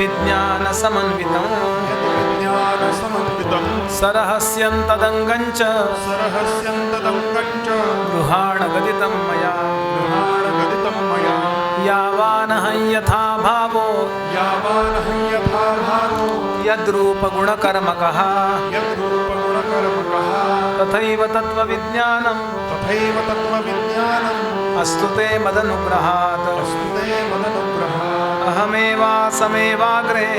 यद्विज्ञानसमन्वितं सरहस्यन्तदङ्गञ्च गृहाणगदितं मया यावानहं यथा भावो यद्रूपगुणकर्मकः तथैव तत्त्वविज्ञानम् अस्तु ते मदनुग्रहात् अहमेवासमेवाग्रे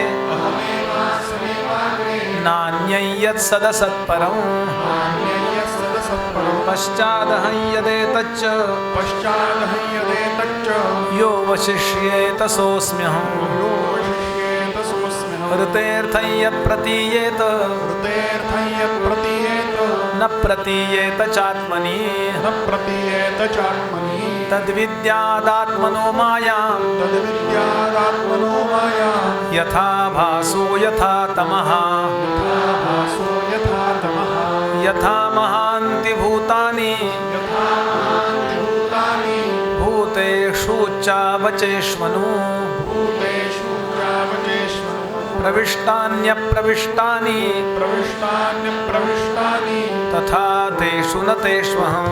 नान्यं यत्सदसत्परं पश्चादहं यदेतच्च यो वशिष्येत सोऽस्म्यहम् ऋतेऽर्थं यत्प्रतीयेत न प्रतीयेत चात्मनि तद्विद्यादात्मनो मायां यथा भासो यथा तमः यथा महान्ति भूतानि भूतेषु चावचेष्वनु प्रविष्टान्यप्रविष्टानि तथा तेषु न तेष्वहम्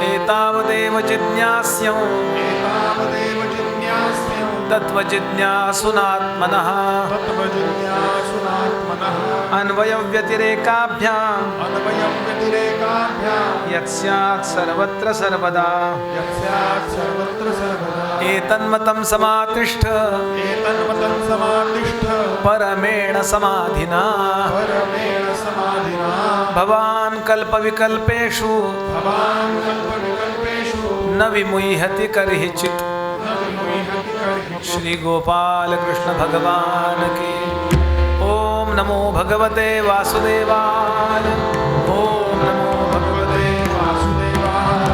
एतावदेव जिज्ञास्यं तत्त्वजिज्ञासुनात्मनः अन्वयव्यतिरेकाभ्याम् यत्स्यात् सर्वत्र सर्वदा एतन्मतं समातिष्ठ परमेण समाधिना भवान् कल्पविकल्पेषु न विमुह्यति कर्हिचित्। श्री गोपाल कृष्ण भगवान की। ओम नमो भगवते वासुदेवाय। ओम नमो भगवते वासुदेवाय।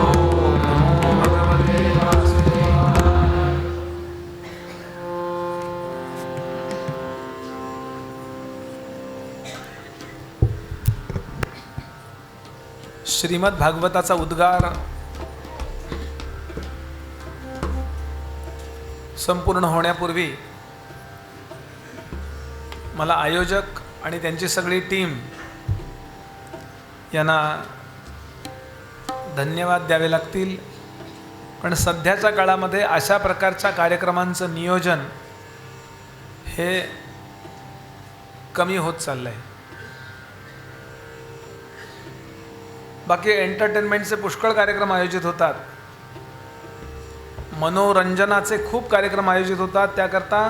ओम नमो भगवते वासुदेवाय। श्रीमद् भागवताचा उद्गार संपूर्ण होण्यापूर्वी मला आयोजक आणि त्यांची सगळी टीम यांना धन्यवाद द्यावे लागतील. पण सध्याच्या काळामध्ये अशा प्रकारच्या कार्यक्रमांचं नियोजन हे कमी होत चाललं आहे. बाकी एंटरटेनमेंटचे पुष्कळ कार्यक्रम आयोजित होतात, मनोरंजनाचे खूप कार्यक्रम आयोजित होतात, त्याकरता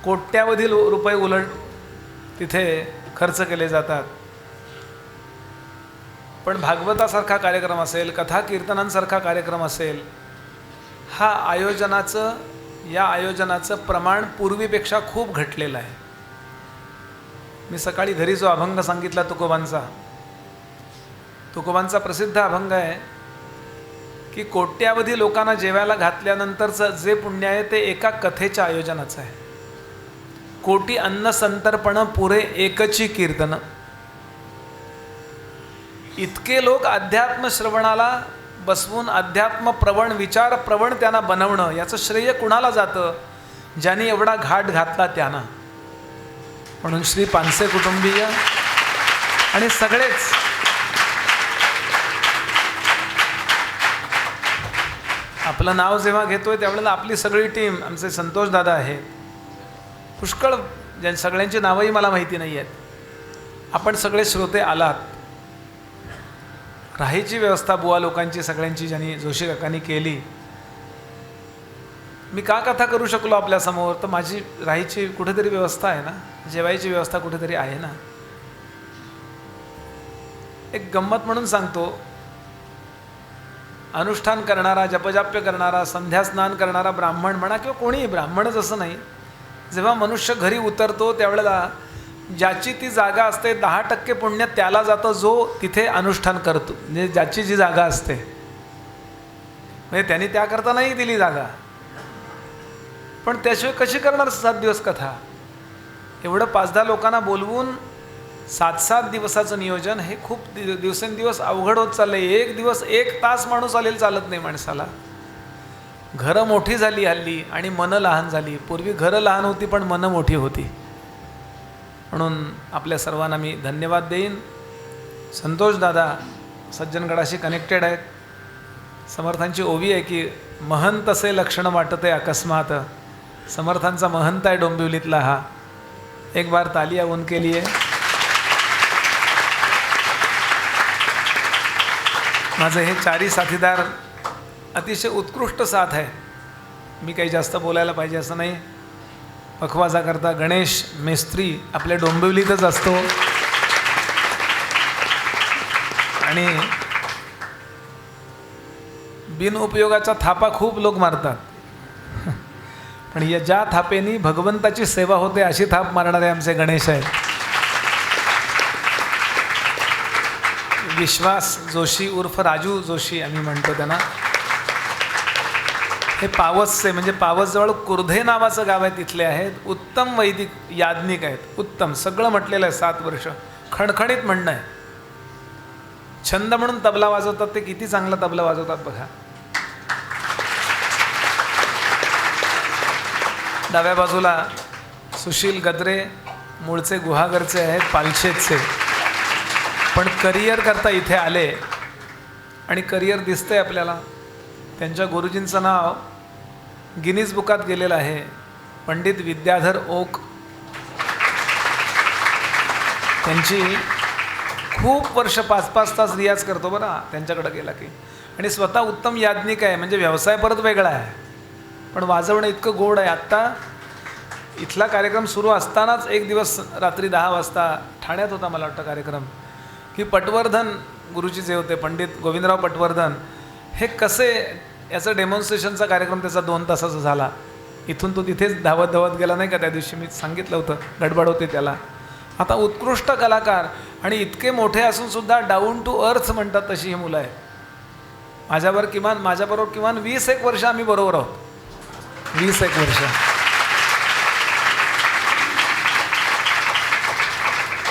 कोट्यावधी रुपये उलट तिथे खर्च केले जातात. पण भागवतासारखा कार्यक्रम असेल, कथा कीर्तनांसारखा कार्यक्रम असेल, या आयोजनाचं प्रमाण पूर्वीपेक्षा खूप घटलेलं आहे. मी सकाळी घरी जो अभंग सांगितला तुकोबांचा प्रसिद्ध अभंग आहे की कोट्यावधी लोकांना जेवायला घातल्यानंतरचं जे पुण्य आहे ते एका कथेच्या आयोजनाचं आहे. कोटी अन्न संतर्पण पुरे एकची कीर्तन. इतके लोक अध्यात्म श्रवणाला बसवून अध्यात्म प्रवण, विचार प्रवण त्यांना बनवणं, याचं श्रेय कुणाला जातं? ज्यांनी एवढा घाट घातला त्यांना. म्हणून श्री पानसे कुटुंबीय आणि सगळेच आपलं नाव जेव्हा घेतोय त्यावेळेला आपली सगळी टीम, आमचे संतोष दादा आहेत, पुष्कळ सगळ्यांची नावंही मला माहिती नाही आहेत. आपण सगळे श्रोते आलात. राहायची व्यवस्था बुवा लोकांची सगळ्यांची ज्यांनी जोशी काकांनी केली. मी का कथा करू शकलो आपल्यासमोर? तर माझी राहायची कुठेतरी व्यवस्था आहे ना, जेवायची व्यवस्था कुठेतरी आहे ना. एक गंमत म्हणून सांगतो. अनुष्ठान करणारा, जपजाप्य करणारा, संध्यास्नान करणारा ब्राह्मण म्हणा किंवा कोणीही, ब्राह्मणच असं नाही, जेव्हा मनुष्य घरी उतरतो त्यावेळेला ज्याची ती जागा असते 10% पुण्य त्याला जातं जो तिथे अनुष्ठान करतो. म्हणजे ज्याची जी जागा असते, म्हणजे त्यांनी त्याकरता नाही दिली जागा, पण त्याशिवाय कशी करणार 7 दिवस कथा? एवढं 5-10 लोकांना बोलवून 7-7 दिवसाचं नियोजन हे खूप दिवसेंदिवस अवघड होत चाललंय. एक दिवस 1 तास माणूस आलेला चालत नाही माणसाला. घरं मोठी झाली हल्ली आणि मनं लहान झाली. पूर्वी घरं लहान होती पण मनं मोठी होती. म्हणून आपल्या सर्वांना मी धन्यवाद देईन. संतोषदादा सज्जनगडाशी कनेक्टेड आहेत. समर्थांची ओवी आहे की महंत असे लक्षण वाटते अकस्मात. समर्थांचा महंत आहे डोंबिवलीतला हा. एक बार तालियां उनके लिए. माझे हे चारी साथीदार अतिशय उत्कृष्ट साथ आहे. मी काही जास्त बोलायला पाहिजे असं नाही. पखवाजा करता गणेश मेस्त्री आपल्या डोंबिवलीतच असतो आणि बिनउपयोगाच्या थापा खूप लोक मारतात, पण या ज्या थापेनी भगवंताची सेवा होते अशी थाप मारणारे आमचे गणेश आहेत. विश्वास जोशी उर्फ राजू जोशी आम्ही म्हणतो त्यांना. हे पावसचे म्हणजे पावसजवळ कुर्धे नावाचं गाव आहे तिथले आहेत. उत्तम वैदिक याज्ञिक आहेत. उत्तम सगळं म्हटलेलं आहे. 7 वर्ष खणखणीत म्हणणं आहे. छंद म्हणून तबला वाजवतात. ते किती चांगला तबला वाजवतात बघा. डाव्या बाजूला सुशील गद्रे मूळचे गुहागरचे आहेत, पालशेतचे, पण करिअर करता इथे आले आणि करिअर दिसतंय आपल्याला. त्यांच्या गुरुजींचं नाव गिनीज बुकात गेलेलं आहे. पंडित विद्याधर ओक. त्यांची खूप वर्ष 5-5 तास रियाज करतो बरं त्यांच्याकडे गेला की. आणि स्वतः उत्तम याज्ञिक आहे. म्हणजे व्यवसाय परत वेगळा आहे, पण वाजवणं इतकं गोड आहे. आत्ता इथला कार्यक्रम सुरू असतानाच एक दिवस रात्री 10 वाजता ठाण्यात होता मला वाटतं कार्यक्रम, की पटवर्धन गुरुजी जे होते पंडित गोविंदराव पटवर्धन, हे कसे याचं डेमॉन्स्ट्रेशनचा कार्यक्रम त्याचा 2 तासाचा झाला. इथून तो तिथेच धावत धावत गेला नाही का. त्या दिवशी मी सांगितलं होतं गडबड होती त्याला. आता उत्कृष्ट कलाकार आणि इतके मोठे असूनसुद्धा डाऊन टू अर्थ म्हणतात तशी ही मुलं आहे. माझ्याबरोबर किमान 20-1 वर्ष आम्ही बरोबर आहोत. 20-1 वर्ष.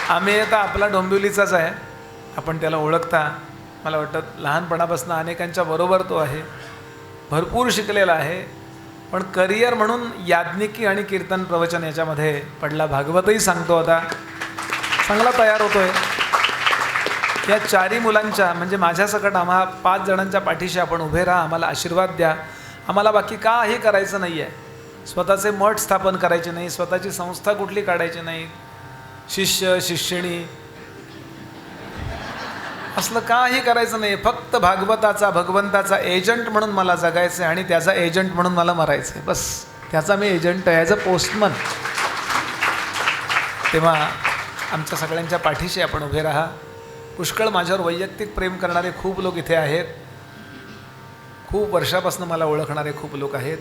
आम्ही आता आपला डोंबिवलीचाच आहे. आपण त्याला ओळखता. मला वाटतं लहानपणापासून अनेकांच्या बरोबर तो आहे. भरपूर शिकलेला आहे, पण करिअर म्हणून याज्ञिकी आणि कीर्तन प्रवचन याच्यामध्ये पडला. भागवतही सांगतो आता. चांगला तयार होतो आहे. या 4 मुलांच्या म्हणजे माझ्यासकट आम्हा 5 जणांच्या पाठीशी आपण उभे राहा. आम्हाला आशीर्वाद द्या. आम्हाला बाकी काही करायचं नाही आहे. स्वतःचे मठ स्थापन करायचे नाही, स्वतःची संस्था कुठली काढायची नाही, शिष्य शिष्यणी असलं काही करायचं नाही. फक्त भागवताचा भगवंताचा एजंट म्हणून मला जगायचं आहे आणि त्याचा एजंट म्हणून मला मरायचं आहे. बस त्याचा मी एजंट आहे, ॲज अ पोस्टमन. तेव्हा आमच्या सगळ्यांच्या पाठीशी आपण उभे राहा. पुष्कळ माझ्यावर वैयक्तिक प्रेम करणारे खूप लोक इथे आहेत. खूप वर्षापासून मला ओळखणारे खूप लोक आहेत.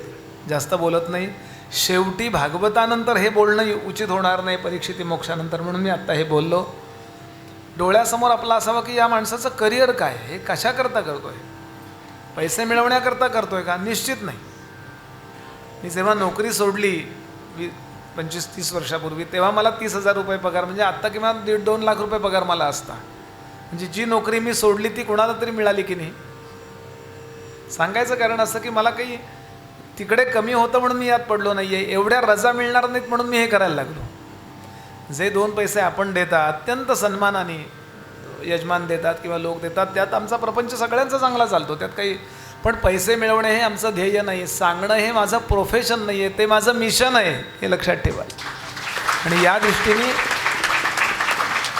जास्त बोलत नाही. शेवटी भागवतानंतर हे बोलणं उचित होणार नाही, परीक्षिती मोक्षानंतर, म्हणून मी आत्ता हे बोललो. डोळ्यासमोर आपलं असावं की या माणसाचं करिअर काय, हे कशाकरता करतो आहे. पैसे मिळवण्याकरता करतो आहे का? निश्चित नाही. मी जेव्हा नोकरी सोडली 25-30 वर्षापूर्वी, तेव्हा मला 30,000 रुपये पगार, म्हणजे आत्ता किमान 1.5-2 लाख रुपये पगार मला असता. म्हणजे जी नोकरी मी सोडली ती कोणाला तरी मिळाली की नाही. सांगायचं कारण असं की मला काही तिकडे कमी होतं म्हणून मी यात पडलो नाही आहे. एवढ्या रजा मिळणार नाहीत म्हणून मी हे करायला लागलो. जे 2 पैसे आपण देतात अत्यंत सन्मानाने यजमान देतात किंवा लोक देतात, त्यात आमचा प्रपंच सगळ्यांचा चांगला चालतो. त्यात काही, पण पैसे मिळवणे हे आमचं ध्येय नाही. सांगणं हे माझं प्रोफेशन नाही आहे, ते माझं मिशन आहे, हे लक्षात ठेवा. आणि या दृष्टीने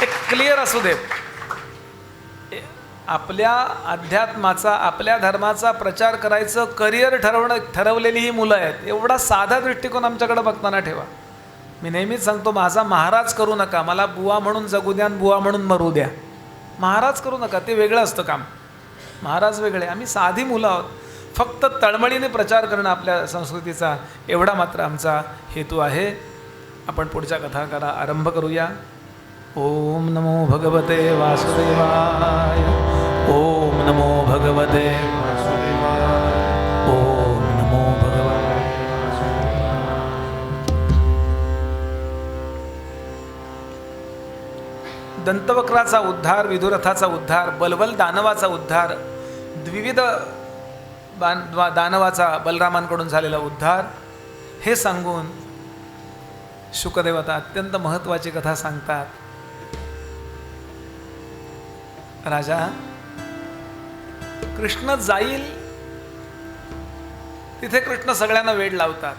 एक क्लिअर असू दे. आपल्या अध्यात्माचा आपल्या धर्माचा प्रचार करायचं करिअर ठरवलेली ही मुलं आहेत. एवढा साधा दृष्टिकोन आमच्याकडे बघताना ठेवा. मी नेहमीच सांगतो, माझा महाराज करू नका. मला बुवा म्हणून जगू द्या आणि बुवा म्हणून मरू द्या. महाराज करू नका, ते वेगळं असतं काम. महाराज वेगळे, आम्ही साधी मुलं आहोत. फक्त तळमळीने प्रचार करणं आपल्या संस्कृतीचा, एवढा मात्र आमचा हेतू आहे. आपण पुढच्या कथाकारा आरंभ करूया. ओम नमो भगवते वासुदेवाय. ओम नमो भगवते वासुदेवाय. ओम नमो भगवते. दंतवक्राचा उद्धार, विदुरथाचा उद्धार, बलबल दानवाचा उद्धार, द्विविध दानवाचा बलरामांकडून झालेला उद्धार हे सांगून शुकदेव आता अत्यंत महत्त्वाची कथा सांगतात. राजा, कृष्ण जाईल तिथे कृष्ण सगळ्यांना वेड लावतात.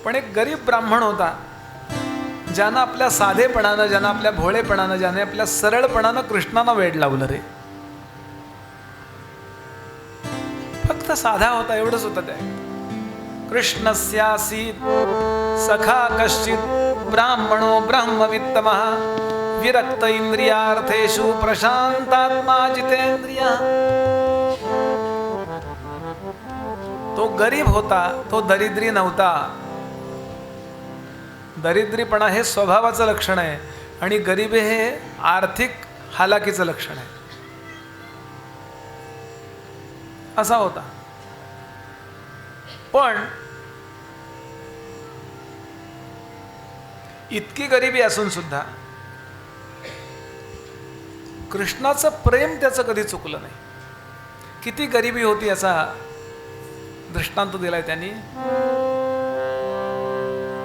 पण एक गरीब ब्राह्मण होता, ज्यानं आपल्या साधेपणानं, ज्यानं आपल्या भोळेपणानं, ज्याने आपल्या सरळपणानं कृष्णानं वेड लावलं रे. फक्त साधा होता, एवढंच होतं ते. कृष्णस्यासीत सखा कश्चित ब्राह्मणो ब्रह्मवित्तमः विरक्त इंद्रियार्थेषु प्रशांतात्मा जितेंद्रिय. तो गरीब होता, तो दरिद्री नव्हता. दरिद्रीपणा हे स्वभावाचं लक्षण आहे आणि गरिबी हे आर्थिक हालाकीचं लक्षण आहे. असा होता. पण इतकी गरिबी असून सुद्धा कृष्णाचं प्रेम त्याचं कधी चुकलं नाही. किती गरिबी होती याचा दृष्टांत दिलाय त्यांनी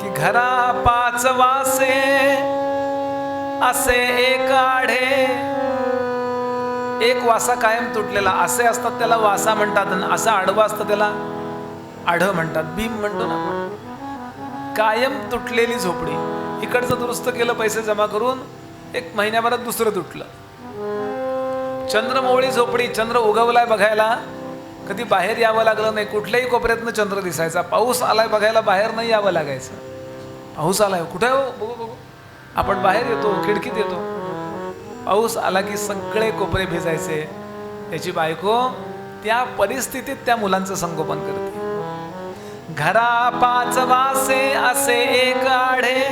की घरा पाच वासे असे एक आढे. एक वासा कायम तुटलेला, असे असतात त्याला वासा म्हणतात, असं आडवं असतं त्याला आढ म्हणतात, भीम म्हणतो ना आपण. कायम तुटलेली झोपडी. इकडचं दुरुस्त केलं पैसे जमा करून, एक महिन्याभरात दुसरं तुटलं. चंद्रमोळी झोपडी, चंद्र उगवलाय बघायला कधी बाहेर यावं लागलं नाही. कुठल्याही कोपऱ्यातनं चंद्र दिसायचा. पाऊस आलाय बघायला बाहेर नाही यावं लागायचं. पाऊस आलाय कुठे हो, बघू बघू. आपण बाहेर येतो, खिडकीत येतो. पाऊस आला की सगळे कोपरे भिजायचे. त्याची बायको त्या परिस्थितीत त्या मुलांचं संगोपन करते. घरा पाच वासे असे एक आढे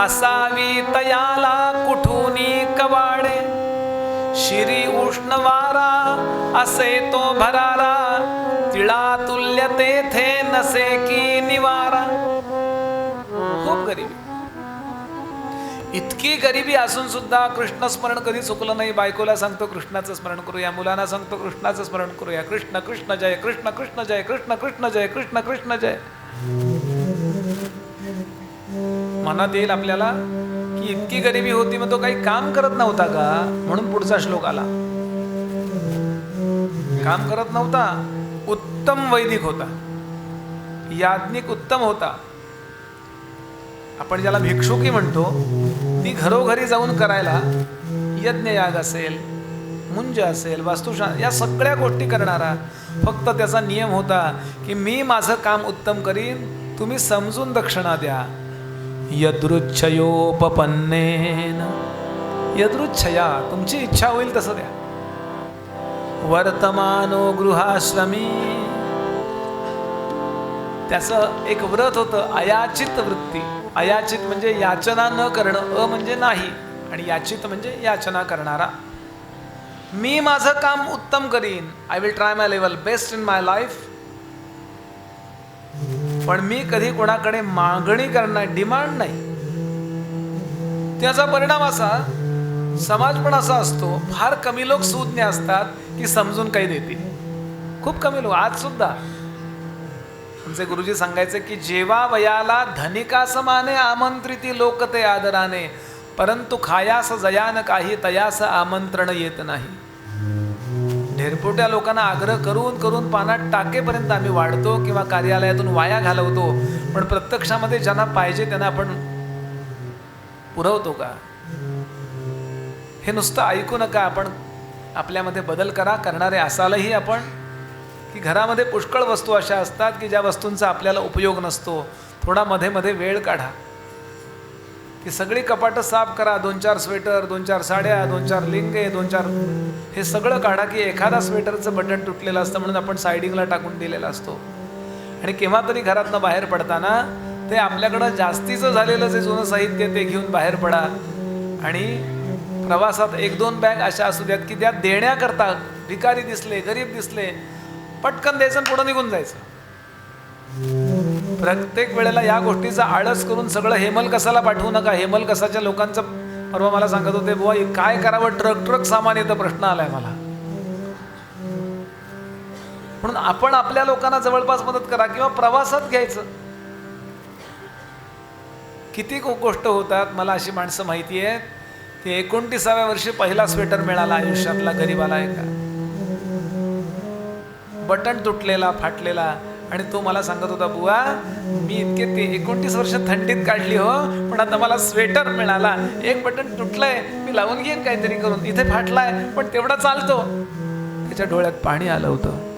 असावी तयाला कुठूनी कवाडे. शिरी उष्ण वारा असे तो भरारा तिळा तुल्य तेथे नसे की निवारा. खूप गरिबी. इतकी गरिबी असून सुद्धा कृष्ण स्मरण कधी चुकलं नाही. बायकोला सांगतो कृष्णाचं स्मरण करूया, मुलांना सांगतो कृष्णाचं स्मरण करूया. कृष्ण कृष्ण जय, कृष्ण कृष्ण जय, कृष्ण कृष्ण जय, कृष्ण कृष्ण जय. मनात येईल आपल्याला की इतकी गरिबी होती, मग तो काही काम करत नव्हता का? म्हणून पुढचा श्लोक आला. काम करत नव्हता, उत्तम वैदिक होता, याज्ञिक उत्तम होता. आपण ज्याला भिक्षुकी म्हणतो ती घरोघरी जाऊन करायला, यज्ञयाग असेल, मुंज असेल, वास्तुशांती, या सगळ्या गोष्टी करणारा. फक्त त्याचा नियम होता की मी माझं काम उत्तम करीन, तुम्ही समजून दक्षिणा द्या. यदृच्छयोपपन्नेन, यदृच्छया, तुमची इच्छा होईल तसं द्या. वर्तमानो गृहाश्रमी, त्याचं एक व्रत होतं, अयाचित वृत्ती. अयाचित म्हणजे याचना न करणं, अ म्हणजे नाही आणि याचित म्हणजे याचना करणारा. मी माझं काम उत्तम करीन, I will try my level best in my life. पण मी कधी कोणाकडे मागणी करणार, डिमांड नाही. त्याचा परिणाम असा, समाज पण असा असतो, फार कमी लोक सुज्ञ असतात की समजून काही देतील. खूप कमी लोक. आज सुद्धा आमचे गुरुजी सांगायचे की जेवा वयाला धनिका समाने आमंत्रिती लोक ते आदराने, परंतु खायास जयान काही तयास आमंत्रण येत नाही. ढेरपोट्या लोकांना आग्रह करून करून पानात टाकेपर्यंत आम्ही वाढतो किंवा कार्यालयातून वाया घालवतो, पण प्रत्यक्षामध्ये ज्यांना पाहिजे त्यांना आपण पुरवतो का? हे नुसतं ऐकू नका. आपण आपल्यामध्ये बदल करा. करणारे असालही आपण की घरामध्ये पुष्कळ वस्तू अशा असतात की ज्या वस्तूंचा आपल्याला उपयोग नसतो. थोडा मध्ये मध्ये वेळ काढा की सगळी कपाटं साफ करा. 2-4 स्वेटर, 2-4 साड्या, 2-4 लिंगे, 2-4 हे सगळं काढा. की एखादा स्वेटरचं बटन तुटलेलं असतं म्हणून आपण सायडिंगला टाकून दिलेला असतो. आणि केव्हा तरी घरातनं बाहेर पडताना ते आपल्याकडं जास्तीचं झालेलं जे जुनं साहित्य ते घेऊन बाहेर पडा. आणि प्रवासात 1-2 बॅग अशा असू द्यात की त्या देण्याकरता, भिकारी दिसले, गरीब दिसले, पटकन द्यायचं पुढं निघून जायचं. प्रत्येक वेळेला या गोष्टीचा आळस करून सगळं हेमलकसाला पाठवू नका. हेमलकसाच्या लोकांचं परवा मला सांगत होते, बुवा काय करावं, ट्रक सामान येतं, प्रश्न आलाय मला. म्हणून आपण आपल्या लोकांना जवळपास मदत करा किंवा प्रवासात घ्यायचं. किती गोष्ट होतात. मला अशी माणसं माहिती आहेत की 29व्या वर्षी पहिला स्वेटर मिळाला आयुष्यातला गरीबाला एका, बटन तुटलेला फाटलेला, आणि तो मला सांगत होता, बुवा मी इतके 29 वर्ष थंडीत काढली हो, पण आता मला स्वेटर मिळाला, एक बटन तुटलंय, मी लावून घेईन काहीतरी करून, इथे फाटलाय पण तेवढा चालतो. त्याच्या डोळ्यात पाणी आलं होतं.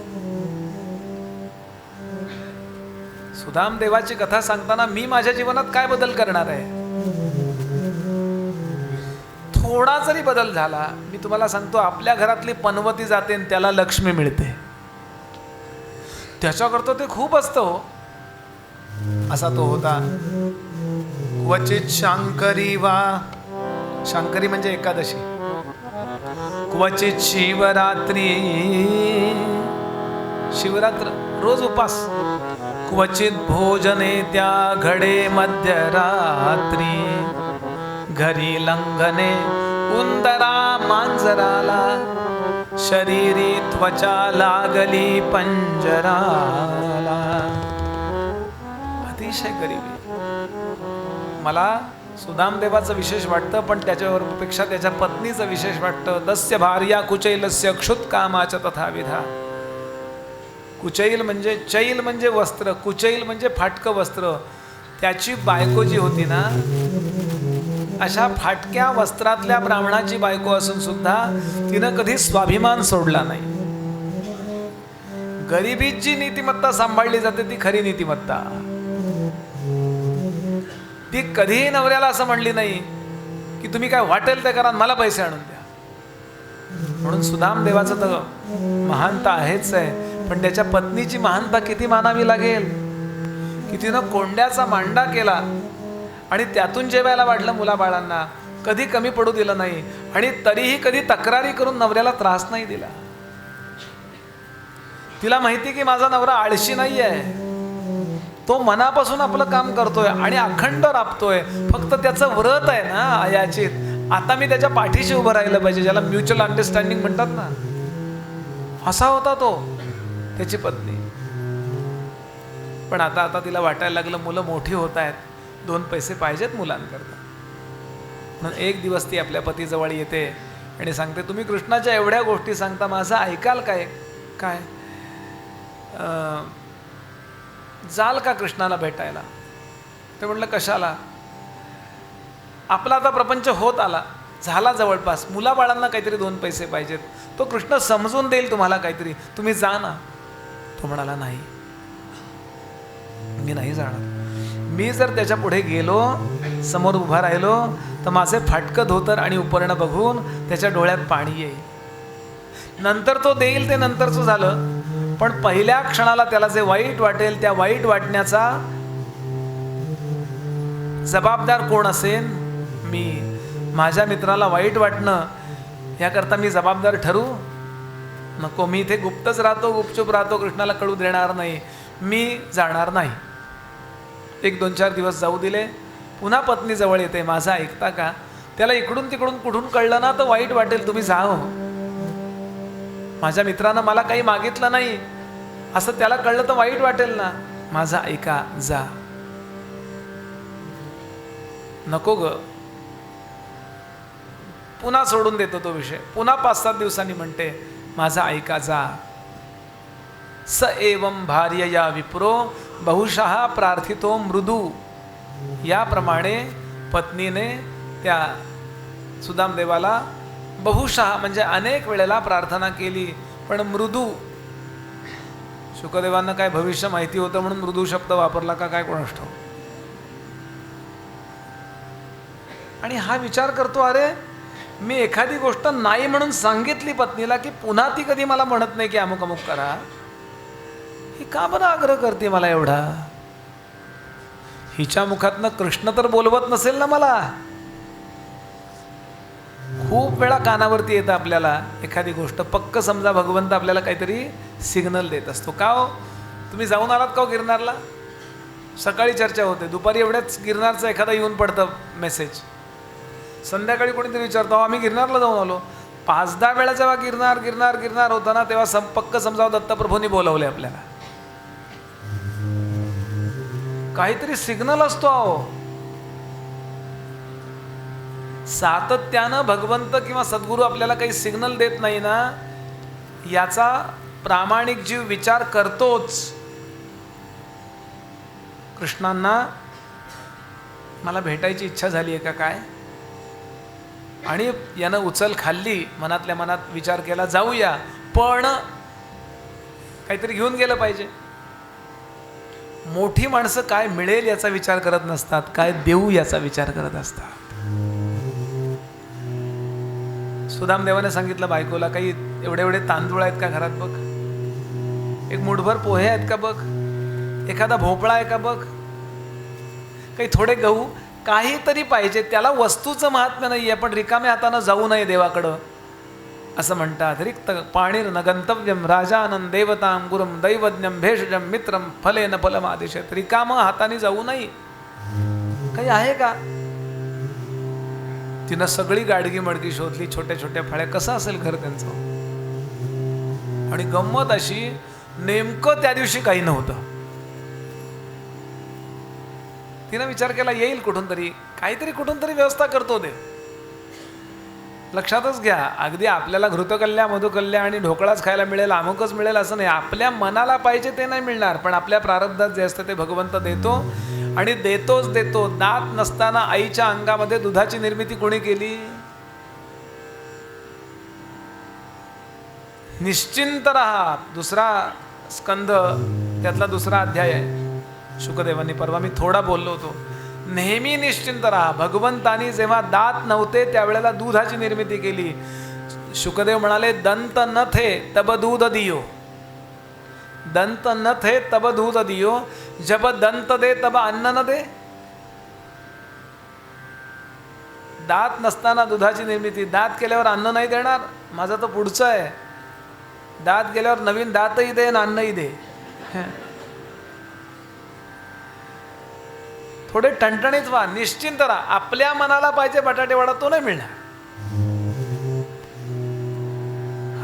सुदाम देवाची कथा सांगताना मी माझ्या जीवनात काय बदल करणार आहे? थोडा जरी बदल झाला, मी तुम्हाला सांगतो, आपल्या घरातली पनवती जाते आणि त्याला लक्ष्मी मिळते. त्याच्याकरता ते खूप असतं हो. असा तो होता. क्वचित शांकरी वा, शांकरी म्हणजे एकादशी, क्वचित शिवरात्री, शिवरात्र रोज उपास, क्वचित भोजने त्या घडे मध्यरात्री, घरी लंघने उंदरा मांजराला, शरीरी त्वचा लागली पंजराला. अतिशय गरिबी. मला सुदामदेवाचं विशेष वाटतं, पण त्याच्यापेक्षा त्याच्या पत्नीचं विशेष वाटतं. दस्य भार्या कुचैलस्य क्षुत्कामाच तथाविधा. कुचैल म्हणजे, चैल म्हणजे वस्त्र, कुचैल म्हणजे फाटकं वस्त्र. त्याची बायको जी होती ना, अशा फाटक्या वस्त्रातल्या ब्राह्मणाची बायको असून सुद्धा तिनं कधी स्वाभिमान सोडला नाही. गरिबीत जी नीतिमत्ता सांभाळली जाते ती खरी नीतिमत्ता. ती कधीही नवऱ्याला असं म्हणली नाही की तुम्ही काय वाटेल ते करा, मला पैसे आणून द्या. म्हणून सुदाम देवाचं तर महानता आहेच आहे, पण त्याच्या पत्नीची महानता किती मानावी लागेल की तिनं कोंड्याचा मांडा केला आणि त्यातून जेवायला वाढलं मुलाबाळांना, कधी कमी पडू दिलं नाही, आणि तरीही कधी तक्रारी करून नवऱ्याला त्रास नाही दिला. तिला माहिती की माझा नवरा आळशी नाही आहे, तो मनापासून आपलं काम करतोय आणि अखंड राबतोय. फक्त त्याचं व्रत आहे ना अयाचित, आता मी त्याच्या पाठीशी उभं राहिलं पाहिजे, ज्याला म्युच्युअल अंडरस्टँडिंग म्हणतात ना. असा होता तो, त्याची पत्नी. पण आता तिला वाटायला लागलं मुलं मोठी होत आहेत, 2 पैसे पाहिजेत मुलांकरता. म्हणून एक दिवस ती आपल्या पतीजवळ येते आणि सांगते, तुम्ही कृष्णाच्या एवढ्या गोष्टी सांगता, माझं ऐकाल काय? काय जाल का कृष्णाला भेटायला? ते म्हटलं कशाला? आपला आता प्रपंच होत आला, झाला जवळपास, मुलाबाळांना काहीतरी 2 पैसे पाहिजेत, तो कृष्ण समजून देईल तुम्हाला काहीतरी, तुम्ही जा ना. तो म्हणाला, नाही, मी नाही जाणार. मी जर त्याच्या पुढे गेलो, समोर उभा राहिलो, तर माझे फाटकं धोतर आणि उपरणं बघून त्याच्या डोळ्यात पाणी येईल. नंतर तो देईल ते नंतरचं झालं, पण पहिल्या क्षणाला त्याला जे वाईट वाटेल, त्या वाईट वाटण्याचा जबाबदार कोण असेल? मी. माझ्या मित्राला वाईट वाटणं याकरता मी जबाबदार ठरू नको. मी इथे गुप्तच राहतो, गुपचूप राहतो, कृष्णाला कळू देणार नाही, मी जाणार नाही. 1-2-4 दिवस जाऊ दिले. पुन्हा पत्नी जवळ येते, माझा ऐकता का? त्याला इकडून तिकडून कुठून कळलं ना तर वाईट वाटेल, तुम्ही जा हो. माझ्या मित्रानं मला काही मागितलं नाही असं त्याला कळलं तर वाईट वाटेल ना. माझा ऐका, जा. नको ग. पुन्हा सोडून देतो तो विषय. पुन्हा 5-7 दिवसांनी म्हणते, माझा ऐका, जा. स एवं भार्यया विप्रो बहुशः प्रार्थितो मृदू. याप्रमाणे पत्नीने त्या सुदामदेवाला बहुशः म्हणजे अनेक वेळेला प्रार्थना केली, पण मृदू. शुकदेवांना काय भविष्य माहिती होतं म्हणून मृदू शब्द वापरला का काय कोणास ठाऊक. आणि हा विचार करतो, अरे मी एखादी गोष्ट नाही म्हणून सांगितली पत्नीला की पुन्हा ती कधी मला म्हणत नाही की अमुक अमुक करा. ही का बरं आग्रह करते मला एवढा? हिच्या मुखातनं कृष्ण तर बोलवत नसेल ना मला. खूप वेळा कानावरती येतं आपल्याला एखादी गोष्ट, पक्क समजा भगवंत आपल्याला काहीतरी सिग्नल देत असतो. का हो, तुम्ही जाऊन आलात का हो गिरनारला? सकाळी चर्चा होते, दुपारी एवढ्याच गिरनारचा एखादा येऊन पडतं मेसेज. संध्याकाळी कोणीतरी विचारतो, आम्ही गिरनारला जाऊन आलो. 5-10 वेळा जेव्हा गिरनार गिरनार गिरनार होता ना, तेव्हा पक्क समजावं दत्तप्रभूंनी बोलवले आपल्याला. काहीतरी सिग्नल असतो अहो. सातत्यानं भगवंत किंवा सद्गुरू आपल्याला काही सिग्नल देत नाही ना, याचा प्रामाणिक जीव विचार करतोच. कृष्णांना मला भेटायची इच्छा झाली आहे का काय, आणि यानं उचल खाल्ली, मनातल्या मनात विचार केला जाऊया, पण काहीतरी घेऊन गेलं पाहिजे. मोठी माणसं काय मिळेल याचा विचार करत नसतात, काय देऊ याचा विचार करत असतात. सुदामदेवाने सांगितलं बायकोला, काही एवढे एवढे तांदूळ आहेत का घरात बघ, एक मुठभर पोहे आहेत का बघ, एखादा भोपळा आहे का बघ, काही थोडे गहू, काहीतरी पाहिजे. त्याला वस्तूचं महात्म्य नाही आहे, पण रिकाम्या हातानं जाऊ नये देवाकडं असं म्हणतात. रिक्त पाणीर न गंतव्यम राजानन देवतां गुरुम दैवज्ञम भेषजम मित्रम फलेन फलमादिशेत. रिकामं हाताने जाऊ नये. काही आहे का? तिनं सगळी गाडगी मडगी शोधली, छोट्या छोट्या फळ्या, कसं असेल घर त्यांचं. आणि गंमत अशी, नेमकं त्या दिवशी काही नव्हतं. तिनं विचार केला येईल कुठून तरी, काहीतरी कुठून तरी व्यवस्था करतो देव. लक्षातच घ्या, अगदी आपल्याला घृतकल्ल्या मधुकल्ल्या आणि ढोकळाच खायला मिळेल, अमुकच मिळेल असं नाही. आपल्या मनाला पाहिजे ते नाही मिळणार, पण आपल्या प्रारब्धात जे असतं ते भगवंत देतो, आणि देतोच देतो. दात नसताना आईच्या अंगामध्ये दुधाची निर्मिती कोणी केली? निश्चिंत राहा, दुसरा स्कंद त्यातला दुसरा अध्याय आहे. शुकदेवांनी परवा मी थोडा बोललो होतो. नेहमी निश्चिंत राहा. भगवंतानी जेव्हा दात नव्हते त्यावेळेला दुधाची निर्मिती केली. शुकदेव म्हणाले दंत न थे तब दूध दियो, दंत न थे तब दूध दियो, जब दंत दे तब अन्न न दे. दात नसताना दुधाची निर्मिती, दात केल्यावर अन्न नाही देणार. माझं तर पुढचं आहे, दात गेल्यावर नवीन दातही दे आणि अन्नही दे. थोडे टणटणीत व्हा, निश्चिंत राहा. आपल्या मनाला पाहिजे बटाटे वडा, तो नाही मिळणार.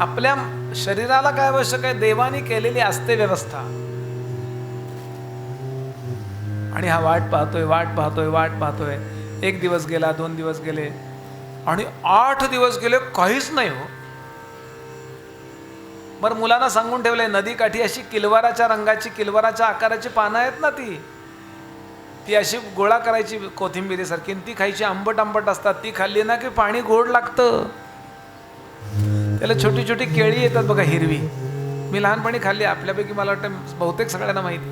आपल्या शरीराला काय आवश्यक आहे, देवाने केलेली असते व्यवस्था. आणि हा वाट पाहतोय वाट पाहतोय वाट पाहतोय. 1 दिवस गेला, 2 दिवस गेले, आणि 8 दिवस गेले, काहीच नाही हो. बरं, मुलांना सांगून ठेवलंय नदीकाठी अशी किलवाराच्या रंगाची, किलवाराच्या आकाराची पानं आहेत ना, ती अशी गोळा करायची कोथिंबिरीसारखी, ती खायची. आंबट आंबट असतात, ती खाल्ली ना की पाणी गोड लागतं. त्याला छोटी छोटी केळी येतात बघा, हिरवी. मी लहानपणी खाल्ली, आपल्यापैकी मला वाटतं बहुतेक सगळ्यांना माहिती.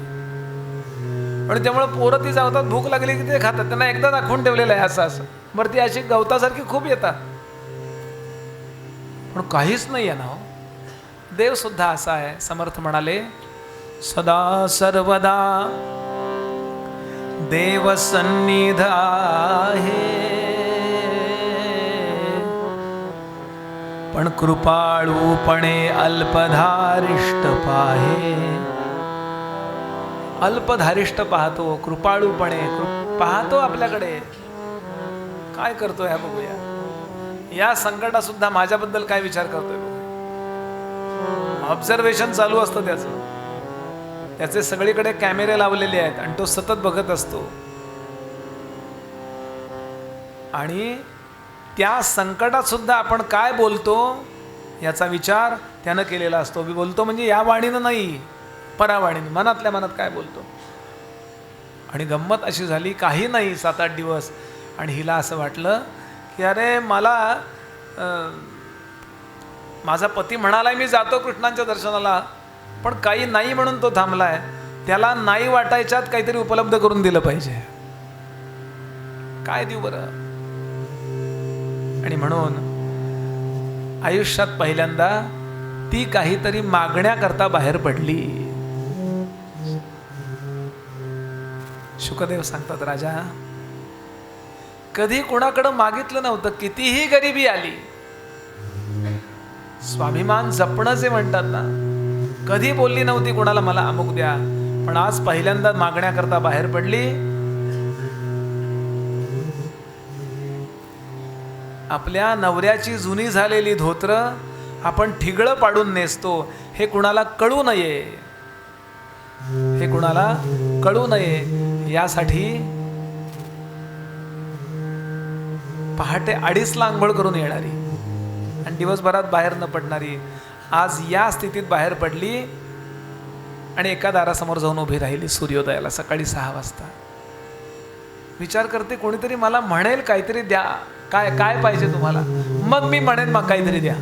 आणि त्यामुळे पोरं ती जावतात, भूक लागली की ते खातात. त्यांना एकदा दाखवून ठेवलेलं आहे असं असं. बरं, ती अशी गवतासारखी खूप येतात, पण काहीच नाही आहे ना. देव सुद्धा असा आहे. समर्थ म्हणाले सदा सर्वदा देव सन्निध आहे, पण कृपाळूपणे अल्पधारिष्ट पाहे. अल्पधारिष्ट पाहतो, कृपाळूपणे पाहतो आपल्याकडे. काय करतोय हा बघूया. या संकटात सुद्धा माझ्याबद्दल काय विचार करतोय बघूया. ऑब्झर्वेशन चालू असतं त्याचं. त्याचे सगळीकडे कॅमेरे लावलेले आहेत आणि तो सतत बघत असतो. आणि त्या संकटात सुद्धा आपण काय बोलतो याचा विचार त्यानं केलेला असतो. मी बोलतो म्हणजे या वाणीनं नाही, परावाणीनं, मनातल्या मनात काय बोलतो. आणि गंमत अशी झाली, काही नाही 7-8 दिवस, आणि हिला असं वाटलं की अरे मला माझा पती म्हणालाय मी जातो कृष्णांच्या दर्शनाला, पण काही नाही म्हणून तो थांबलाय. त्याला नाही वाटायच्यात काहीतरी उपलब्ध करून दिलं पाहिजे. काय देऊ बरं. आणि म्हणून आयुष्यात पहिल्यांदा ती काहीतरी मागण्याकरता बाहेर पडली. शुकदेव सांगतात, राजा कधी कोणाकडं मागितलं नव्हतं, कितीही गरिबी आली. स्वाभिमान जपणं जे म्हणतात ना, कधी बोलली नव्हती कोणाला मला अमुक द्या, पण आज पहिल्यांदा मागण्याकरता बाहेर पडली. आपल्या नवऱ्याची जुनी झालेली धोत्रं आपण ठिगळं पाडून नेसतो, हे कुणाला कळू नये, हे कुणाला कळू नये यासाठी पहाटे 2:30ला आंघोळ करून येणारी आणि दिवसभरात बाहेर न पडणारी आज या स्थितीत बाहेर पडली आणि एका दारासमोर जाऊन उभी राहिली सूर्योदयाला सकाळी 6 वाजता. विचार करते कोणीतरी मला म्हणेल काहीतरी द्या, काय काय पाहिजे तुम्हाला, मग मी म्हणेन मग काहीतरी द्या.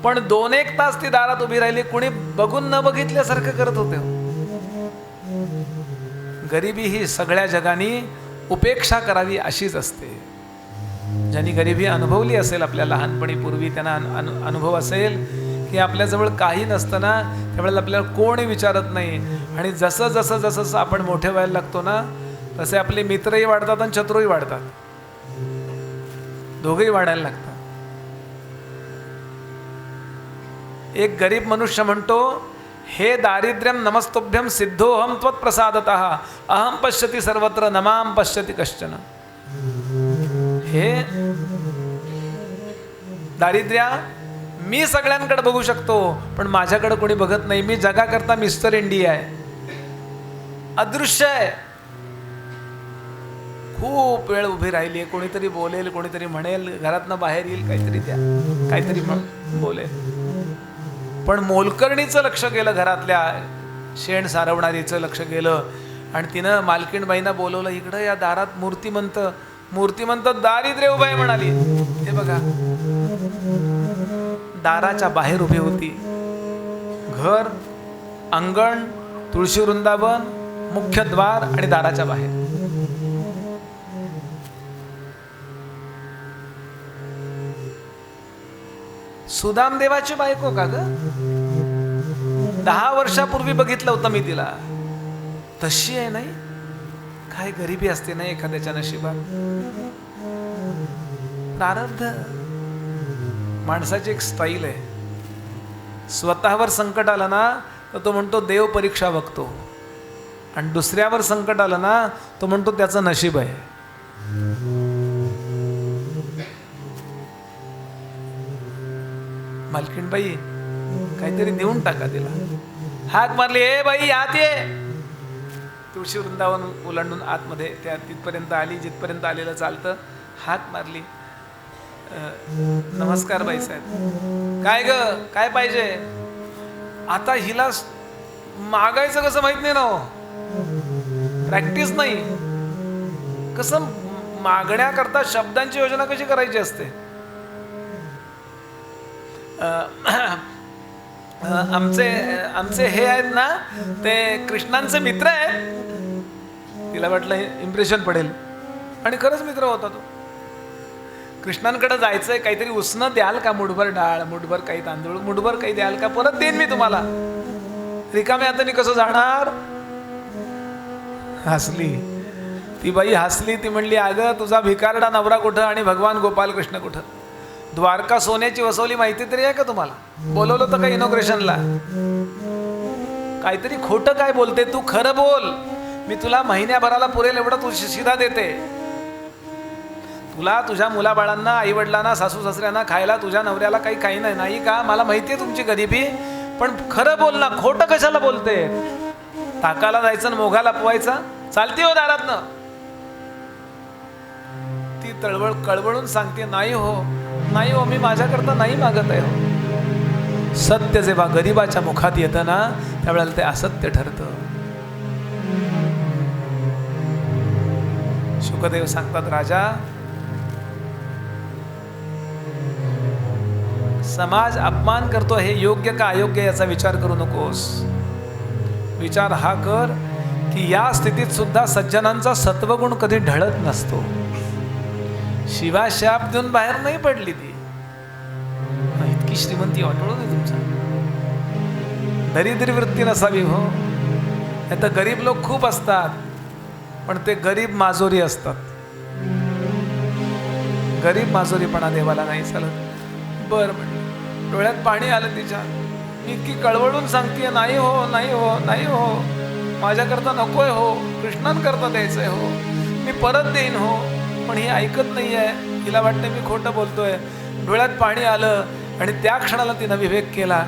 पण 2-1 तास ती दारात उभी राहिली, कोणी बघून न बघितल्यासारखं करत होते. गरिबी ही सगळ्या जगाने उपेक्षा करावी अशीच असते. ज्यांनी गरिबी अनुभवली असेल आपल्या लहानपणी पूर्वी, त्यांना अनुभव असेल की आपल्याजवळ काही नसताना त्यावेळेला आपल्याला कोणी विचारत नाही, आणि जसं जसं जसं जसं आपण मोठे व्हायला लागतो ना तसे आपले मित्रही वाढतात आणि शत्रूही वाढतात, दोघेही वाढायला लागतात. एक गरीब मनुष्य म्हणतो, हे दारिद्र्यम नमस्तुभ्यं सिद्धोहम त्वत्प्रसादतः अहम पश्यति सर्वत्र नमाम पश्यति कश्चन. हे दारिद्र्या, मी सगळ्यांकडे बघू शकतो पण माझ्याकडे कोणी बघत नाही. मी जगाकरता मिस्टर इंडिया आहे, अदृश्य आहे. खूप वेळ उभी राहिली आहे, कोणीतरी बोलेल, कोणीतरी म्हणेल, घरातनं बाहेर येईल, काहीतरी द्या, काहीतरी बोलेल. पण मोलकर्णीचं लक्ष गेलं, घरातल्या शेण सारवणारीचं लक्ष गेलं आणि तिनं मालकीणबाईंना बोलवलं, इकडं या दारात मूर्तिमंत दारिद्र्य उभं आहे म्हणाली. हे बघा, दाराच्या बाहेर उभी होती. घर, अंगण, तुळशी वृंदावन, मुख्य द्वार आणि दाराच्या बाहेर. सुदामदेवाची बायको का ग? 10 वर्षापूर्वी बघितलं होतं मी तिला. तशी आहे नाही, काय गरिबी असते ना एखाद्याच्या नशिबात. प्रारब्ध माणसाची एक स्टाईल आहे. स्वतःवर संकट आलं ना तर तो म्हणतो देव परीक्षा बघतो, आणि दुसऱ्यावर संकट आलं ना तो म्हणतो त्याचं नशीब आहे. मालकीणबाई काहीतरी देऊन टाका तिला. हाक मारली, ए बाई आत ये. तुळशी वृंदावन ओलांडून आतमध्ये त्या तिथपर्यंत आली जिथपर्यंत आलेलं चालतं. हाक मारली, नमस्कार बाई साहेब. काय ग, काय पाहिजे? आता हिला मागायचं कसं माहित नाही ना, प्रॅक्टिस नाही. कसं मागण्याकरता शब्दांची योजना कशी करायची असते. आमचे हे आहेत ना ते कृष्णांचे मित्र आहेत. तिला वाटलं इम्प्रेशन पडेल, आणि खरंच मित्र होता तो. कृष्णांकडे जायचंय, काहीतरी उसनं द्याल का, मुठभर डाळ, मुठभर काही तांदूळ, मुठभर काही द्याल का, परत देईन मी तुम्हाला. रिकाम्या हाताने कसं जाणार. हसली ती बाई, हसली. ती म्हणली, अगं तुझा भिकारडा नवरा कुठं आणि भगवान गोपाल कृष्ण कुठं? द्वारका सोन्याची वसवली माहिती तरी आहे का तुम्हाला? बोलवलं तर का इनॉग्रेशनला? काहीतरी खोटं काय बोलते तू, खरं बोल. मी तुला महिन्याभराला पुरेल एवढं तू शिधा देते. तुला, तुझ्या मुलाबाळांना, आईवडिलांना, सासू सासऱ्यांना खायला, तुझ्या नवऱ्याला काही नाही का? मला माहिती आहे तुमची गरिबी, पण खरं बोल ना, खोटं कशाला बोलते? ताकाला जायचं आणि मोघा लपवायचा चालती हो दारातनं. ती कळवळून सांगते, नाही हो, मी माझ्याकरता नाही मागत आहे हो. सत्य जेव्हा गरिबाच्या मुखात येतं ना त्यावेळेला ते असत्य ठरतं. शुकदेव सांगतात, राजा, समाज अपमान करतो हे योग्य का अयोग्य याचा विचार करू नकोस. विचार हा कर की या स्थितीत सुद्धा सज्जनांचा सत्वगुण कधी ढळत नसतो. शिवा शाप देऊन बाहेर नाही पडली ती. इतकी श्रीमंती वाटवलं नाही तुमचा. दरिद्री वृत्ती नसावी हो. आता गरीब लोक खूप असतात, पण ते गरीब माजोरी असतात. गरीब माजोरीपणा देवाला नाही चालत. बरं म्हणलं, डोळ्यात पाणी आलं तिच्या. इतकी कळवळून सांगते, नाही हो, माझ्याकरता नकोय हो, कृष्णांकरता द्यायचंय हो, मी परत देईन हो. पण ही ऐकत नाही आहे. हिला वाटतं मी खोटं बोलतोय. डोळ्यात पाणी आलं आणि त्या क्षणाला तिनं विवेक केला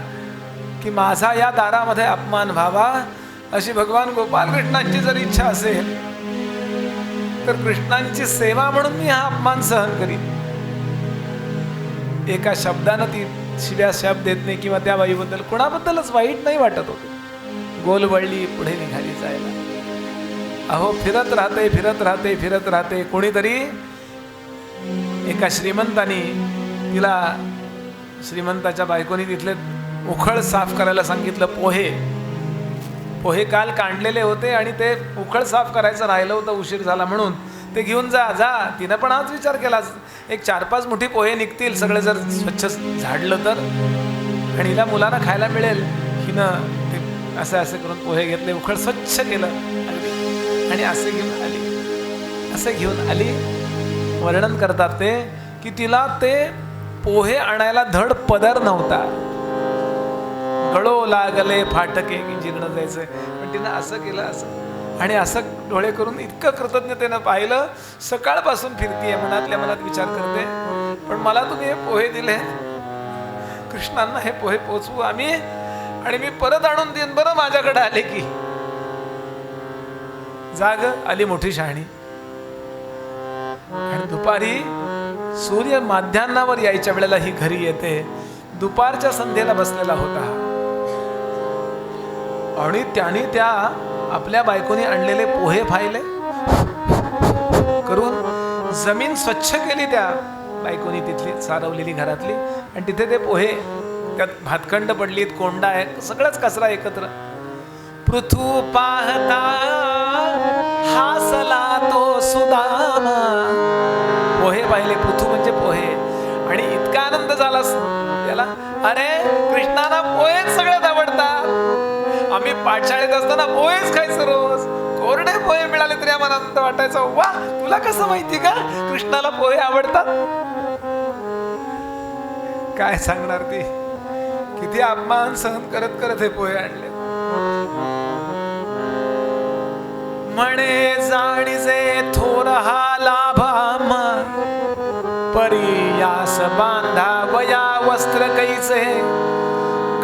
की माझा या दारामध्ये अपमान व्हावा अशी भगवान गोपालकृष्णांची जर इच्छा असेल तर कृष्णांची सेवा म्हणून मी हा अपमान सहन करीन. एका शब्दानं ती शिव्या शाप देत नाही किंवा त्या बाईबद्दल कोणाबद्दलच वाईट नाही वाटत होते. गोल वळली, पुढे निघाली जायला. अहो फिरत राहते. कोणीतरी एका श्रीमंतानी तिला, श्रीमंताच्या बायकोनी तिथले उखळ साफ करायला सांगितलं. पोहे काल काढलेले होते आणि ते उखळ साफ करायचं राहिलं होतं, उशीर झाला म्हणून. ते घेऊन जा. तिनं पण हाच विचार केला, एक 4-5 मुठी पोहे निघतील सगळे जर स्वच्छ झाडलं तर, आणि हिला मुलांना खायला मिळेल. हिनं ते असं करून पोहे घेतले, उखळ स्वच्छ केलं आणि असे घेऊन आली. वर्णन करतात ते की तिला ते पोहे आणायला धड पदर नव्हता. गळो लागले फाटके की जीर्ण जायचंय, पण तिनं असं केलं, असं आणि असं डोळे करून इतकं कृतज्ञतेनं पाहिलं. सकाळपासून फिरतीये, मनातल्या मनात विचार करते, पण मला तुम्ही हे पोहे दिले, कृष्णांना हे पोहे पोचवू आम्ही आणि मी परत आणून देईन बरं माझ्याकडे आले की. जाग आली मोठी शहाणी. आणि दुपारी सूर्य माध्यान्नावर यायच्या वेळेला ही घरी येते. दुपारच्या संध्येला बसलेला होता आणि त्याने त्या आपल्या बायकोने आणलेले पोहे फायले करून जमीन स्वच्छ केली त्या बायकोनी तिथली सारवलेली घरातली. आणि तिथे ते पोहे, त्यात भातखंड पडलीत, कोंडा आहे, सगळंच कचरा एकत्र. पृथू पाहता हासला तो सुदामा. पोहे पाहिले, पृथू म्हणजे पोहे, आणि इतका आनंद झाला त्याला. अरे कृष्णाला पोहेच सगळ्यात आवडतात. आम्ही पाठशाळेत असताना पोहेच खायचं रोज. कोरडे पोहे मिळाले तरी आम्हाला आनंद वाटायचा. वा, तुला कसं माहिती का कृष्णाला पोहे आवडतात? काय सांगणार ती, किती अपमान सहन करत करत हे पोहे आणले. म्हणे जाणीजे थोर हा लाभ आम्हा, परियास बांधावया वस्त्र कैसे,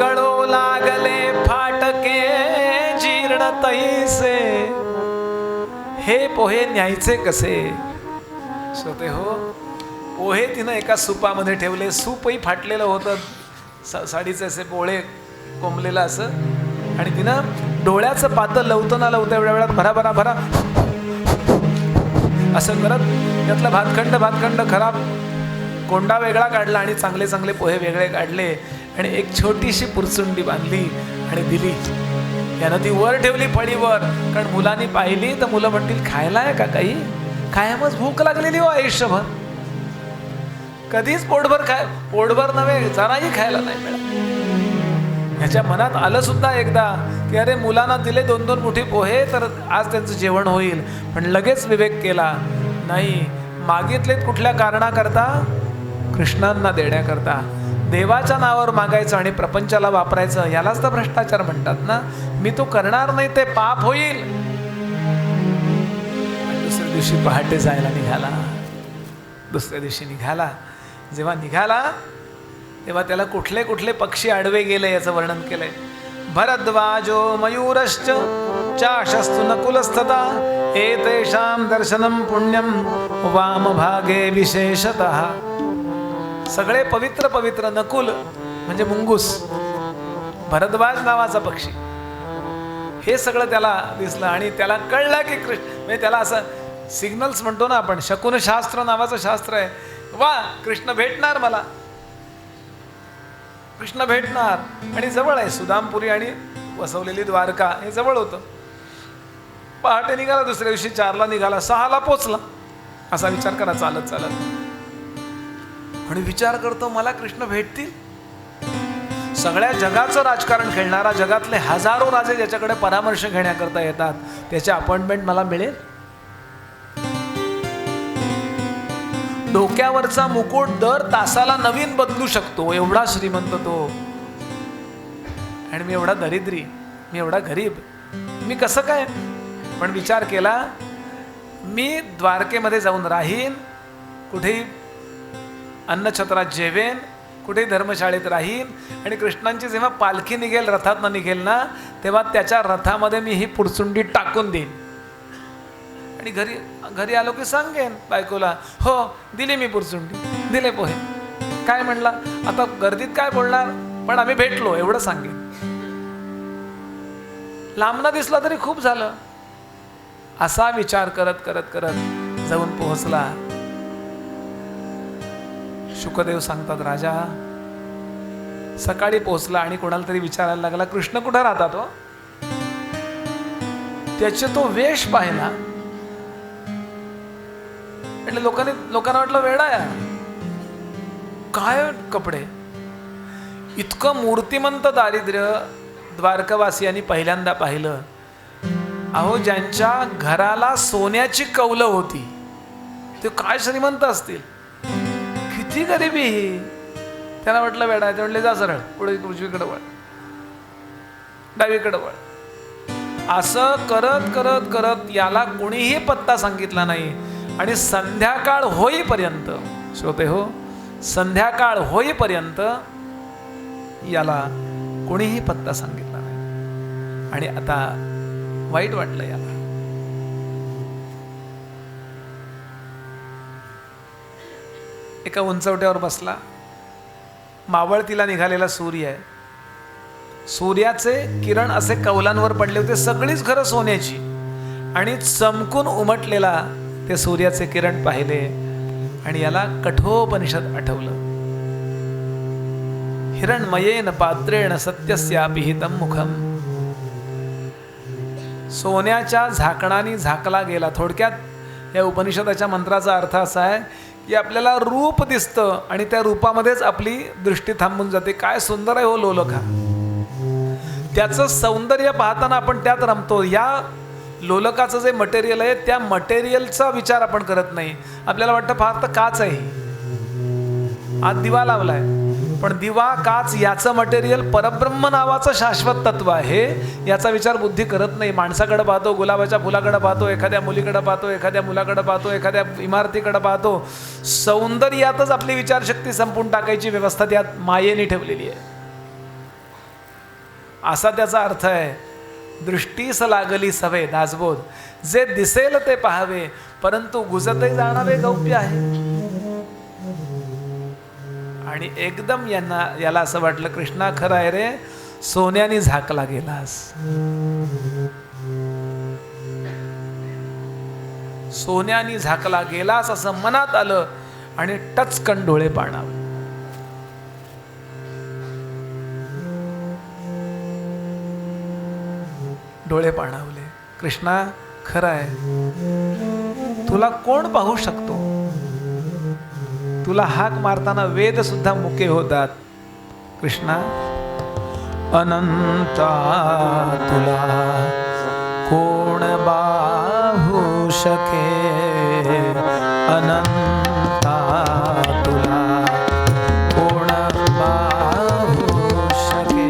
गळो लागले फाटके जीर्ण तैसे. हे पोहे न्यायचे कसे? श्रोते हो, पोहे तिनं एका सुपामध्ये ठेवले. सूपही फाटलेलं होतं, साडीचे असे पोळे कोंबलेलं असं, आणि तिनं डोळ्याचं पातं लवतं एवढ्या वेळात भरा असं करत त्यातला भातखंड खराब कोंडा वेगळा काढला आणि चांगले चांगले पोहे वेगळे काढले आणि एक छोटीशी पुरचुंडी बांधली आणि दिली. यानं ती वर ठेवली फळीवर, कारण मुलांनी पाहिली तर मुलं म्हणतील खायला आहे का काही? कायमच भूक लागलेली हो आयुष्यभर, कधीच पोटभर नव्हे, जराही खायला नाही मिळालं. ह्याच्या मनात आलं सुद्धा एकदा की अरे मुलांना दिले 2-2 मुठी पोहे तर आज त्यांचं जेवण होईल. पण लगेच विवेक केला, नाही, मागितलेत कुठल्या कारणाकरता? कृष्णांना देण्याकरता. देवाच्या नावावर मागायचं आणि प्रपंचाला वापरायचं, यालाच तर भ्रष्टाचार म्हणतात ना. मी तो करणार नाही, ते पाप होईल. दुसऱ्या दिवशी पहाटे जायला निघाला. दुसऱ्या दिवशी निघाला. जेव्हा निघाला तेव्हा त्याला कुठले कुठले पक्षी आडवे गेले याचं वर्णन केलंय. भरद्वाजो मयूरश्च चाशस्तु नकुलस्तथा एतेषां दर्शनं पुण्यं वामभागे विशेषतः. सगळे पवित्र पवित्र. नकुल म्हणजे मुंगूस, भरद्वाज नावाचा पक्षी, हे सगळं त्याला दिसलं आणि त्याला कळलं की कृष्ण, म्हणजे त्याला असं सिग्नल्स म्हणतो ना आपण, शकुनशास्त्र नावाचं शास्त्र आहे. वा, कृष्ण भेटणार मला, कृष्ण भेटणार. आणि जवळ आहे सुदामपुरी आणि वसवलेली द्वारका, हे जवळ होतं. पहाटे निघाला, दुसऱ्या दिवशी 4ला निघाला, 6ला पोचला. असा विचार करा चालत चालत. आणि विचार करतो मला कृष्ण भेटतील. सगळ्या जगाचं राजकारण खेळणारा, जगातले हजारो राजे ज्याच्याकडे परामर्श घेण्याकरता येतात, त्याचे अपॉइंटमेंट मला मिळेल? डोक्यावरचा मुकुट दर तासाला नवीन बदलू शकतो, एवढा श्रीमंत तो. आणि मी एवढा दरिद्री, मी एवढा गरीब, मी कसं काय? पण विचार केला, मी द्वारकेमध्ये जाऊन राहीन, कुठेही अन्नछत्रात जेवेन, कुठेही धर्मशाळेत राहीन, आणि कृष्णांची जेव्हा पालखी निघेल, रथातनं निघेल ना, तेव्हा त्याच्या रथामध्ये मी ही पुरचुंडी टाकून देईन. आणि घरी आलो की सांगेन बायकोला, हो दिली मी पुरचुंडी, दिले पोहे. काय म्हणला, आता गर्दीत काय बोलणार, पण आम्ही भेटलो एवढं सांगेन. लांबना दिसला तरी खूप झालं. असा विचार करत करत करत जाऊन पोहोचला. शुकदेव सांगतात, राजा सकाळी पोहोचला आणि कोणाला तरी विचारायला लागला, कृष्ण कुठं राहतात हो? त्याचे तो वेश पाहिला. म्हणजे लोकांना वाटलं वेडा आहे, काय कपडे, इतकं मूर्तिमंत दारिद्र्य द्वारकावासियांनी पहिल्यांदा पाहिलं. अहो, ज्यांच्या घराला सोन्याची कौलं होती ते काय श्रीमंत असतील, किती गरिबी ही. त्यांना वाटलं वेडा आहे. ते म्हणले, जा सरळ पुढे, उजवीकडे वळ, डावीकडे वळ. असं करत करत करत याला कोणीही पत्ता सांगितला नाही. आणि संध्याकाळ होईपर्यंत, श्रोते हो, संध्याकाळ होईपर्यंत याला कोणीही पत्ता सांगितला नाही. आणि आता वाईट वाटलं याला. एका उंचवट्यावर बसला. मावळतीला निघालेला सूर्य आहे. सूर्याचे किरण असे कौलांवर पडले होते, सगळीच घरं सोन्याची, आणि चमकून उमटलेला ते सूर्याचे किरण पाहिले. आणि याला कठोपनिषद आठवलं. हिरण्मयेन पात्रेण सत्यस्यापिहितं मुखम. सोन्याच्या झाकणाने झाकला गेला. थोडक्यात या उपनिषदाच्या मंत्राचा अर्थ असा आहे की आपल्याला रूप दिसतं आणि त्या रूपामध्येच आपली दृष्टी थांबून जाते. काय सुंदर आहे हो लोलका. त्याचं सौंदर्य पाहताना आपण त्यात रमतो. या लोलकाचं जे मटेरियल आहे त्या मटेरियलचा विचार आपण करत नाही. आपल्याला वाटतं फक्त काच आहे, आज दिवा लावलाय, पण दिवा काच याचं मटेरियल परब्रह्म नावाचं शाश्वत तत्व आहे याचा विचार बुद्धी करत नाही. माणसाकडे पाहतो, गुलाबाच्या फुलाकडे पाहतो, एखाद्या मुलीकडे पाहतो, एखाद्या मुलाकडे पाहतो, एखाद्या इमारतीकडे पाहतो. सौंदर्यातच आपली विचारशक्ती संपून टाकायची व्यवस्था त्यात मायेने ठेवलेली आहे. असा त्याचा अर्थ आहे. दृष्टीस लागली सवे दासबोध. जे दिसेल ते पाहावे, परंतु गुजते जाणारे गौप्य आहे. आणि एकदम याला असं वाटलं, कृष्णा खरं आहे रे, सोन्याने झाकला गेलास. सोन्याने झाकला गेलास असं मनात आलं आणि टचकन डोळे पाणावले. डोळे पाणावले. कृष्णा खरं आहे, तुला कोण पाहू शकतो? तुला हाक मारताना वेद सुद्धा मुके होतात. कृष्णा अनंता तुला कोण पाहू शके, अनंता तुला कोण पाहू शके.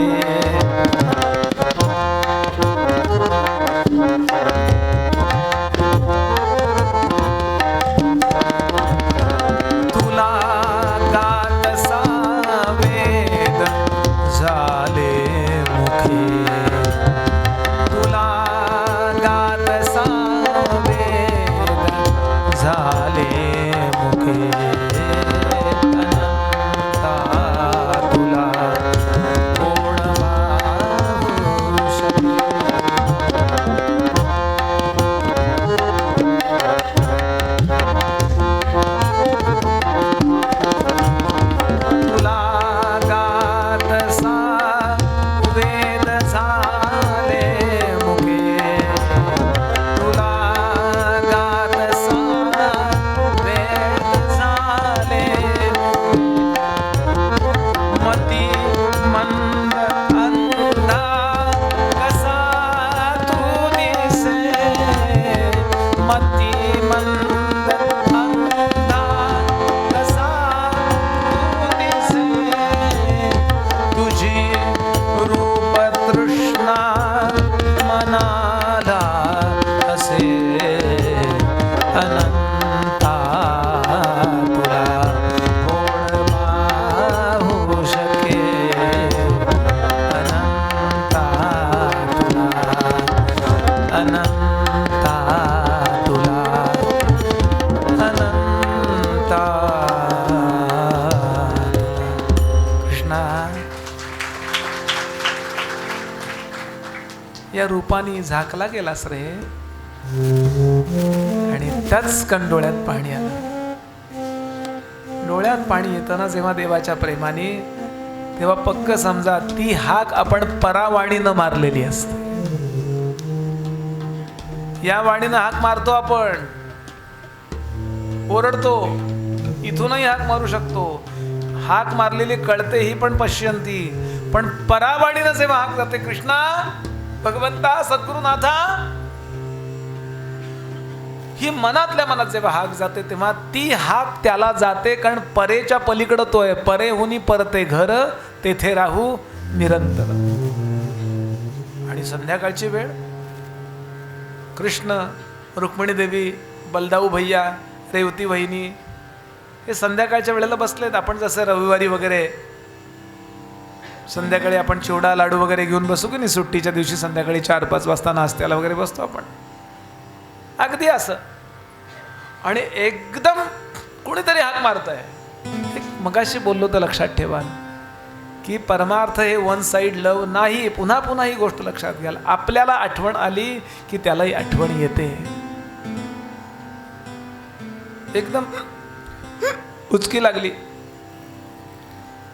अनंता तुला कोण पाहू शके, अनंता तुला, अनंता तुला, अनंता कृष्णा. या रूपाने झाकला गेलास रे, आणि त्याच डोळ्यात पाणी आलं. डोळ्यात पाणी येताना जेव्हा देवाच्या प्रेमाने, तेव्हा पक्क समजा ती हाक आपण परावाणीनं मारलेली असते. या वाणीनं हाक मारतो आपण, ओरडतो, इथूनही हाक मारू शकतो. हाक मारलेली कळते ही पण पश्यंती, पण परावाणीनं जेव्हा हाक जाते, कृष्णा, भगवंता, सद्गुरुनाथा, ही मनातल्या मनात जेव्हा हाक जाते तेव्हा ती हाक त्याला जाते. कारण परेच्या पलीकडं तो आहे. परे हुनी परते घर, तेथे राहू निरंतर. आणि संध्याकाळची वेळ, कृष्ण, रुक्मिणी देवी, बलदाऊ भैया, रेवती वहिनी हे संध्याकाळच्या वेळेला बसलेत. आपण जसं रविवारी वगैरे संध्याकाळी आपण चिवडा लाडू वगैरे घेऊन बसू की नाही, सुट्टीच्या दिवशी संध्याकाळी 4-5 वाजता नाश्त्याला वगैरे बसतो आपण, अगदी असं. आणि एकदम कोणीतरी हाक मारतंय. मगाशी बोललो तर लक्षात ठेवा की परमार्थ हे वन साइड लव नाही. पुन्हा पुन्हा ही गोष्ट लक्षात घ्याल. आपल्याला आठवण आली की त्यालाही आठवण येते. एकदम उचकी लागली.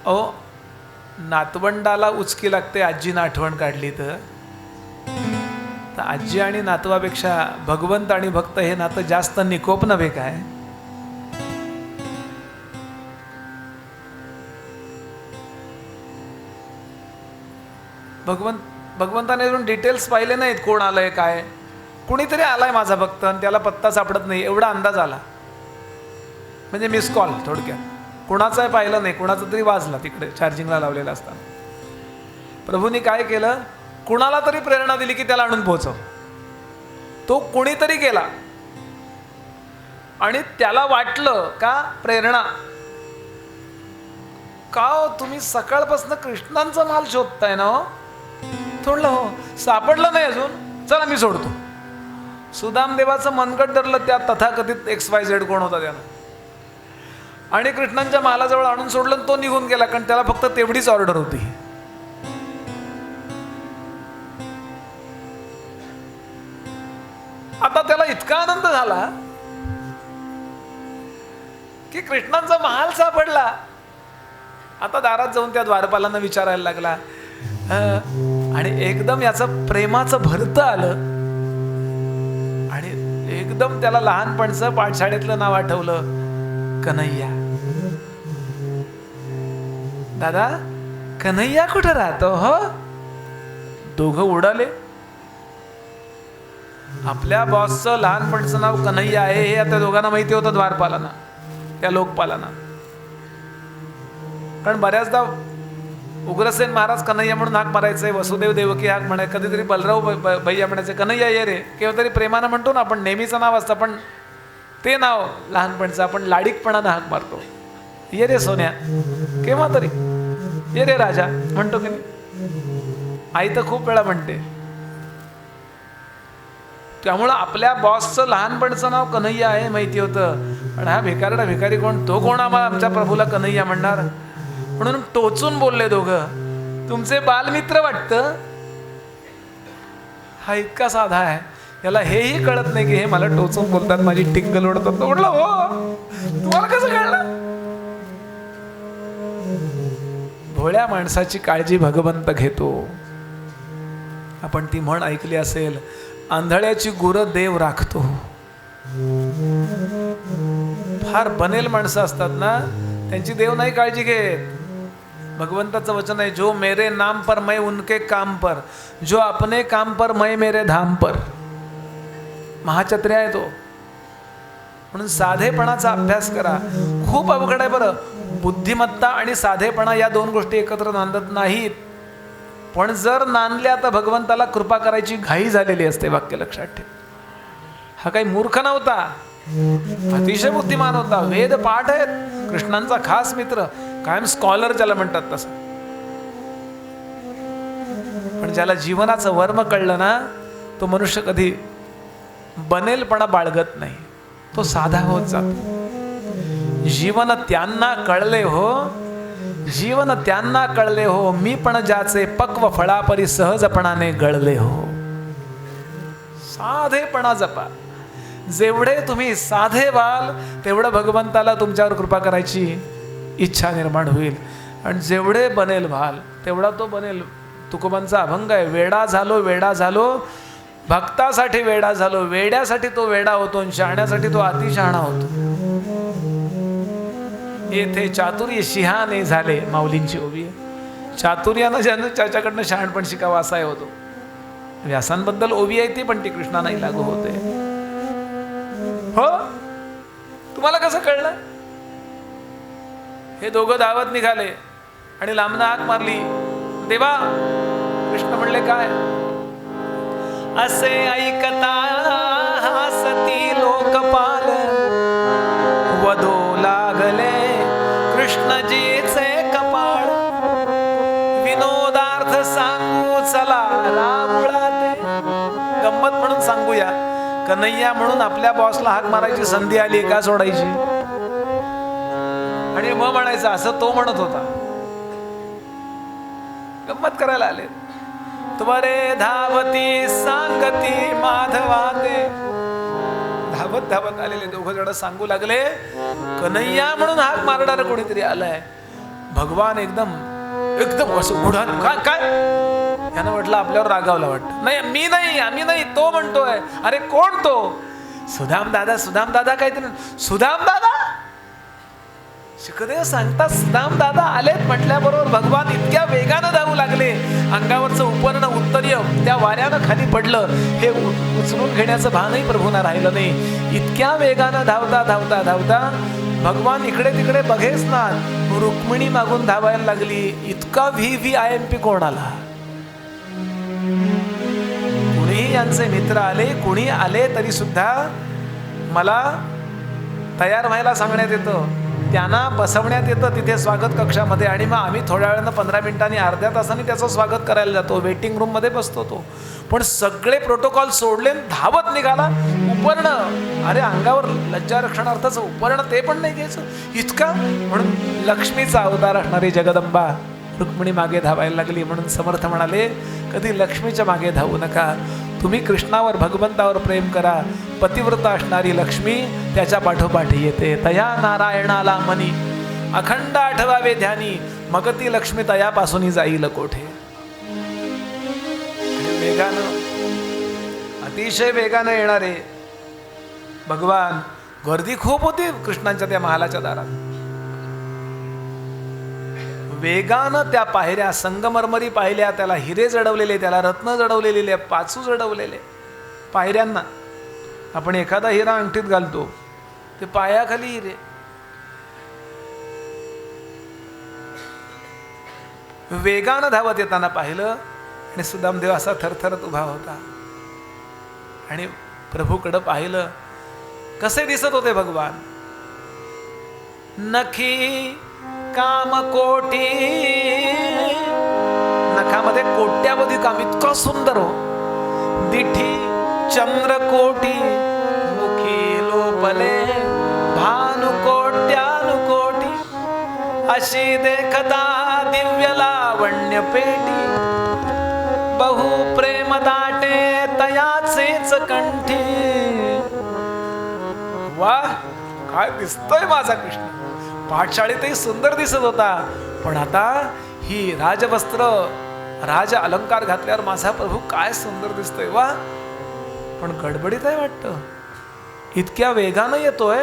अहो, नातवंडाला उचकी लागते आजीनं आठवण काढली तर आजी आणि नातवापेक्षा भगवंत आणि भक्त हे नातं जास्त निकोप नव्हे काय? भगवंताने अजून डिटेल्स पाहिले नाहीत, कोण आलंय काय. कुणीतरी आलाय माझा भक्त आणि त्याला पत्ता सापडत नाही एवढा अंदाज आला, म्हणजे मिस कॉल. थोडक्यात कुणाचाही पाहिलं नाही, कुणाचा तरी वाजला तिकडे चार्जिंगला लावलेला असताना. प्रभूंनी काय केलं, कुणाला तरी प्रेरणा दिली की त्याला आणून पोहोचव. तो कुणीतरी गेला आणि त्याला वाटलं का प्रेरणा का तुम्ही सकाळपासून कृष्णांचा माल शोधताय ना हो? थोडलं हो, सापडलं नाही अजून, चला मी सोडतो. सुदामदेवाचं मनगट धरलं त्या तथाकथित XYZ कोण होता त्यानं, आणि कृष्णांच्या मालाजवळ आणून सोडलं. तो निघून गेला, कारण त्याला फक्त तेवढीच ऑर्डर होती. आता त्याला इतका आनंद झाला की कृष्णांचा महाल सापडला. आता दारात जाऊन त्या द्वारपालांना विचारायला लागला, आणि एकदम याचं प्रेमाचं भरतं आलं, आणि एकदम त्याला लहानपणचं पाठशाळेतलं नाव आठवलं, कन्हैया. दादा, कन्हैया कुठं राहतो हो? दोघं उडाले. आपल्या बॉसचं लहानपणचं नाव कन्हैया आहे हे आता दोघांना माहिती होतं, द्वारपालांना, त्या लोकपालांना. कारण बऱ्याचदा उग्रसेन महाराज कन्हैया म्हणून हाक मारायचे, वसुदेव देवकी हाक म्हणाय, कधीतरी बलराव भैया म्हणायचे, कन्हैया ये रे, किंवा तरी प्रेमानं म्हणतो ना आपण, नेहमीचं नाव असतं पण ते नाव लहानपणचं आपण लाडीकपणानं हाक मारतो. ये रे सोन्या, केव्हा तरी ये रे राजा म्हणतो की नाही. आई तर खूप वेळा म्हणते. त्यामुळं आपल्या बॉसचं लहानपणचं नाव कन्हैया आहे माहिती होतं, पण हा भिकारडा भिकारी कोण, तो कोण आम्हाला आमच्या प्रभूला कन्हैया म्हणणार. म्हणून टोचून बोलले दोघं, तुमचे बालमित्र वाटतं. हा इतका साधा आहे, याला हेही कळत नाही की हे मला टोचून बोलतात, माझी टिंगल ओढतात. म्हटलं हो, तुम्हाला कसं कळलं? भोळ्या माणसाची काळजी भगवंत घेतो. आपण ती म्हण ऐकली असेल, आंधळ्याची गुरं देव राखतो. फार बनेल माणसं असतात ना, त्यांची देव नाही काळजी घेत. भगवंताचं वचन आहे, जो मेरे नाम पर मैं उनके काम पर, जो अपने काम पर मैं मेरे धाम पर. महाचत्र्य आहे तो. म्हणून साधेपणाचा अभ्यास करा. खूप अवघड आहे बरं. बुद्धिमत्ता आणि साधेपणा या दोन गोष्टी एकत्र नांदत नाहीत, पण जर नांदल्या तर भगवंताला कृपा करायची घाई झालेली असते. वाक्य लक्षात ठेव. हा काही मूर्ख नव्हता, अतिशय बुद्धिमान होता, वेद पाठ आहेत, कृष्णांचा खास मित्र, कायम स्कॉलर ज्याला म्हणतात तसं. पण ज्याला जीवनाचं वर्म कळलं ना, तो मनुष्य कधी बनेलपणा बाळगत नाही, तो साधा होत जातो. जीवन त्यांना कळले हो, जीवन त्यांना कळले हो, मी पण ज्याचे पक्व फळापरी सहजपणाने गळले हो. साधेपणा जपा. जेवढे तुम्ही साधे व्हाल तेवढं भगवंताला तुमच्यावर कृपा करायची इच्छा निर्माण होईल. आणि जेवढे बनेल व्हाल तेवढा तो बनेल. तुकोबांचा अभंग आहे, वेडा झालो वेडा झालो, भक्तासाठी वेडा झालो, वेड्यासाठी तो वेडा होतो आणि शहाण्यासाठी तो अतिशहाणा होतो. येथे चातुर्य शिहाने झाले, माऊलींची ओवी आहे. चातुर्यानं ज्यानं त्याच्याकडनं शहाणपण शिकावं असा होतो. व्यासांबद्दल ओवी आहे ती, पण ती कृष्णालाही लागू होते. हो, तुम्हाला कसं कळलं? हे दोघं धावत निघाले आणि लांबनं हाक मारली, देवा. कृष्ण म्हणले, काय? असे ऐकता हसती लोकपाल, वधो लागले कृष्णजीचे कपाळ. विनोदार्थ सांगू चला रामुळा ते. गंमत म्हणून सांगूया, कन्हैया म्हणून आपल्या बॉसला हाक मारायची संधी आली का सोडायची? आणि मग म्हणायचं असं तो म्हणत होता. गंमत करायला आले. त्वरे धावती सांगती माधवाते. धावत धावत आलेले दोघ जण सांगू लागले, कन्हैया म्हणून हाक मारणार कोणीतरी आलाय. भगवान एकदम एकदम असं उडान, काय काय यानं म्हटलं आपल्यावर रागावला वाटतं. नाही, मी नाही, आम्ही नाही, तो म्हणतोय. अरे कोण तो? सुदाम दादा. सुदाम दादा काहीतरी. सुदाम दादा? सुखदेव सांगतात सुदाम दादा आलेत म्हटल्याबरोबर भगवान इतक्या वेगानं धावू लागले, अंगावरचं उपर्ण उत्तरीय त्या वाऱ्यानं खाली पडलं. हे उचलून घेण्याचं भानही प्रभूंना राहिलं नाही. इतक्या वेगानं धावता धावता धावता भगवान इकडे तिकडे बघेच ना, रुक्मिणी मागून धावायला लागली. इतका VVIP कोण आला? कुणीही यांचे मित्र आले, कुणी आले तरी सुद्धा मला तयार व्हायला सांगण्यात येतं, त्यांना बसवण्यात येतं तिथे स्वागत कक्षामध्ये. आणि मग आम्ही थोड्या वेळानं 15 मिनिटांनी अर्ध्या तासांनी त्याचं स्वागत करायला जातो. वेटिंग रूममध्ये बसतो तो. पण सगळे प्रोटोकॉल सोडले, धावत निघाला. उपर्ण, अरे अंगावर लज्जा रक्षणार्थाचं उपर्ण ते पण नाही घ्यायचं इतका. म्हणून लक्ष्मीचा अवतार असणारी जगदंबा रुक्मिणी मागे धावायला लागली. म्हणून समर्थ म्हणाले, कधी लक्ष्मीच्या मागे धावू नका. तुम्ही कृष्णावर भगवंतावर प्रेम करा. पतिव्रता असणारी लक्ष्मी त्याच्या पाठोपाठ येते. तया नारायणाला मनी अखंड आठवावे ध्यानी, मग ती लक्ष्मी तयापासून जाईल कोठे. वेगानं, अतिशय वेगानं येणारे भगवान. गर्दी खूप होती कृष्णांच्या त्या महालाच्या दारात. वेगानं त्या पायऱ्या संगमरमरी पाहिल्या, त्याला हिरे जडवलेले, त्याला रत्न जडवलेले, पाचू जडवलेले. पायऱ्यांना आपण एखादा हिरा अंगठीत घालतो, ते पायाखाली हिरे. वेगानं धावत येताना पाहिलं आणि सुदामदेव असा थरथरत उभा होता. आणि प्रभूकडं पाहिलं, कसे दिसत होते भगवान. नखी कामकोटी, नखामध्ये कोट्यावधी काम, इतकं सुंदर हो. दिठी चंद्रकोटी, मुखी लोपले भानुकोट्यानुकोटी, अशी देखता दिव्य लावण्य पेटी, बहु प्रेम दाटे तयाचेच कंठी. वाह, काय दिसतोय माझा कृष्ण. पाठशाळेतही सुंदर दिसत होता, पण आता ही राजवस्त्र, राज अलंकार घातल्यावर माझा प्रभू काय सुंदर दिसतोय. वा, पण गडबडीत आहे वाटतं. इतक्या वेगानं येतोय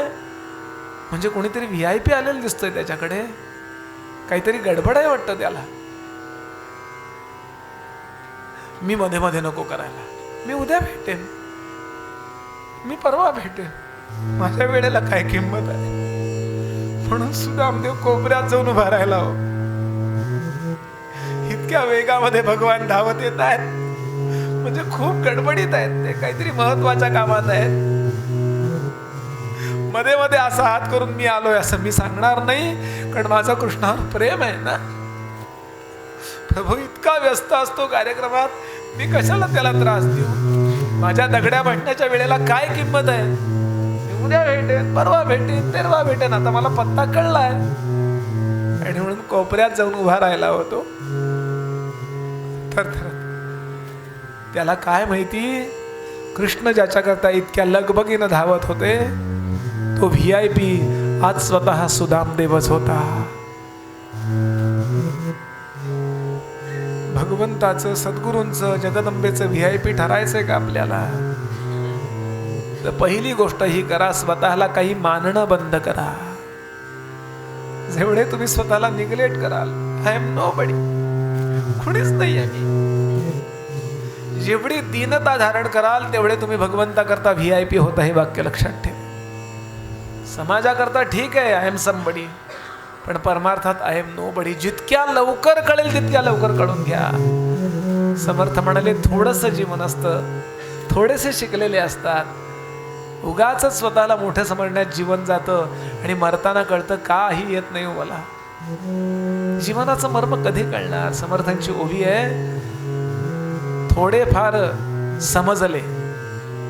म्हणजे कोणीतरी VIP आलेलं दिसतोय त्याच्याकडे. काहीतरी गडबड आहे वाटतं त्याला. मी मध्ये मध्ये नको करायला. मी उद्या भेटेन, मी परवा भेटेन. माझ्या वेळेला काय किंमत आहे. म्हणून सुदामदेव कोपऱ्यात जाऊन उभा राहिला हो. इतक्या वेगामध्ये भगवान धावत येत आहेत म्हणजे खूप गडबडीत आहेत. ते काहीतरी महत्वाच्या कामात आहेत. मध्ये मध्ये असा हात करून मी आलोय असं मी सांगणार नाही, कारण माझा कृष्णावर प्रेम आहे ना. प्रभू इतका व्यस्त असतो कार्यक्रमात, मी कशाला त्याला त्रास देऊ. माझ्या दगड्या भांडण्याच्या वेळेला काय किंमत आहे. मी उद्या भेटेन, परवा भेटेन, तेरवा भेटेन, आता मला पत्ता कळलाय. आणि म्हणून कोपऱ्यात जाऊन उभा राहिला होतो थरथरत. त्याला काय माहिती, कृष्ण ज्याच्याकरता इतक्या लगबगीनं धावत होते तो VIP आज स्वतः सुदामदेवच होता. भगवंताचं, सद्गुरूंचं, जगदंबेचं VIP ठरायचंय का आपल्याला? तर पहिली गोष्ट ही करा, स्वतःला काही मानणं बंद करा. जेवढे तुम्ही स्वतःला निग्लेक्ट कराल, आय एम नोबडी, कुणीच नाही आहे मी, जेवढी दीनता धारण कराल तेवढे तुम्ही भगवंताकरता VIP होता. हे वाक्य लक्षात ठेवा. समाजाकरता ठीक आहे, आय एम समबडी, पण परमार्थात आय एम नोबडी. जितक्या लवकर कळेल तितक्या लवकर कळून घ्या. समर्थ म्हणाले, थोडंसं जीवन असतं, थोडेसे शिकलेले असतात, उगाच स्वतःला मोठं समजण्यात जीवन जातं आणि मरताना कळतं काही येत नाही मला. जीवनाचं मर्म कधी कळणार? समर्थांची ओवी आहे, थोडेफार समजले,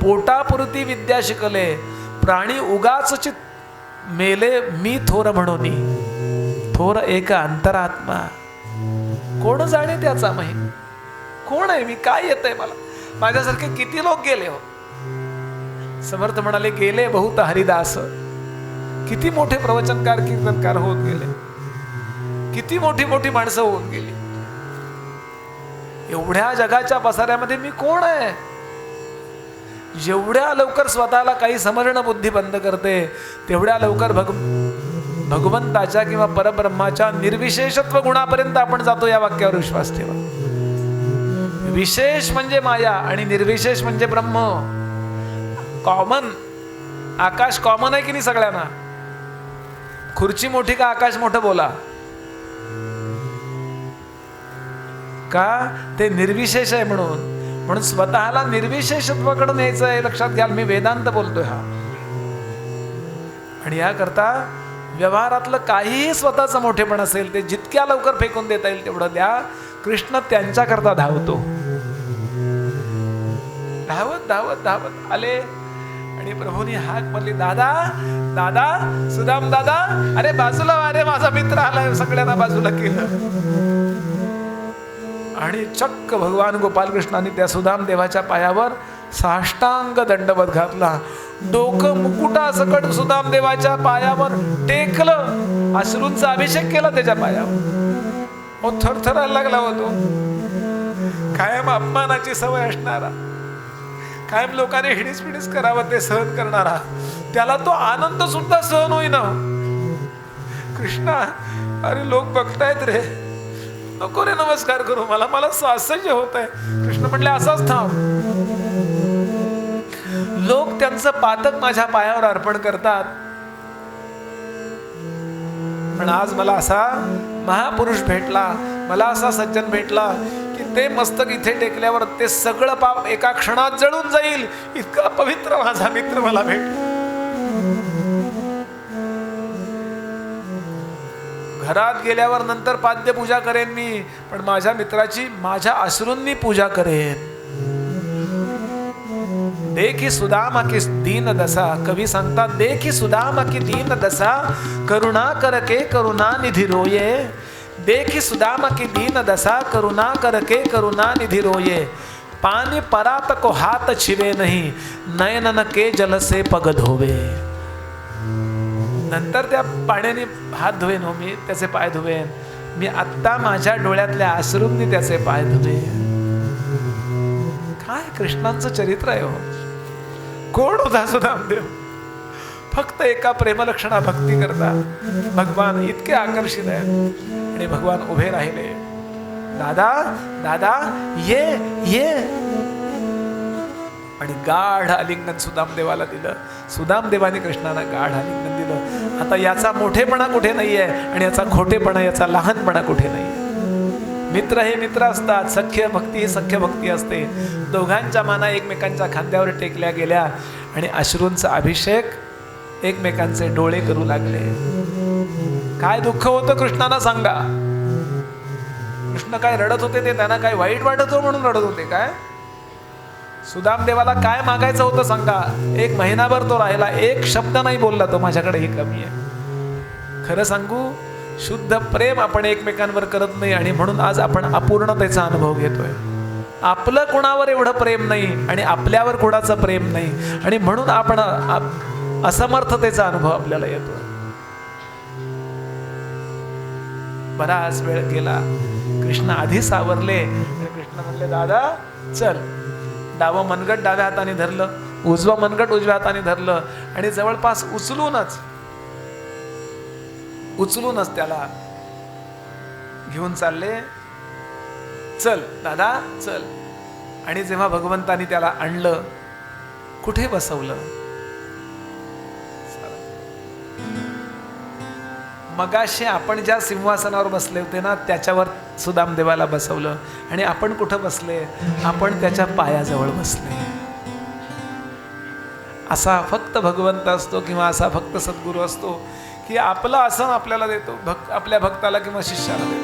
पोटापुरती विद्या शिकले, प्राणी उगाच मेले मी थोर म्हणून, थोर एक अंतरात्मा. कोण जाणे त्याचा महिमा? कोण आहे मी? काय येत आहे मला? माझ्यासारखे किती लोक गेले हो. समर्थ म्हणाले, गेले बहुत हरिदास. किती मोठे प्रवचनकार, कीर्तनकार होत गेले, किती मोठी मोठी माणसं होऊन गेली. एवढ्या जगाच्या पसाऱ्यामध्ये मी कोण आहे? जेवढ्या लवकर स्वतःला काही समजणं बुद्धी बंद करते तेवढ्या लवकर भगवंताच्या किंवा परब्रह्माच्या निर्विशेषत्व गुणापर्यंत आपण जातो. या वाक्यावर विश्वास ठेवा. विशेष म्हणजे माया आणि निर्विशेष म्हणजे ब्रह्म. कॉमन, आकाश कॉमन आहे की नाही सगळ्यांना? खुर्ची मोठी का आकाश मोठं? बोला. का? ते निर्विशेष आहे म्हणून. म्हणून स्वतःला निर्विशेषत्वाकडे न्यायचं आहे. लक्षात घ्याल, मी वेदांत बोलतोय हा. आणि याकरता व्यवहारातलं काहीही स्वतःचं मोठेपण असेल ते जितक्या लवकर फेकून देता येईल तेवढं द्या. कृष्ण त्यांच्याकरता धावतो. धावत धावत धावत आले आणि प्रभूंनी हाक मारली, दादा दादा, सुदाम दादा, अरे बाजूला, अरे माझा मित्र आलाय. सगळ्यांना बाजूला केलं आणि चक्क भगवान गोपालकृष्णाने त्या सुदाम देवाच्या पायावर साष्टांग दंडवत घातला. डोकं मुकुटासकट सुदाम देवाच्या पायावर टेकलं, अश्रूंचा अभिषेक केला त्याच्या पायावर. थरथरायला लागला होतो. कायम अपमानाची सवय असणारा, कायम लोकांनी हिडीस पिडीस करावं ते सहन करणारा, त्याला तो आनंद सुद्धा सहन होईना. कृष्णा, अरे लोक बघतायत रे, नको रे नमस्कार करू, मला मला असह्य होत आहे. कृष्ण म्हटले, असाच थांब. लोक त्यांचं पातक माझ्या पायावर अर्पण करतात, पण आज मला असा महापुरुष भेटला, मला असा सज्जन भेटला की ते मस्तक इथे टेकल्यावर ते सगळं पाप एका क्षणात जळून जाईल. इतका पवित्र माझा मित्र मला भेटला. घरात गेल्यावर नंतर पाद्य पूजा करेन मी, पण माझ्या मित्राची माझ्या अश्रूंनी पूजा करेन. देखी सुदामा की दीन दशा, कवी सांगतात, देखी सुदामा की दीन दशा, करुणा करके करुणा निधि रोये. देखी सुदामा की दीन दशा, करुणा करके करुणा निधि रोये. पानी परात को हाथ छिवे नहीं, नयनन के जल से पग धोवे. नंतर त्या पाण्याने हात धुवेन हो मी, त्याचे पाय धुवेन. मी आत्ता माझ्या डोळ्यातल्या अश्रूंनी त्याचे पाय धुवेन. काय कृष्णांचं चरित्र आहे हो. कोण होता सुदामदेव? फक्त एका प्रेमलक्षणा भक्ती करता भगवान इतके आकर्षित आहेत. आणि भगवान उभे राहिले, दादा दादा ये ये, आणि गाढ आलिंगन सुदामदेवाला दिलं. सुदामदेवाने कृष्णाला गाढ आलिंगन दिलं. आता याचा मोठेपणा कुठे नाहीये आणि याचा खोटेपणा, याचा लहानपणा कुठे नाहीये. मित्र हे मित्र असतात, सख्य भक्ती ही सख्य भक्ती असते. दोघांच्या माना एकमेकांच्या खांद्यावर टेकल्या गेल्या आणि अश्रूंचा अभिषेक एकमेकांचे डोळे करू लागले. काय दुःख होतं कृष्णाला सांगा. कृष्ण काय रडत होते ते त्यांना काय वाईट वाटत हो म्हणून रडत होते काय? सुदामदेवाला काय मागायचं होतं सांगा. 1 महिनाभर तो राहिला, एक शब्द नाही बोलला तो, माझ्याकडे ही कमी आहे. खरं सांगू, शुद्ध प्रेम आपण एकमेकांवर करत नाही आणि म्हणून आज आपण अपूर्णतेचा अनुभव घेतोय. आपलं कोणावर एवढं प्रेम नाही आणि आपल्यावर कोणाचं प्रेम नाही आणि म्हणून आपण असमर्थतेचा अनुभव आपल्याला येतो. बराच वेळ गेला, कृष्ण आधी सावरले आणि कृष्ण म्हणले, दादा चल. डावं मनगट डाव्या हाताने धरलं, उजवं मनगट उजव्या हाताने धरलं आणि जवळपास उचलूनच त्याला घेऊन चालले. चल दादा चल. आणि जेव्हा भगवंतानी त्याला आणलं, कुठे बसवलं? मगाशी आपण ज्या सिंहासनावर बसले होते ना, त्याच्यावर सुदामदेवाला बसवलं. आणि आपण कुठं बसले? आपण त्याच्या पायाजवळ बसले. असा फक्त भगवंत असतो किंवा असा फक्त सद्गुरू असतो की आपलं आसन आपल्याला देतो, आपल्या भक्ताला किंवा शिष्याला देतो.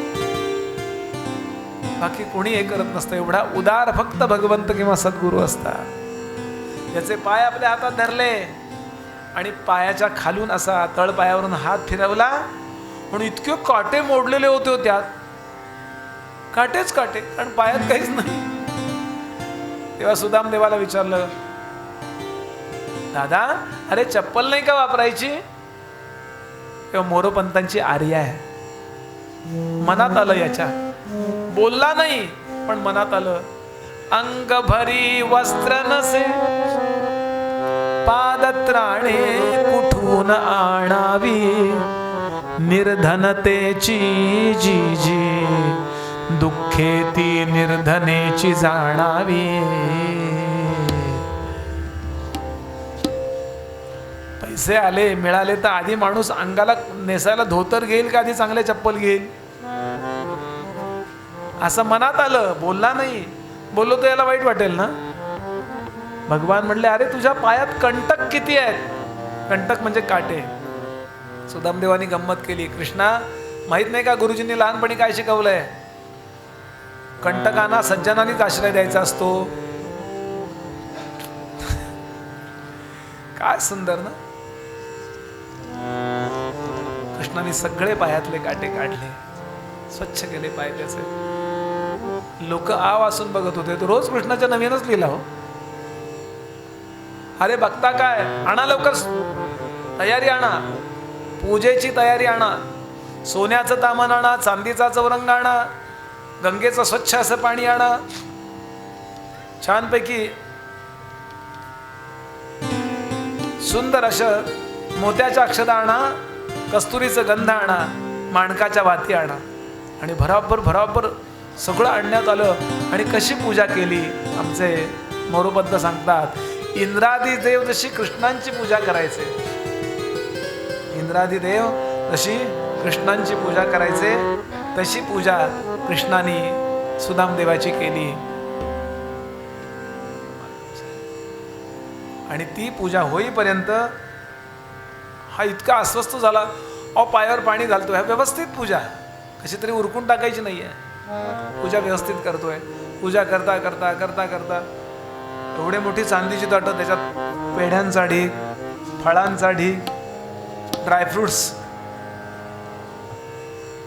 बाकी कोणी हे करत नसतं. एवढा उदार फक्त भगवंत किंवा सद्गुरू असतात. त्याचे पाय आपल्या हातात धरले आणि पायाच्या खालून असा तळपायावरून हात फिरवला म्हणून इतके काटे मोडलेले होते त्यात. काटेच काटे, कारण पायात काहीच नाही. तेव्हा सुदामदेवाला विचारलं, दादा अरे चप्पल नाही का वापरायची? तेव्हा मोरोपंतांची आर्या आहे. मनात आलं, याच्या बोलला नाही पण मनात आलं. अंग भरी वस्त्र नसे, पादत्राणे कुठून आणावी, निर्धनतेची जी जी, दुःखे ती निर्धनेची जाणावी. पैसे आले मिळाले तर आधी माणूस अंगाला नेसायला धोतर घेईल का आधी चांगले चप्पल घेईल? असं मनात आलं, बोलला नाही. बोललो तर याला वाईट वाटेल ना. भगवान म्हणले, अरे तुझ्या पायात कंटक किती आहेत? कंटक म्हणजे काटे. सुदामदेवानी गंमत केली. कृष्णा माहित नाही का गुरुजींनी लहानपणी काय शिकवलंय? कंटकांना सज्जनानीच आश्रय द्यायचा असतो. काय सुंदर ना. कृष्णाने सगळे पायातले काटे काढले, स्वच्छ केले पाय त्याचे. लोक आव असून बघत होते. तो रोज कृष्णाच्या नवीनच लिहिला हो. अरे बघता काय, आणा लवकर तयारी आणा, पूजेची तयारी आणा, सोन्याचं तामन आणा, चांदीचा चौरंग आणा, गंगेचं स्वच्छ असं पाणी आणा, छानपैकी सुंदर असं मोत्याच्या अक्षता आणा, कस्तुरीचं गंध आणा, माणकाच्या वाती आणा. आणि भराभर सगळं आणण्यात आलं. आणि कशी पूजा केली आमचे मोरोपंत सांगतात. इंद्रादी देव जशी कृष्णांची पूजा करायचे, इंद्रादी देव जशी कृष्णांची पूजा करायचे, तशी पूजा कृष्णाने सुदामदेवाची केली. आणि ती पूजा होईपर्यंत हा इतका अस्वस्थ झाला. पायावर पाणी घालतोय, हा व्यवस्थित पूजा कशी तरी उरकून टाकायची नाहीये. पूजा व्यवस्थित करतोय. पूजा करता करता करता करता एवढी मोठी चांदीची ताटं, त्याच्यात पेढ्यांचा ढीग, फळांचा ढीग, ड्रायफ्रुट्स,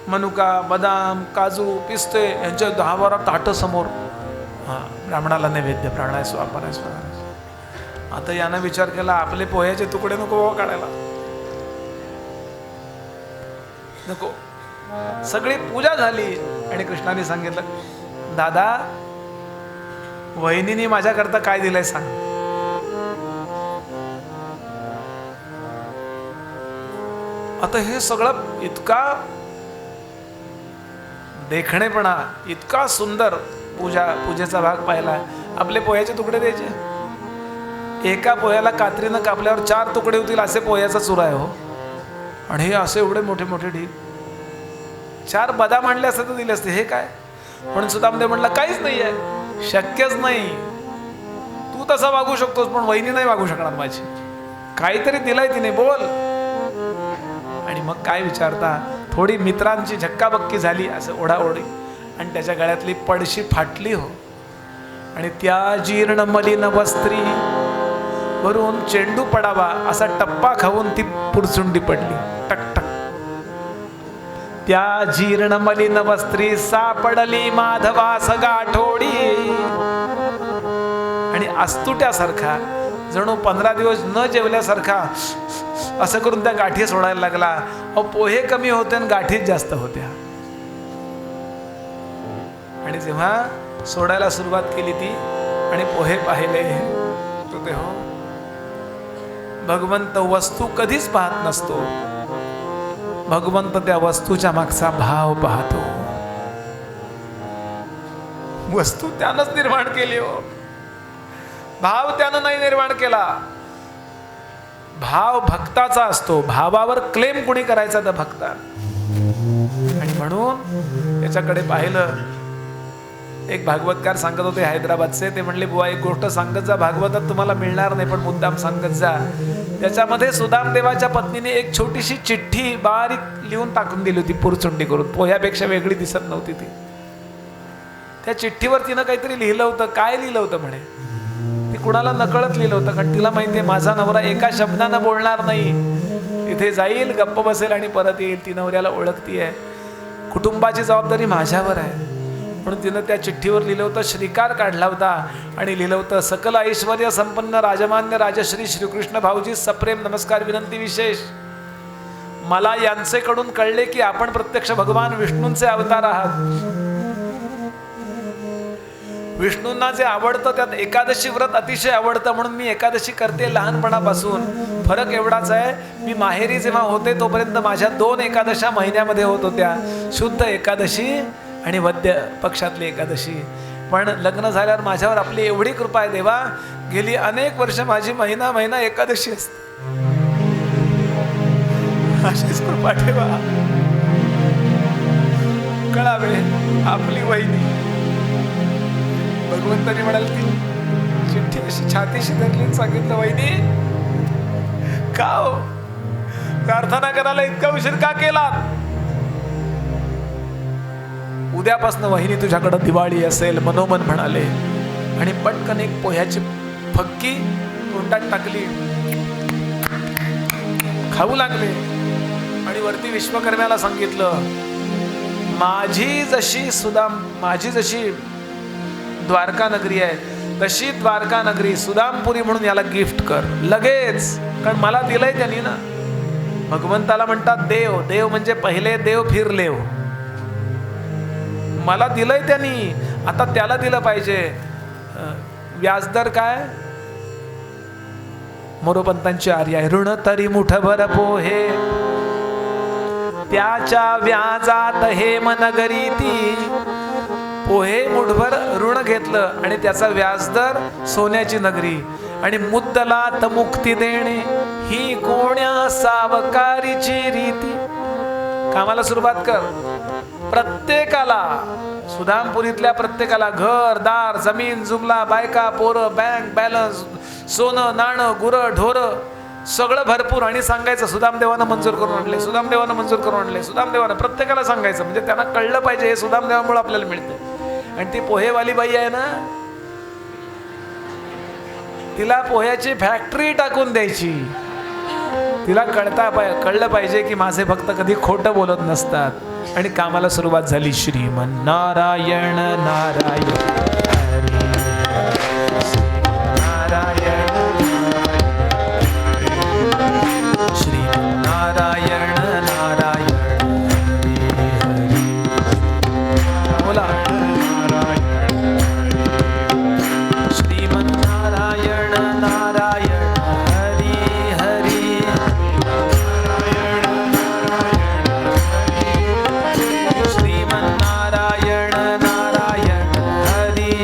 मनुका, बदाम, काजू, पिस्ते यांच्या 10-12 ताटं समोर. ब्राह्मणाला नैवेद्य, प्राणाय स्वाहा, पराय स्वाहा. आता यानं विचार केला, आपले पोह्याचे तुकडे नको काढायला, नको. सगळी पूजा झाली आणि कृष्णाने सांगितलं, दादा वहिनीने माझ्याकरता काय दिलंय सांग. आता हे सगळं इतका देखणेपणा, इतका सुंदर पूजेचा भाग पाहिला. आपले पोह्याचे तुकडे द्यायचे, एका पोह्याला कात्रीनं कापल्यावर 4 तुकडे होतील असे पोह्याचा चुरा आहे हो. आणि हे असे एवढे मोठे मोठे ढीग. 4 बदाम आणले असते तर दिले असते. हे काय? म्हणून सुदामदेव म्हणला, काहीच नाही आहे, शक्यच नाही. तू तसा वागू शकतोस पण वहिनी नाही वागू शकणार माझी. काहीतरी दिलंय तिने, बोल. आणि मग काय विचारता, थोडी मित्रांची झक्काबक्की झाली, असं ओढाओढी, आणि त्याच्या गळ्यातली पडशी फाटली हो. आणि त्या जीर्ण मलिन वस्त्री वरून चेंडू पडावा असा टप्पा खाऊन ती पुरचुंडी पडली, टक. त्या जीर्ण मलिन वस्त्री सापडली माधवास गाठोडी. आणि अस्तुट्यासारखा, जणू 15 दिवस न जेवल्यासारखा असं करून त्या गाठी सोडायला लागला. अहो, पोहे कमी होते आणि गाठीच जास्त होत्या. आणि जेव्हा सोडायला सुरुवात केली ती आणि पोहे पाहिले, तो ते हो, भगवंत वस्तू कधीच पाहत नसतो, भगवंत त्या वस्तूच्या मागचा भाव पाहतो. वस्तू त्यानंच निर्माण केली हो, भाव त्यानं नाही निर्माण केला. भाव भक्ताचा असतो, भावावर क्लेम कुणी करायचा तर भक्ता. आणि म्हणून त्याच्याकडे पाहिलं. एक भागवतकार सांगत होते हैदराबादचे, ते म्हणले, बुवा एक गोष्ट सांगत जा, भागवतात तुम्हाला मिळणार नाही पण मुद्दाम सांगत जा. त्याच्यामध्ये सुदामदेवाच्या पत्नीने एक छोटीशी चिठ्ठी बारीक लिहून टाकून दिली होती, पुरचुंडी करून, पोह्यापेक्षा वेगळी दिसत नव्हती ती. त्या चिठ्ठीवर तिनं काहीतरी लिहिलं होतं. काय लिहिलं होतं म्हणे, ती कुणाला नकळत लिहिलं होतं, कारण तिला माहितीये माझा नवरा एका शब्दानं बोलणार नाही, तिथे जाईल, गप्प बसेल आणि परत येईल. ती नवऱ्याला ओळखतीये, कुटुंबाची जबाबदारी माझ्यावर आहे. म्हणून तिनं त्या चिठ्ठीवर लिहिलं होतं, श्रीकार काढला होता आणि लिहिलं होतं, सकल ऐश्वर्य संपन्न राजमान्य राजश्री श्रीकृष्ण भाऊजी, सप्रेम नमस्कार विनंती विशेष. मला यांचेकडून कळले की आपण प्रत्यक्ष भगवान विष्णूंचे अवतार आहात. विष्णूंना जे आवडतं त्यात एकादशी व्रत अतिशय आवडतं, म्हणून मी एकादशी करते लहानपणापासून. फरक एवढाच आहे, मी माहेरी जेव्हा होते तोपर्यंत माझ्या 2 एकादशा महिन्यामध्ये होत होत्या, शुद्ध एकादशी आणि वद्य पक्षातली एकादशी. पण लग्न झाल्यावर माझ्यावर आपली एवढी कृपा आहे देवा, गेली अनेक वर्ष माझी महिना एकादशी असते. अशीच कृपा ठेवा. कळावे आपली वहिनी. भगवंतानी म्हणाल, ती चिठ्ठी अशी छातीशी धरली, सांगितलं, वहिनी का हो प्रार्थना करायला इतका उशीर का केला? उद्यापासून वहिनी तुझ्याकडे दिवाळी असेल, मनोमन म्हणाले. आणि पटकन एक पोह्याची फक्की तोंडात टाकली, खाऊ लागले. आणि वरती विश्वकर्म्याला सांगितलं, माझी जशी द्वारका नगरी आहे तशी द्वारका नगरी सुदामपुरी म्हणून याला गिफ्ट कर लगेच, कारण मला दिलंय त्यांनी ना. भगवंताला म्हणतात देव, देव म्हणजे पहिले देव फिर लेव. मला दिलंय त्यांनी, आता त्याला दिलं पाहिजे. व्याजदर काय? मोरोपंतांची आर्य आहे, ऋण तरी मुठभर पोहे त्याच्या व्याजात हेमनगरी ती. पोहे मुठभर ऋण घेतलं आणि त्याचा व्याजदर सोन्याची नगरी. आणि मुद्दलात मुक्ती देणे ही कोण्या सावकारीची रीती. कामाला सुरुवात कर. प्रत्येकाला, सुदामपुरीतल्या प्रत्येकाला घर दार जमीन जुमला बायका पोरं बँक बॅलन्स सोनं नाणं गुरं ढोरं सगळं भरपूर. आणि सांगायचं सुदामदेवानं मंजूर करून आणले, सुदामदेवानं मंजूर करून आणले, सुदामदेवानं. प्रत्येकाला सांगायचं, म्हणजे त्यांना कळलं पाहिजे हे सुदामदेवामुळे आपल्याला मिळते. आणि ती पोहेवाली बाई आहे ना, तिला पोह्याची फॅक्टरी टाकून द्यायची. तिला कळलं पाहिजे की माझे भक्त कधी खोटं बोलत नसतात. आणि कामाला सुरुवात झाली. श्रीमन नारायण नारायण हरी नारायण श्रीमन नारायण नारायण हरी हरी. बोला श्रीमन नारायण नारायण हरी हरी श्रीमन नारायण नारायण हरी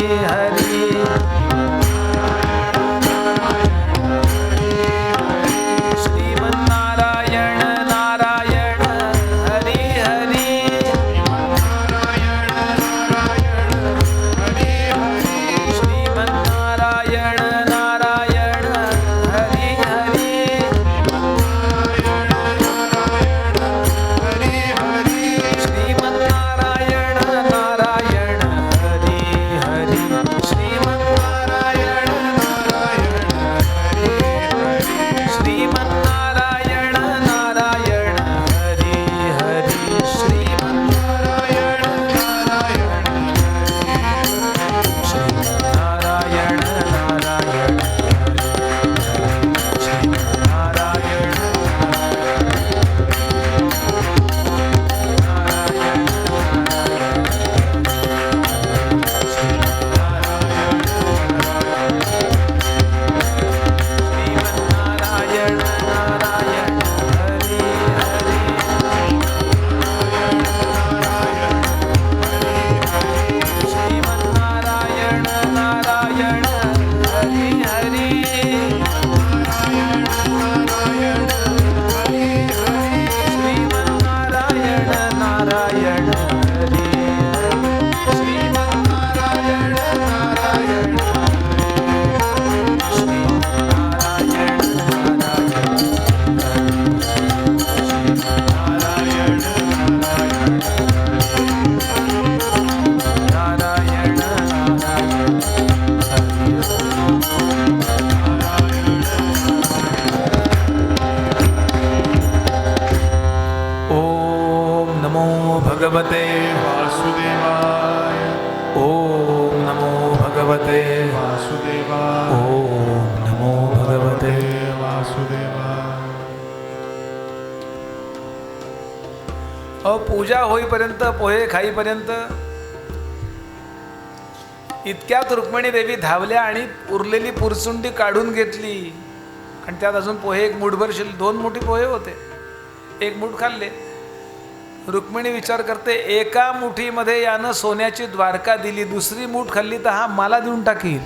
पूजा होईपर्यंत, पोहे खाईपर्यंत इतक्यात रुक्मिणी देवी धावल्या आणि उरलेली पुरसुंडी काढून घेतली. आणि त्यात अजून पोहे एक मूठभर 2 मुठी पोहे होते, 1 मूठ खाल्ले. रुक्मिणी विचार करते, एका मुठीमध्ये यानं सोन्याची द्वारका दिली, दुसरी मूठ खाल्ली तर हा मला देऊन टाकील.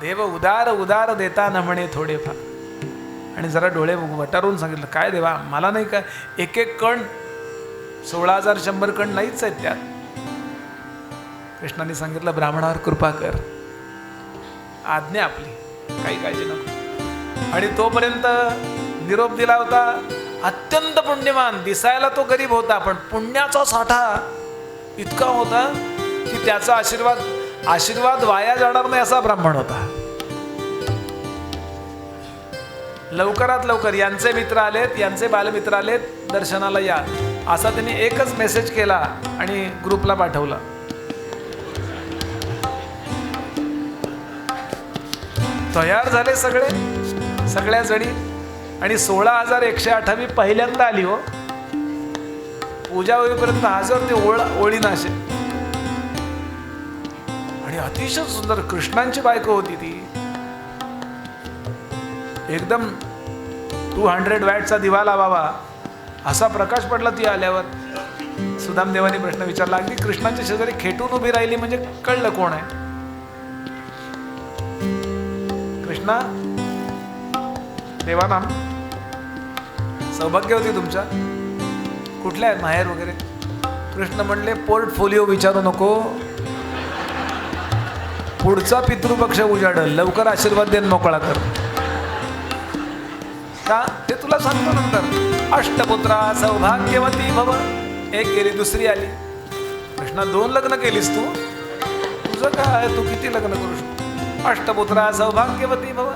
देव उदार उदार देता न म्हणे थोडेफार. आणि जरा डोळे वटारून सांगितलं, काय देवा, मला नाही का 1-1 कण 16,100 कण नाहीच आहेत त्यात. कृष्णाने सांगितलं, ब्राह्मणावर कृपा कर, आज्ञा आपली, काही काळजी नको. आणि तोपर्यंत निरोप दिला होता, अत्यंत पुण्यवान. दिसायला तो गरीब होता, पण पुण्याचा साठा इतका होता की त्याचा आशीर्वाद वाया जाणार नाही असा ब्राह्मण होता. लवकरात लवकर यांचे मित्र आलेत, यांचे बालमित्र आलेत, दर्शनाला या, असा त्यांनी एकच मेसेज केला आणि ग्रुपला पाठवला. तयार झाले सगळ्या जणी. आणि 16,108 पहिल्यांदा आली हो. पूजा होईपर्यंत हजर ते ओळी नाशे. आणि अतिशय सुंदर कृष्णांची बायको होती ती. एकदम 200 वॅटचा दिवा लावावा असा प्रकाश पडला ती आल्यावर. सुदामदेवानी प्रश्न विचारला, अगदी कृष्णाच्या शेजारी खेटून उभी राहिली म्हणजे कळलं कोण आहे. कृष्णा, देवानाम, सौभाग्यवती तुमच्या, कुठल्या आहेत माहेर वगैरे? कृष्ण म्हणले, पोर्टफोलिओ विचारू नको, पुढचा पितृपक्ष उजाडल, लवकर आशीर्वाद देऊन मोकळा कर. का ते तुला सांगतो नंतर. अष्टपुत्रा सौभाग्यवती भव. एक गेली, दुसरी आली. कृष्णा, 2 लग्न केलीस तू? तुझं काय, तू किती लग्न करू शकतो? अष्टपुत्रा सौभाग्यवती भव.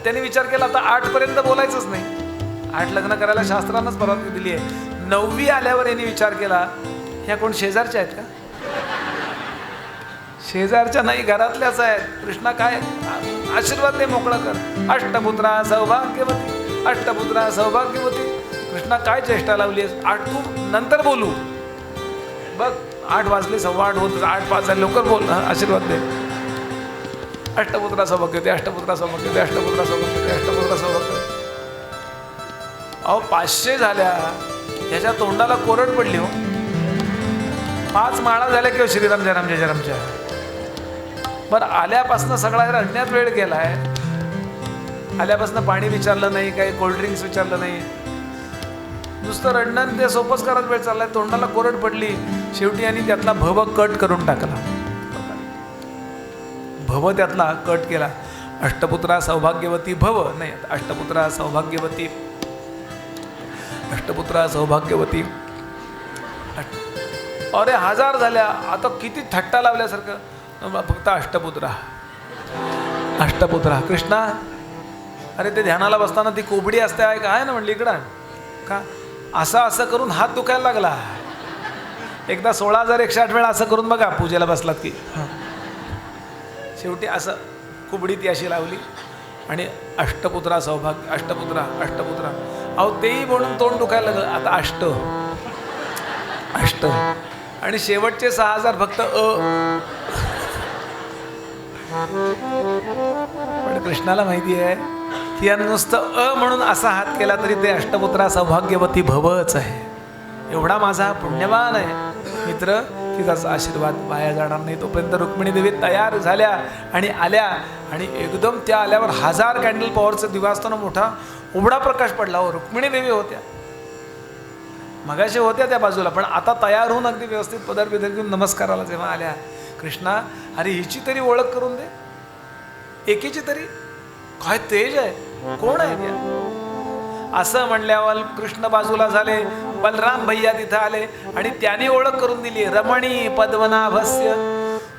त्यांनी विचार केला, आता 8 पर्यंत बोलायचंच नाही. 8 लग्न करायला शास्त्रानंच परवानगी दिली आहे. 9वी आल्यावर यांनी विचार केला, ह्या कोण शेजारच्या आहेत का? शेजारच्या नाही, घरातल्याच आहेत. कृष्णा, काय आशीर्वाद दे, मोकळा कर. अष्टपुत्रा सौभाग्यवती, अष्टपुत्रा सौभाग्यवती. कृष्णा, काय चेष्टा लावली आहेस? 8 तू नंतर बोलू, बघ 8 वाजले, 8:15 होत, 8:05 झाले, लवकर बोल, आशीर्वाद दे. अष्टपुत्रा सौभाग्यवती, अष्टपुत्रा सौभाग्यवती, अष्टपुत्रा सौभाग्यवती, अष्टपुत्रा सौभाग्यवती. अहो 500 झाल्या, ह्याच्या तोंडाला कोरड पडली हो. 5 माळा झाल्या किंवा श्रीराम जय राम जय रामच्या. बरं, आल्यापासनं सगळा रडण्यात वेळ गेलाय. आल्यापासनं पाणी विचारलं नाही, काही कोल्ड्रिंक्स विचारलं नाही, नुसतं रडणं ते सोपच करत वेळ चाललाय. तोंडाला कोरड पडली. शेवटी आणि त्यातला भव कट करून टाकला. भव त्यातला कट केला. अष्टपुत्रा सौभाग्यवती भव नाही, अष्टपुत्रा सौभाग्यवती, अष्टपुत्रा सौभाग्यवती. अरे 1000 झाल्या, आता किती थट्टा लावल्यासारखं. फक्त अष्टपुत्रा, अष्टपुत्रा. कृष्णा, अरे ते ध्यानाला बसताना ती कोबडी असते आहे का, आहे ना, म्हणली इकडं का, असं करून हात दुखायला लागला. एकदा 16,108 वेळा असं करून बघा, पूजेला बसलात की. शेवटी असं कुबडी ती अशी लावली आणि अष्टपुत्रा सौभाग्य, अष्टपुत्रा, अष्टपुत्रा. अहो तेही म्हणून तोंड दुखायला लागलं. आता अष्ट आणि शेवटचे 6,000 फक्त पण कृष्णाला माहिती आहे की या नुसतं म्हणून असा हात केला तरी ते अष्टपुत्रा सौभाग्यवती भवच आहे. एवढा माझा पुण्यवान आहे मित्र की त्याचा आशीर्वाद वाया जाणार नाही. तोपर्यंत रुक्मिणी देवी तयार झाल्या आणि आल्या आणि एकदम त्या आल्यावर 1000 कॅन्डल पॉवरचा दिवा असताना मोठा उघडा प्रकाश पडला. हो, रुक्मिणी देवी होत्या, मगाशी होत्या त्या बाजूला, पण आता तयार होऊन अगदी व्यवस्थित पदर बिदर घेऊन नमस्काराला जेव्हा आल्या, कृष्णा अरे हिची तरी ओळख करून दे, एकीची तरी, काय तेज आहे, कोण आहे त्या? असं म्हणल्यावर कृष्ण बाजूला झाले, बलराम भैया तिथं आले आणि त्याने ओळख करून दिली. रमणी पद्मनाभस्य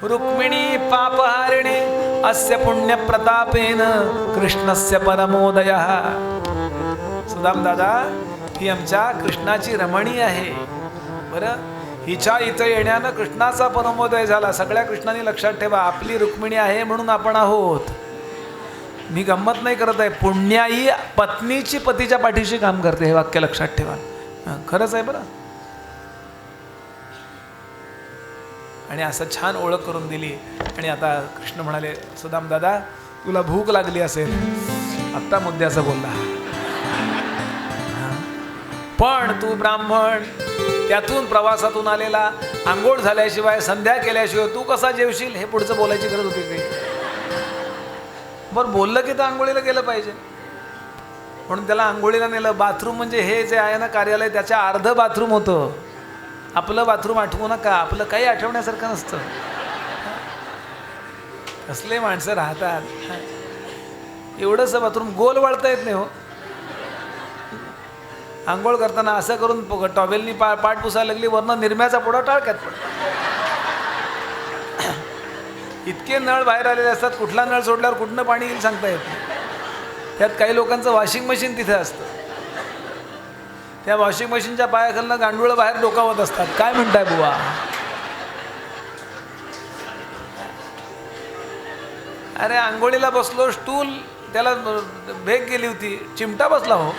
रुक्मिणी पापहारिणी अस्य पुण्य प्रतापेन कृष्णस्य परमोदयः. सुदाम दादा, ही आमच्या कृष्णाची रमणी आहे. बरं, हिच्या इथं येण्यानं कृष्णाचा परमोदय झाला. सगळ्या कृष्णाने लक्षात ठेवा, आपली रुक्मिणी आहे म्हणून आपण आहोत. मी गंमत नाही करत आहे. पुण्याई पत्नीची पतीच्या पाठीशी काम करते, हे वाक्य लक्षात ठेवा. खरंच आहे बरं. आणि असं छान ओळख करून दिली. आणि आता कृष्ण म्हणाले, सुदाम दादा तुला भूक लागली असेल, आत्ता मुद्द्याचं बोलला, पण तू ब्राह्मण, त्यातून प्रवासातून आलेला, आंघोळ झाल्याशिवाय, संध्या केल्याशिवाय तू कसा जेवशील? हे पुढचं बोलायची गरज होती काही? बरं बोललं की तर आंघोळीला गेलं पाहिजे, म्हणून त्याला आंघोळीला नेलं. बाथरूम म्हणजे हे जे आहे ना कार्यालय, त्याच्या अर्ध बाथरूम होतं. आपलं बाथरूम आठवू नका, आपलं काही आठवण्यासारखं नसतं. कसले माणसं राहतात. एवढंसं बाथरूम गोल वळता येत नाही हो. आंघोळ करताना असं करून टॉवेलनी पाठ पुसायला लागली, वरनं निरम्याचा पुढा टाळक्यात पडतो. इतके नळ बाहेर आलेले असतात, कुठला नळ सोडल्यावर कुठनं पाणी येईल सांगता येत नाही. त्यात काही लोकांचं वॉशिंग मशीन तिथे असतं, त्या वॉशिंग मशीनच्या पायाखालनं गांडूळं बाहेर डोकावत असतात. काय म्हणताय बुवा? अरे आंघोळीला बसलो, स्टूल त्याला भेग गेली होती, चिमटा बसला हो.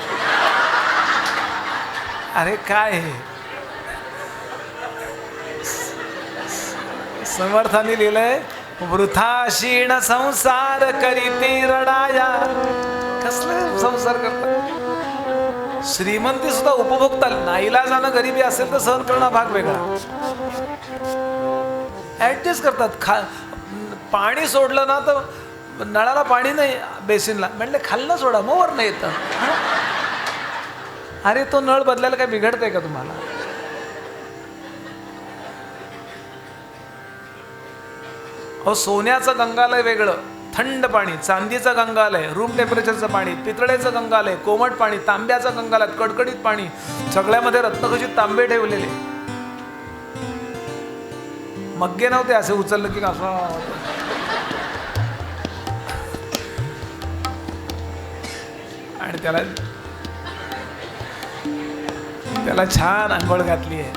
अरे काय हे? समर्थांनी लिहिलंय, वृथा क्षीण संसार करीती रडाया. कसले संसार करतात? श्रीमंती सुद्धा उपभोगता नाईलाजानं, गरिबी असेल तर सहन करणं भाग वेगळा. ऍडजस्ट करतात. पाणी सोडलं ना तर नळाला पाणी नाही, बेसिनला म्हणले खाल्लं सोडा, मग वर नाही येतं. अरे तो नळ बदलायला काय बिघडतंय का तुम्हाला? हो, सोन्याचं गंगालय वेगळं, थंड पाणी, चांदीचं गंगालय, रूम टेम्परेचरचं पाणी, पितळेचं गंगालय, कोमट पाणी, तांब्याचं गंगालय, कडकडीत पाणी, सगळ्यामध्ये रत्नखचित तांबे ठेवलेले. मग्गे नव्हते असे उचललं की असं. आणि त्याला छान आंघोळ घातली आहे.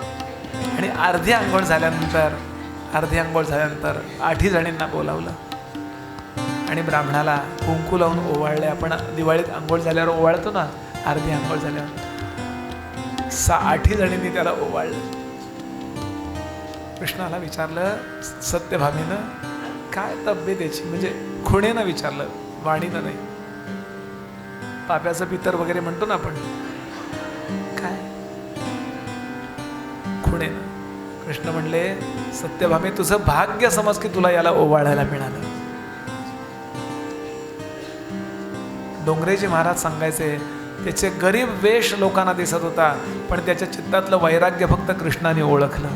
आणि अर्धी आंघोळ झाल्यानंतर 8 जणींना बोलावलं आणि ब्राह्मणाला कुंकू लावून ओवाळले. आपण दिवाळीत आंघोळ झाल्यावर ओवाळतो ना, अर्धी आंघोळ झाल्यावर 8 जणींनी त्याला ओवाळलं. कृष्णाला विचारलं सत्यभामीनं, काय तब्येतीची, म्हणजे खुणेनं विचारलं, वाणीनं नाही. पाप्याचं पितर वगैरे म्हणतो ना आपण, काय खुणेनं. कृष्ण म्हणले, सत्यभामे तुझं भाग्य समज की तुला याला ओवाळायला मिळालं. डोंगरेजी महाराज सांगायचे, त्याचे गरीब वेश लोकांना दिसत होता, पण त्याच्या चित्तातलं वैराग्य फक्त कृष्णाने ओळखलं.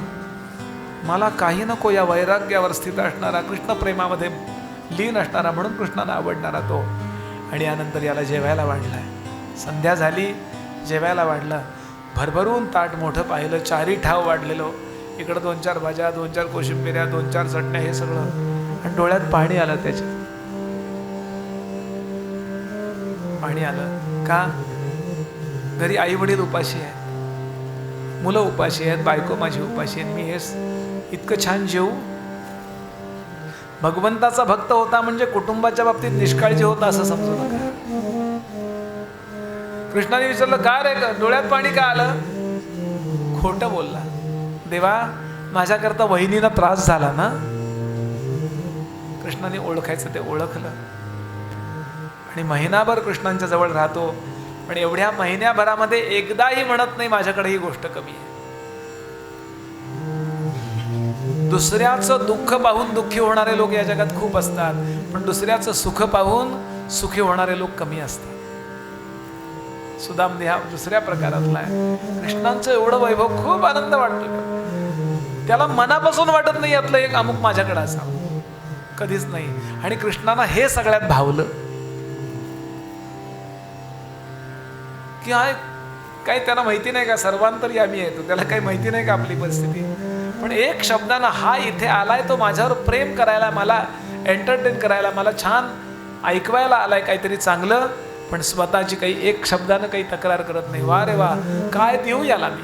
मला काही नको, या वैराग्यावर स्थित असणारा, कृष्ण प्रेमामध्ये लीन असणारा, म्हणून कृष्णाला आवडणारा तो. आणि यानंतर याला जेवायला वाढलाय. संध्या झाली, जेवायला वाढलं. भरभरून ताट मोठं पाहिलं, 4 ठाव वाढलेलो. इकडं 2-4 भाज्या, 2-4 कोशिंबिऱ्या, 2-4 चटण्या, हे सगळं. आणि डोळ्यात पाणी आलं, त्याच्यात पाणी आलं. का? घरी आई वडील उपाशी आहेत, मुलं उपाशी आहेत, बायको माझी उपाशी आहेत, मी हेच इतकं छान जेवू? भगवंताचा भक्त होता म्हणजे कुटुंबाच्या बाबतीत निष्काळजी होता असं समजू नका. कृष्णाने विचारलं, का रे डोळ्यात पाणी का आलं? खोटं बोलला. देवा माझ्याकरता वहिनीला त्रास झाला ना. कृष्णाने ओळखायचं ते ओळखलं. आणि महिनाभर कृष्णांच्या जवळ राहतो, पण एवढ्या महिन्याभरामध्ये एकदाही म्हणत नाही माझ्याकडे ही गोष्ट कमी आहे. दुसऱ्याचं दुःख पाहून दुःखी होणारे लोक या जगात खूप असतात, पण दुसऱ्याचं सुख पाहून सुखी होणारे लोक कमी असतात. सुदाम हा दुसऱ्या प्रकारातला आहे. कृष्णांचं एवढं वैभव, खूप आनंद वाटतो त्याला, मनापासून वाटत नाही यातलं एक अमुक माझ्याकडे असावं, कधीच नाही. आणि कृष्णांना हे सगळ्यात भावलं की हा काही त्याला माहिती नाही का सर्वांतर्यामी आहे तो, त्याला काही माहिती नाही का आपली परिस्थिती. पण एक शब्दानं हा इथे आलाय, तो माझ्यावर प्रेम करायला, मला एंटरटेन करायला, मला छान ऐकवायला आलाय काहीतरी चांगलं, पण स्वतःची काही एक शब्दानं काही तक्रार करत नाही. वा रे वा, काय देऊ याला मी.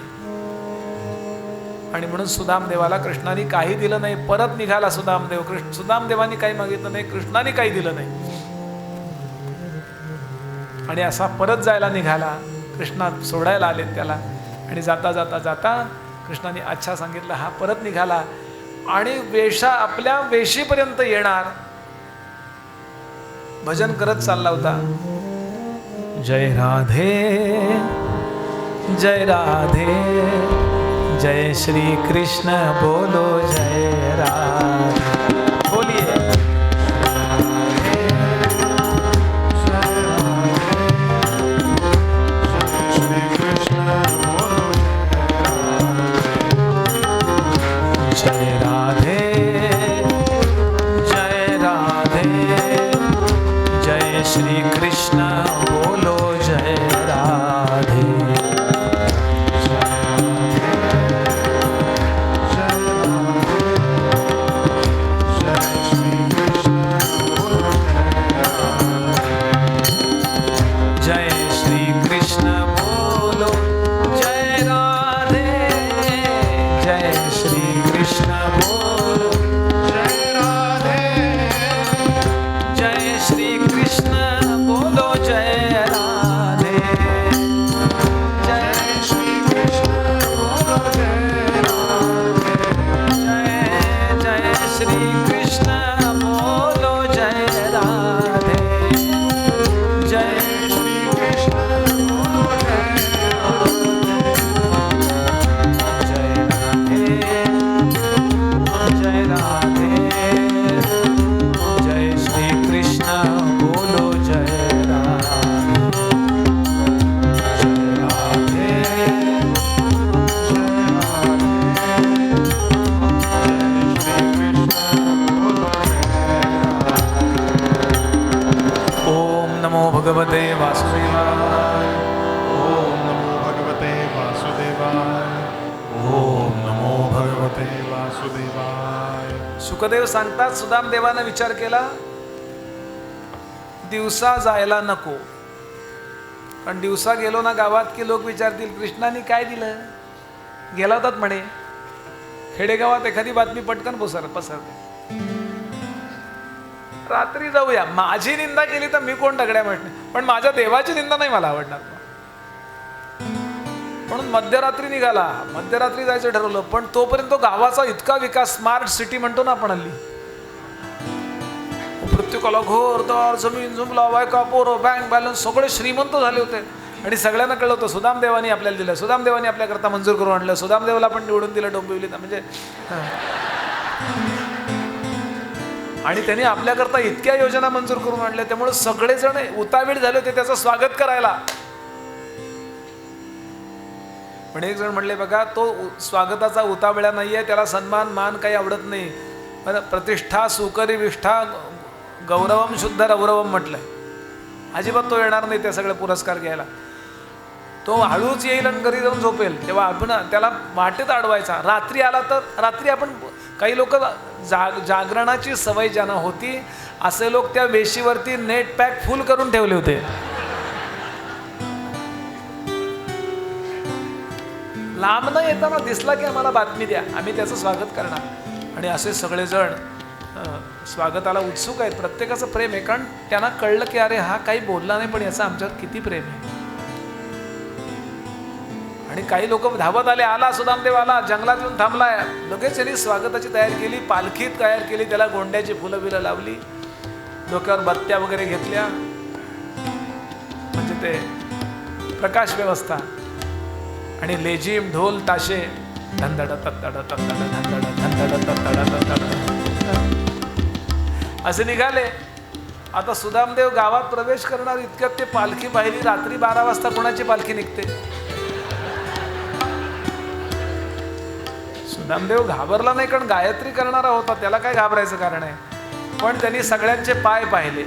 आणि म्हणून सुदामदेवाला कृष्णाने काही दिलं नाही. परत निघाला सुदामदेव. सुदामदेवानी काही मागितलं नाही, कृष्णाने काही दिलं नाही. आणि असा परत जायला निघाला. कृष्णा सोडायला आले त्याला आणि जाता जाता जाता कृष्णाने अच्छा सांगितलं. हा परत निघाला आणि आपल्या वेशीपर्यंत येणार भजन करत चालला होता. जय राधे जय राधे जय श्री कृष्ण बोलो जय राधे. बोलिए जय राधे जय राधे जय श्री कृष्ण बोलो जय राधे. भगवते वासुदेवाय. ओम नमो भगवते वासुदेवाय. ओम नमो भगवते वासुदेवाय. सुखदेव सांगतात सुदामदेवानं विचार केला दिवसा जायला नको, पण दिवसा गेलो ना गावात की लोक विचारतील कृष्णाने काय दिलं. गेला होतात म्हणे. खेडेगावात एखादी बातमी पटकन पसरते. रात्री जाऊया. माझी निंदा केली तर मी कोण दगड्या म्हटणे, पण माझ्या देवाची निंदा नाही मला आवडणार. म्हणून मध्यरात्री निघाला. मध्यरात्री जायचं ठरवलं, पण तोपर्यंत गावाचा इतका विकास, स्मार्ट सिटी म्हणतो ना आपण हल्ली, प्रत्येकाला घोरदार, जमीन जुमला, बायका पोरं, बँक बॅलन्स, सगळे श्रीमंत झाले होते. आणि सगळ्यांना कळलं होतं सुदामदेवानी आपल्याला दिलं, सुदामदेवानी आपल्याकरता मंजूर करून आणलं, सुदामदेवाला पण निवडून दिलं डोंबिवलीत. म्हणजे आणि त्यांनी आपल्याकरता इतक्या योजना मंजूर करून आणल्या, त्यामुळे सगळेजण उतावीळ झाले होते त्याचं स्वागत करायला. पण एक जण म्हणले बघा, तो स्वागताचा उतावळा नाहीये, त्याला सन्मान मान काही आवडत नाही. प्रतिष्ठा सुकरी विष्ठा गौरवम शुद्ध रौरवम म्हटलंय. अजिबात तो येणार नाही ते सगळे पुरस्कार घ्यायला. तो हळूच येईल आणि घरी जाऊन झोपेल. तेव्हा आपण त्याला वाटेत अडवायचा. रात्री आला तर रात्री आपण काही लोक जागरणाची सवय ज्यांना होती असे लोक त्या वेशीवरती नेट पॅक फुल करून ठेवले होते. लांबनं येताना दिसला की आम्हाला बातमी द्या, आम्ही त्याचं स्वागत करणार. आणि असे सगळेजण स्वागताला उत्सुक आहेत. प्रत्येकाचं प्रेम आहे, कारण त्यांना कळलं की अरे हा काही बोलला नाही पण याचं आमच्यावर किती प्रेम आहे. आणि काही लोक धावत आले, आला सुदामदेव आला, जंगलात येऊन थांबलाय. लगेच त्यांनी स्वागताची तयारी केली, पालखीत तयार केली, त्याला गोंड्याची फुलं बिलं लावली, डोक्यावर बत्त्या वगैरे घेतल्या, म्हणजे ते प्रकाश व्यवस्था. आणि लेझिम ढोल ताशे धंदड तत्तड तत्तड धंदड धंदड तत्तड तत्तड असे निघाले. आता सुदामदेव गावात प्रवेश करणार इतक्यात ते पालखी पाहिली. रात्री 12 वाजता कोणाची पालखी निघते. सुदामदेव घाबरला नाही, कारण गायत्री करणारा होता, त्याला काय घाबरायचं कारण आहे. पण त्यांनी सगळ्यांचे पाय पाहिले,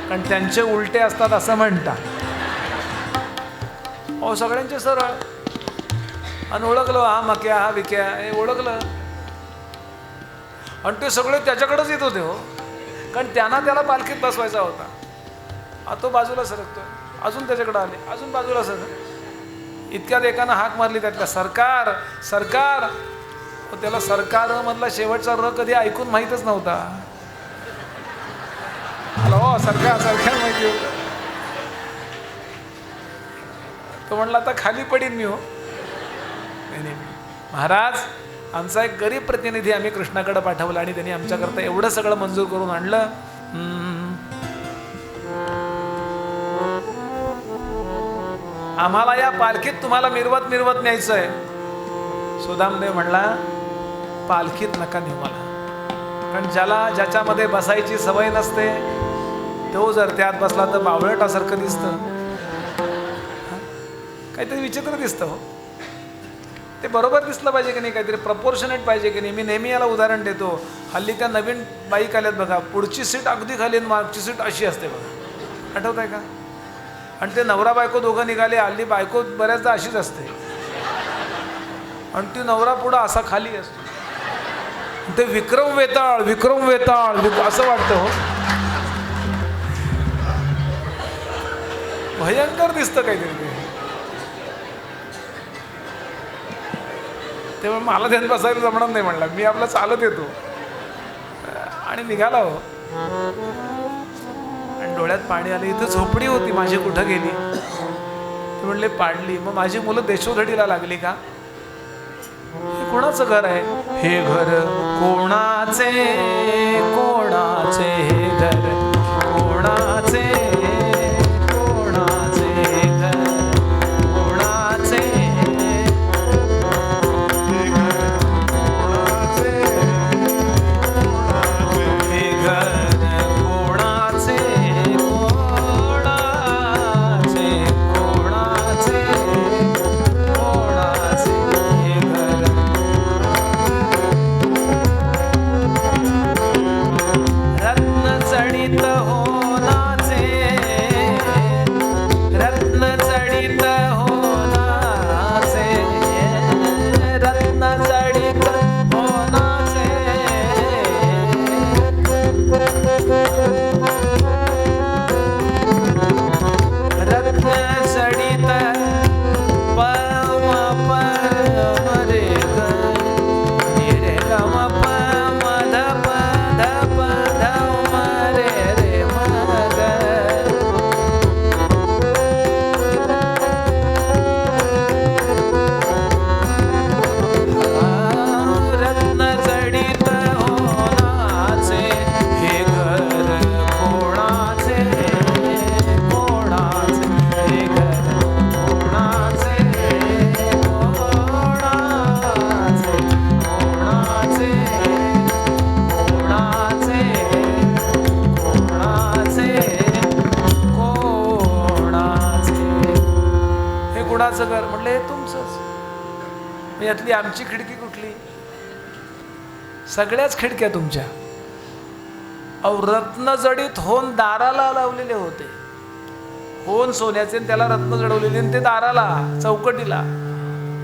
कारण त्यांचे उलटे असतात असं म्हणतात. अहो सगळ्यांचे सरळ. आणि ओळखलं, हा मक्या हा विक्या हे ओळखलं. आणि ते सगळे त्याच्याकडेच येत होते हो, कारण त्याला पालखीत बसवायचा होता. आता तो बाजूला सरकतोय, अजून त्याच्याकडे आले, अजून बाजूला सरक. इतक्यात एकानं हाक मारली त्यातल्या, सरकार सरकार. त्याला सरकार मधला शेवटचा र कधी ऐकून माहीतच नव्हता. हॅलो सारख्या माहिती होतं. तो म्हणला आता खाली पडीन मी हो. नाही महाराज, आमचा एक गरीब प्रतिनिधी आम्ही कृष्णाकडे पाठवला आणि त्यांनी आमच्याकरता एवढं सगळं मंजूर करून आणलं. आम्हाला या पालखीत तुम्हाला मिरवत न्यायचं आहे. सुदामदेव म्हणला पालखीत नका नेऊ मला, कारण ज्याच्यामध्ये बसायची सवय नसते तो जर त्यात बसला तर बावळटासारखं दिसतं, काहीतरी विचित्र दिसतं हो. ते बरोबर दिसलं पाहिजे की नाही, काहीतरी प्रपोर्शनेट पाहिजे की नाही. मी नेहमी याला उदाहरण देतो. हल्ली त्या नवीन बाईक आल्यात बघा, पुढची सीट अगदी खाली आणि मागची सीट अशी असते बघा, आठवत आहे का? आणि ते नवरा बायको दोघं निघाले. हल्ली बायको बऱ्याचदा अशीच असते आणि ती नवरा पुढं असा खाली असतो. ते विक्रम वेताळ असं वाटतं हो. भयंकर दिसतं काहीतरी ते. तेव्हा मला त्यात बसायला जमणार नाही म्हणला. मी आपला चालत येतो आणि निघाला हो. आणि डोळ्यात पाणी आले. इथं झोपडी होती माझी, कुठं गेली? ते म्हणले पाडली. मग माझी मुलं देशोधडीला लागली का? हे कोणाचं घर आहे? हे घर कोणाचे हे घर कोणाचे घर कोणाचे हे घर कोणाचे घर म्हटलं हे तुमचंच. यातली आमची खिडकी कुठली? सगळ्याच खिडक्या तुमच्या. रत्न जडित होऊन दाराला लावलेले होते. होऊन सोन्याचे, त्याला रत्न जडवलेले, ते दाराला चौकटीला.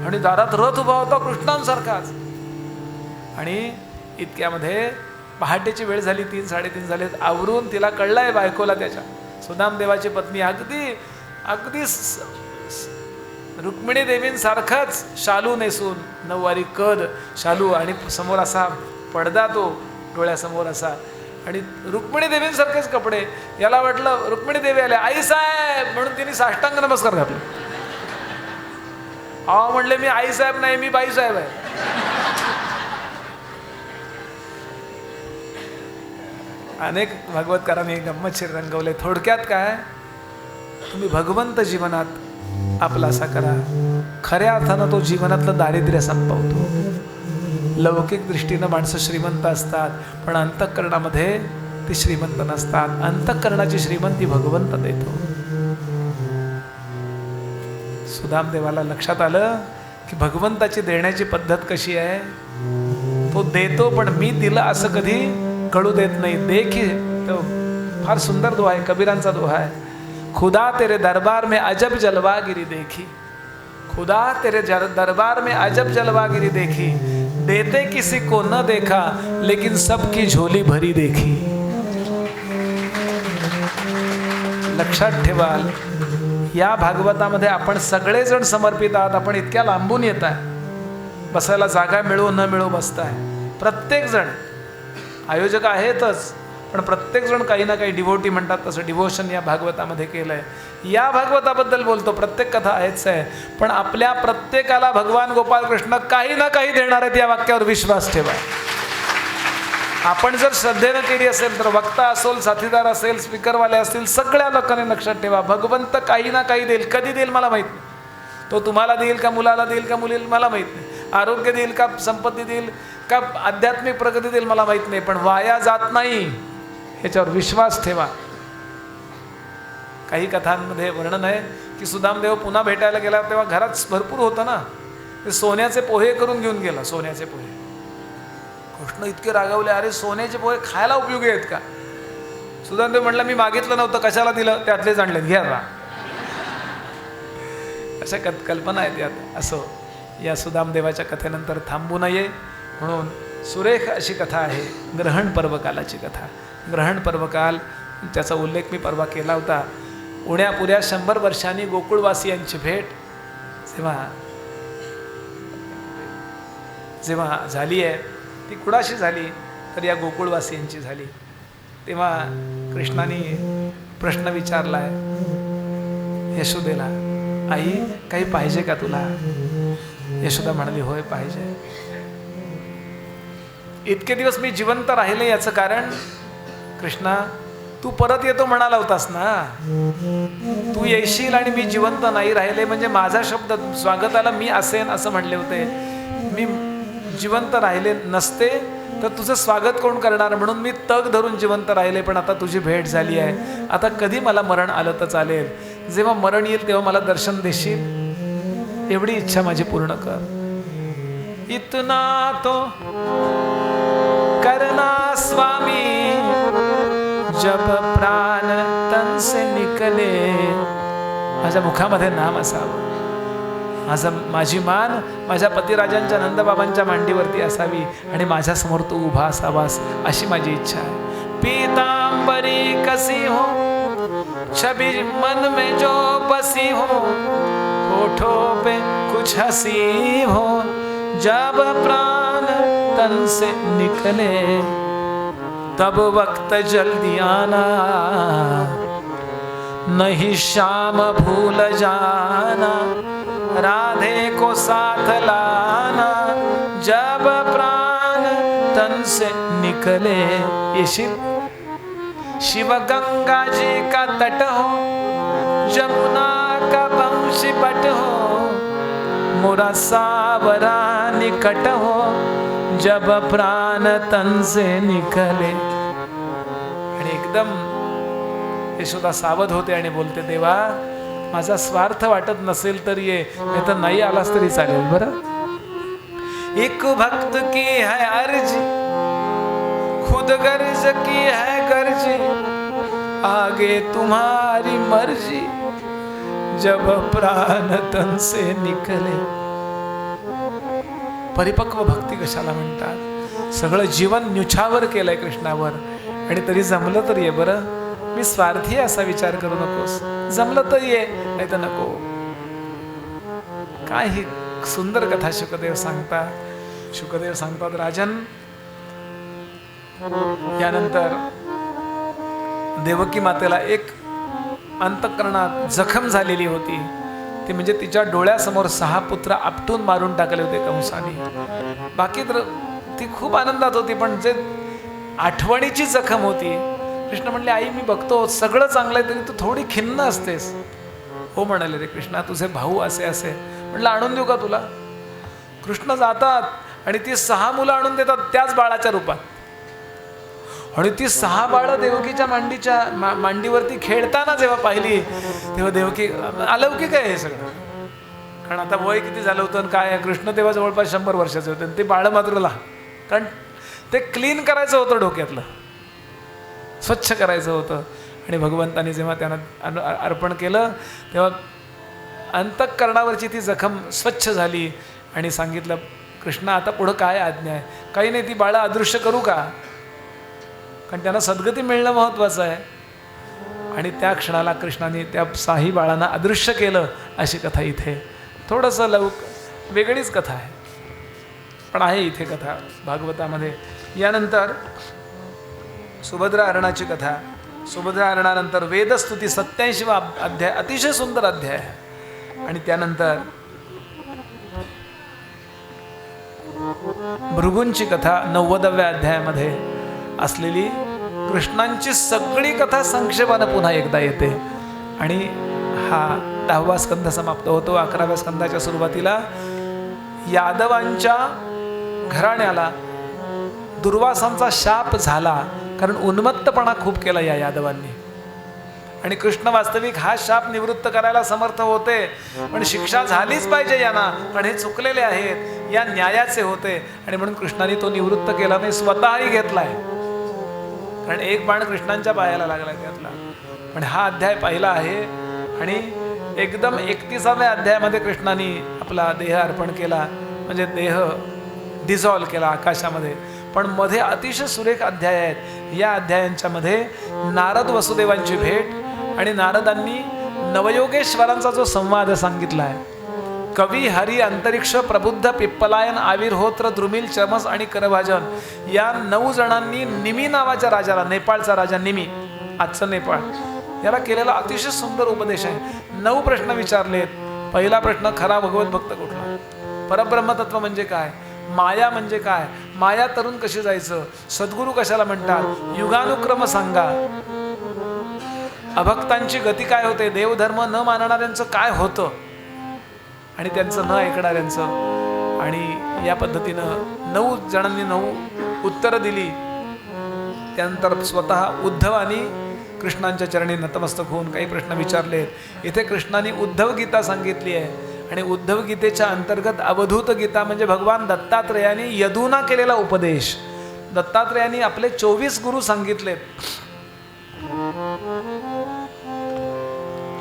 आणि दारात रथ उभा होता कृष्णांसारखाच. आणि इतक्यामध्ये पहाटेची वेळ झाली, 3-3:30 झाले. आवरून तिला कळलंय बायकोला, त्याच्या सुदामदेवाची पत्नी अगदी रुक्मिणी देवींसारखाच शालू नेसून, नऊवारी कद शालू आणि समोर असा पडदा, तो डोळ्यासमोर असा, आणि रुक्मिणी देवींसारखेच कपडे. याला वाटलं रुक्मिणी देवी आल्या, आई साहेब म्हणून तिने साष्टांग नमस्कार घातला. म्हणले मी आई साहेब नाही, मी बाई साहेब आहे. अनेक भागवतकारांनी गंमतशीर रंगवले. थोडक्यात काय, तुम्ही भगवंत जीवनात आपला असा करा. खऱ्या अर्थानं तो जीवनातलं दारिद्र्य संपवतो. लौकिक दृष्टीनं माणसं श्रीमंत असतात, पण अंतःकरणामध्ये ती श्रीमंत नसतात. अंतःकरणाची श्रीमंती भगवंत देतो. सुदामदेवाला लक्षात आलं की भगवंताची देण्याची पद्धत कशी आहे. तो देतो, पण मी दिला असं कधी कळू देत नाही. देखी तो फार सुंदर दोहा आहे, कबीरांचा दोहा आहे. खुदा तेरे दरबार में अजब जलवागिरी देखी, खुदा तेरे दरबार में अजब जलवागिरी देखी, देते किसी को न देखा लेकिन सबकी झोली भरी देखी. लक्षात ठेवाल, या भागवतामध्ये आपण सगळेजण समर्पित आहात. आपण इतक्या लांबून येत आहे, बसायला जागा मिळो न मिळो बसताय प्रत्येक जण. आयोजक आहेतच, पण प्रत्येकजण काही ना काही डिव्होटी म्हणतात तसं डिव्होशन या भागवतामध्ये केलं आहे. या भागवताबद्दल बोलतो. प्रत्येक कथा आहेच आहे, पण आपल्या प्रत्येकाला भगवान गोपाळकृष्ण काही ना काही देणार आहेत या वाक्यावर विश्वास ठेवा. आपण जर श्रद्धेनं केली असेल तर वक्ता असेल, साथीदार असेल, स्पीकरवाले असतील, सगळ्या लोकांनी लक्षात ठेवा, भगवंत काही ना काही देईल. कधी देईल मला माहीत नाही. तो तुम्हाला देईल का, मुलाला देईल का, मुलीला मला माहीत नाही. आरोग्य देईल का, संपत्ती देईल का, आध्यात्मिक प्रगती देईल मला माहीत नाही, पण वाया जात नाही याच्यावर विश्वास ठेवा. काही कथांमध्ये वर्णन आहे की सुदामदेव पुन्हा भेटायला गेला तेव्हा घरात भरपूर होतं ना, ते सोन्याचे पोहे करून घेऊन गेला. सोन्याचे पोहे. कृष्ण इतके रागावले, अरे सोन्याचे पोहे खायला उपयोगी आहेत का? सुदामदेव म्हटलं मी मागितलं नव्हतं, कशाला दिलं, त्यातलेच आणले, घ्या रा. अशा कल्पना आहेत यात. असो, या सुदामदेवाच्या कथेनंतर थांबू नये म्हणून सुरेख अशी कथा आहे ग्रहण पर्वकालाची कथा. ग्रहण पर्वकाल त्याचा उल्लेख मी परवा केला होता. उण्यापुऱ्या 100 वर्षांनी गोकुळवासियांची भेट जेव्हा झाली आहे, ती कुणाशी झाली तर या गोकुळवासियांची झाली. तेव्हा कृष्णाने प्रश्न विचारला आहे यशोदेला, आई काही पाहिजे का तुला? यशोदा म्हणाली, होय पाहिजे. इतके दिवस मी जिवंत राहिले याचं कारण, कृष्णा तू परत येतो म्हणाला होतास ना, तू येशील आणि मी जिवंत नाही राहिले म्हणजे माझा शब्द स्वागताला मी असेन असं म्हणले होते. मी जिवंत राहिले नसते तर तुझं स्वागत कोण करणार, म्हणून मी तग धरून जिवंत राहिले. पण आता तुझी भेट झाली आहे, आता कधी मला मरण आलं तर चालेल, जेव्हा मरण येईल तेव्हा मला दर्शन देशील, एवढी इच्छा माझी पूर्ण कर. इतना तो करना स्वामी जब प्राण तन से निकले. माझ्या मुखामध्ये नाम असावं, माझी मान माझ्या पतिराजांच्या नंदबाबांच्या मांडीवरती असावी आणि माझ्यासमोर तू उभा असावास, अशी माझी इच्छा आहे. पीतांबरी कसी हो छबी मन में जो बसी हो, होठों पे कुछ हंसी हो, जब प्राण तन से निकले तब वक्त जल्दी आना, नहीं शाम भूल जाना, राधे को साथ लाना, जब प्राण तन से निकले. येशील? शिव गंगा जी का तट हो, जमुना का बंशी बट हो, मोरा सावरा निकट हो, जब प्राण तन से निकले. आणि एकदम यशोदा सावध होते आणि बोलते, देवा माझा स्वार्थ वाटत नसेल तर ये, नाही तर नाही आलास तरी चालेल. बरं, एक भक्त की है अर्जी, खुद गर्ज की है गर्जी, आगे तुम्हारी मर्जी, जब प्राण तन से निकले. परिपक्व भक्ती कशाला म्हणतात? सगळं जीवन न्युछावर केलंय कृष्णावर, आणि तरी जमलं तर ये. बरं, मी स्वार्थी असा विचार करू नकोस, जमलं तर ये, नाही तर नको. काय ही सुंदर कथा शुकदेव सांगतात. राजन, यानंतर देवकी मातेला एक अंतःकरणात जखम झालेली होती, ती म्हणजे तिच्या डोळ्यासमोर 6 पुत्र आपटून मारून टाकले होते कंसाने. बाकी तर ती खूप आनंदात होती, पण जे आठवणीची जखम होती. कृष्ण म्हणले, आई मी बघतो सगळं चांगलं आहे तरी तू थोडी खिन्न असतेस. हो म्हणाले, रे कृष्णा तुझे भाऊ असे असे. म्हटलं आणून देऊ का तुला? कृष्ण जातात आणि ती 6 मुलं आणून देतात त्याच बाळाच्या रूपात, आणि ती 6 बाळं देवकीच्या मांडीवरती खेळताना जेव्हा पाहिली तेव्हा देवकी, अलौकिक आहे हे सगळं. कारण आता वय किती झालं होतं काय, कृष्ण तेव्हा जवळपास 100 वर्षाचे होते, आणि ते बाळं मात्र लहान. कारण ते क्लीन करायचं होतं, डोक्यातलं स्वच्छ करायचं होतं. आणि भगवंतानी जेव्हा त्यांना अर्पण केलं तेव्हा अंतःकरणावरची ती जखम स्वच्छ झाली. आणि सांगितलं, कृष्णा आता पुढं काय आज्ञा आहे? काही नाही, ती बाळं अदृश्य करू का? कारण त्यांना सद्गती मिळणं महत्त्वाचं आहे. आणि त्या क्षणाला कृष्णाने त्या 6 बाळांना अदृश्य केलं. अशी कथा इथे थोडंसं वेगळीच कथा आहे, पण आहे इथे कथा भागवतामध्ये. यानंतर सुभद्रा हरणाची कथा. सुभद्रा हरणानंतर वेदस्तुती 87वा अध्याय, अतिशय सुंदर अध्याय. आणि त्यानंतर भृगूंची कथा 90व्या अध्यायामध्ये असलेली कृष्णांची सगळी कथा संक्षेपानं पुन्हा एकदा येते. आणि हा 10वा स्कंध समाप्त होतो. 11व्या स्कंदाच्या सुरुवातीला यादवांच्या घराण्याला दुर्वासांचा शाप झाला, कारण उन्मत्तपणा खूप केला या यादवांनी. आणि कृष्ण वास्तविक हा शाप निवृत्त करायला समर्थ होते, पण शिक्षा झालीच पाहिजे यांना, पण हे चुकलेले आहेत, या न्यायाचे होते. आणि म्हणून कृष्णाने तो निवृत्त केला नाही, स्वतःही घेतलाय. कारण एक बाण कृष्णांच्या पायाला लागला त्यातला. पण हा अध्याय पहिला आहे. आणि एकदम 31व्या अध्यायामध्ये कृष्णाने आपला देह अर्पण केला, म्हणजे देह डिझॉल्व केला आकाशामध्ये. पण मध्ये अतिशय सुरेख अध्याय आहेत. या अध्यायांच्या मध्ये नारद वसुदेवांची भेट आणि नारदांनी नवयोगेश्वरांचा जो संवाद सांगितला आहे. कवी, हरी, अंतरिक्ष, प्रबुद्ध, पिप्पलायन, आविर्होत्र, द्रुमिल, चमस आणि करभाजन या 9 जणांनी निमी नावाच्या राजाला, नेपाळचा राजा निमी, आजचं नेपाळ, याला केलेला अतिशय सुंदर उपदेश आहे. 9 प्रश्न विचारलेत. पहिला प्रश्न, खरा भगवत भक्त कुठला? परब्रह्मतत्व म्हणजे काय? माया म्हणजे काय? माया तरुण कशी जायचं? सद्गुरू कशाला म्हणतात? युगानुक्रम सांगा. अभक्तांची गती काय होते? देवधर्म न मानणाऱ्यांचं काय होतं आणि त्यांचं न ऐकणाऱ्यांचं. आणि या पद्धतीनं 9 जणांनी 9 उत्तरं दिली. त्यानंतर स्वतः उद्धवानी कृष्णांच्या चरणी नतमस्तक होऊन काही प्रश्न विचारले. इथे कृष्णाने उद्धव गीता सांगितली आहे. आणि उद्धव गीतेच्या अंतर्गत अवधूत गीता म्हणजे भगवान दत्तात्रेयांनी यदूना केलेला उपदेश. दत्तात्रेयांनी आपले 24 गुरु सांगितलेत.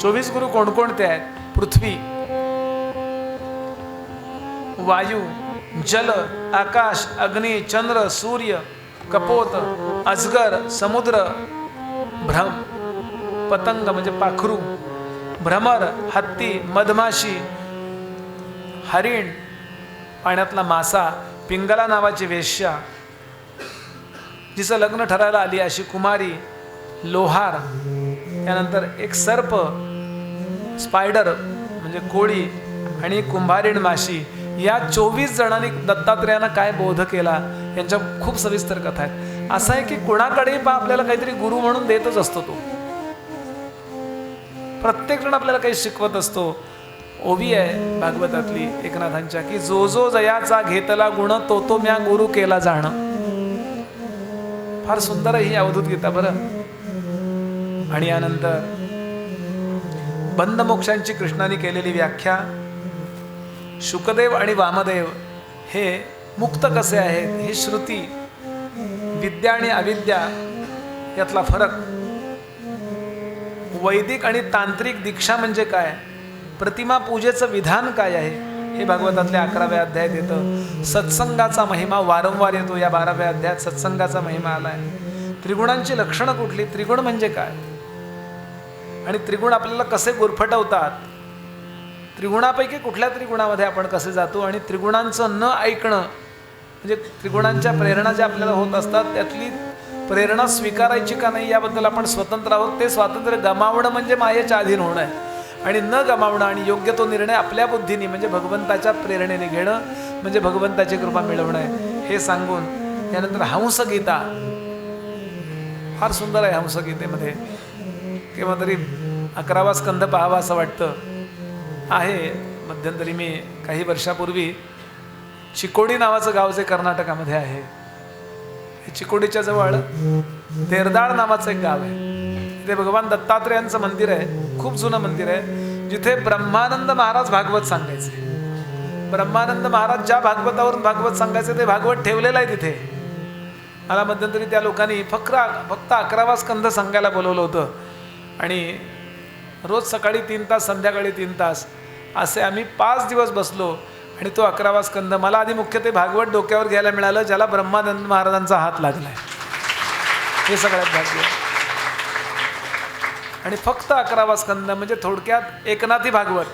24 गुरु कोणकोणते आहेत? पृथ्वी, वायू, जल, आकाश, अग्नी, चंद्र, सूर्य, कपोत, अजगर, समुद्र, भ्रम, पतंग म्हणजे पाखरू, भ्रमर, हत्ती, मधमाशी, हरिण, पाण्यातला मासा, पिंगला नावाची वेश्या, जिचं लग्न ठरायला आली अशी कुमारी, लोहार, त्यानंतर एक सर्प, स्पायडर म्हणजे कोळी, आणि कुंभारीण माशी. या 24 जणांनी दत्तात्रेयांना काय बोध केला यांच्या खूप सविस्तर कथा आहेत. असं आहे की कुणाकडेही आपल्याला काहीतरी गुरु म्हणून देतच असतो तो. प्रत्येक जण आपल्याला काही शिकवत असतो. ओवी आहे भागवतातली एकनाथांच्या की जो जो जयाचा घेतला गुण तो तो म्या गुरु केला जाणं. फार सुंदर आहे ही अवधूत गीता बरं. आणि यानंतर बंधमोक्षांची कृष्णाने केलेली व्याख्या. शुकदेव आणि वामदेव हे मुक्त कसे आहेत ही श्रुती. विद्या आणि अविद्या यातला फरक. वैदिक आणि तांत्रिक दीक्षा म्हणजे काय? प्रतिमा पूजेचं विधान काय आहे हे भागवतातल्या 11व्या अध्यायात येतं. सत्संगाचा महिमा वारंवार येतो. या 12व्या अध्यायात सत्संगाचा महिमा आलाय. त्रिगुणांची लक्षणं कुठली? त्रिगुण म्हणजे काय आणि त्रिगुण आपल्याला कसे गुरफटवतात? त्रिगुणापैकी कुठल्या त्रिगुणामध्ये आपण कसे जातो? आणि त्रिगुणांचं न ऐकणं म्हणजे त्रिगुणांच्या प्रेरणा ज्या आपल्याला होत असतात त्यातली प्रेरणा स्वीकारायची का नाही याबद्दल आपण स्वतंत्र आहोत. ते स्वातंत्र्य गमावणं म्हणजे मायेच्या अधीन होणं आहे. आणि न गमावणं आणि योग्य तो निर्णय आपल्या बुद्धीने म्हणजे भगवंताच्या प्रेरणेने घेणं म्हणजे भगवंताची कृपा मिळवणं आहे. हे सांगून यानंतर हंसगीता फार सुंदर आहे. हंसगीतेमध्ये किंवा तरी 11वा स्कंध पाहावा असं वाटतं आहे. मध्यंतरी मी काही वर्षापूर्वी चिकोडी नावाचं गाव जे कर्नाटकामध्ये आहे, चिकोडीच्या जवळ तेरदाळ नावाचं एक गाव आहे. तिथे भगवान दत्तात्रेयांचं मंदिर आहे. खूप जुनं मंदिर आहे जिथे ब्रह्मानंद महाराज भागवत सांगायचे. ब्रह्मानंद महाराज ज्या भागवतावरून भागवत सांगायचे ते भागवत ठेवलेलं आहे तिथे. मला मध्यंतरी त्या लोकांनी फक्त 11वा स्कंध सांगायला बोलवलं होतं. आणि रोज सकाळी 3 तास संध्याकाळी 3 तास असे आम्ही 5 दिवस बसलो. आणि तो 11वा स्कंद मला आधी मुख्य ते भागवत डोक्यावर घ्यायला मिळालं ज्याला ब्रह्मानंद महाराजांचा हात लागलाय. हे सगळ्यात भाग्य. आणि फक्त 11वा स्कंद म्हणजे थोडक्यात एकनाथी भागवत.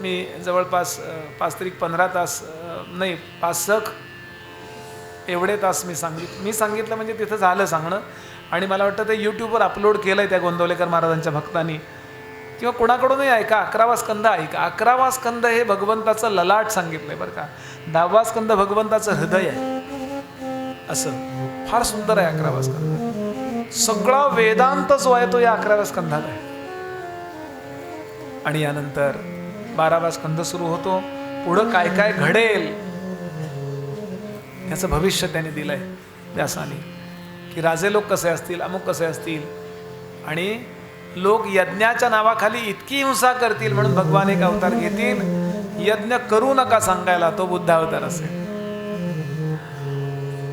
मी जवळपास 5 तास नाही 5 सख एवढे तास मी सांगितलं म्हणजे तिथं झालं सांगणं. आणि मला वाटतं ते यूट्यूबवर अपलोड केलं आहे त्या गोंदवलेकर महाराजांच्या भक्तांनी, किंवा कोणाकडूनही ऐका. 11वा स्कंद ऐका. 11वा स्कंद हे भगवंताचं ललाट सांगितलं आहे बरं का. 10वा स्कंद भगवंताचं हृदय आहे. असं फार सुंदर आहे 11वा स्कंद. सगळा वेदांत जो आहे तो या 11व्या स्कंधात आहे. आणि यानंतर 12वा स्कंद सुरू होतो. पुढं काय काय घडेल याचं भविष्य त्याने दिलंय व्यासाने, की राजे लोक कसे असतील, अमुक कसे असतील, आणि लोक यज्ञाच्या नावाखाली इतकी हिंसा करतील म्हणून भगवान एक अवतार घेतील. यज्ञ करू नका सांगायला, तो बुद्ध अवतार असेल.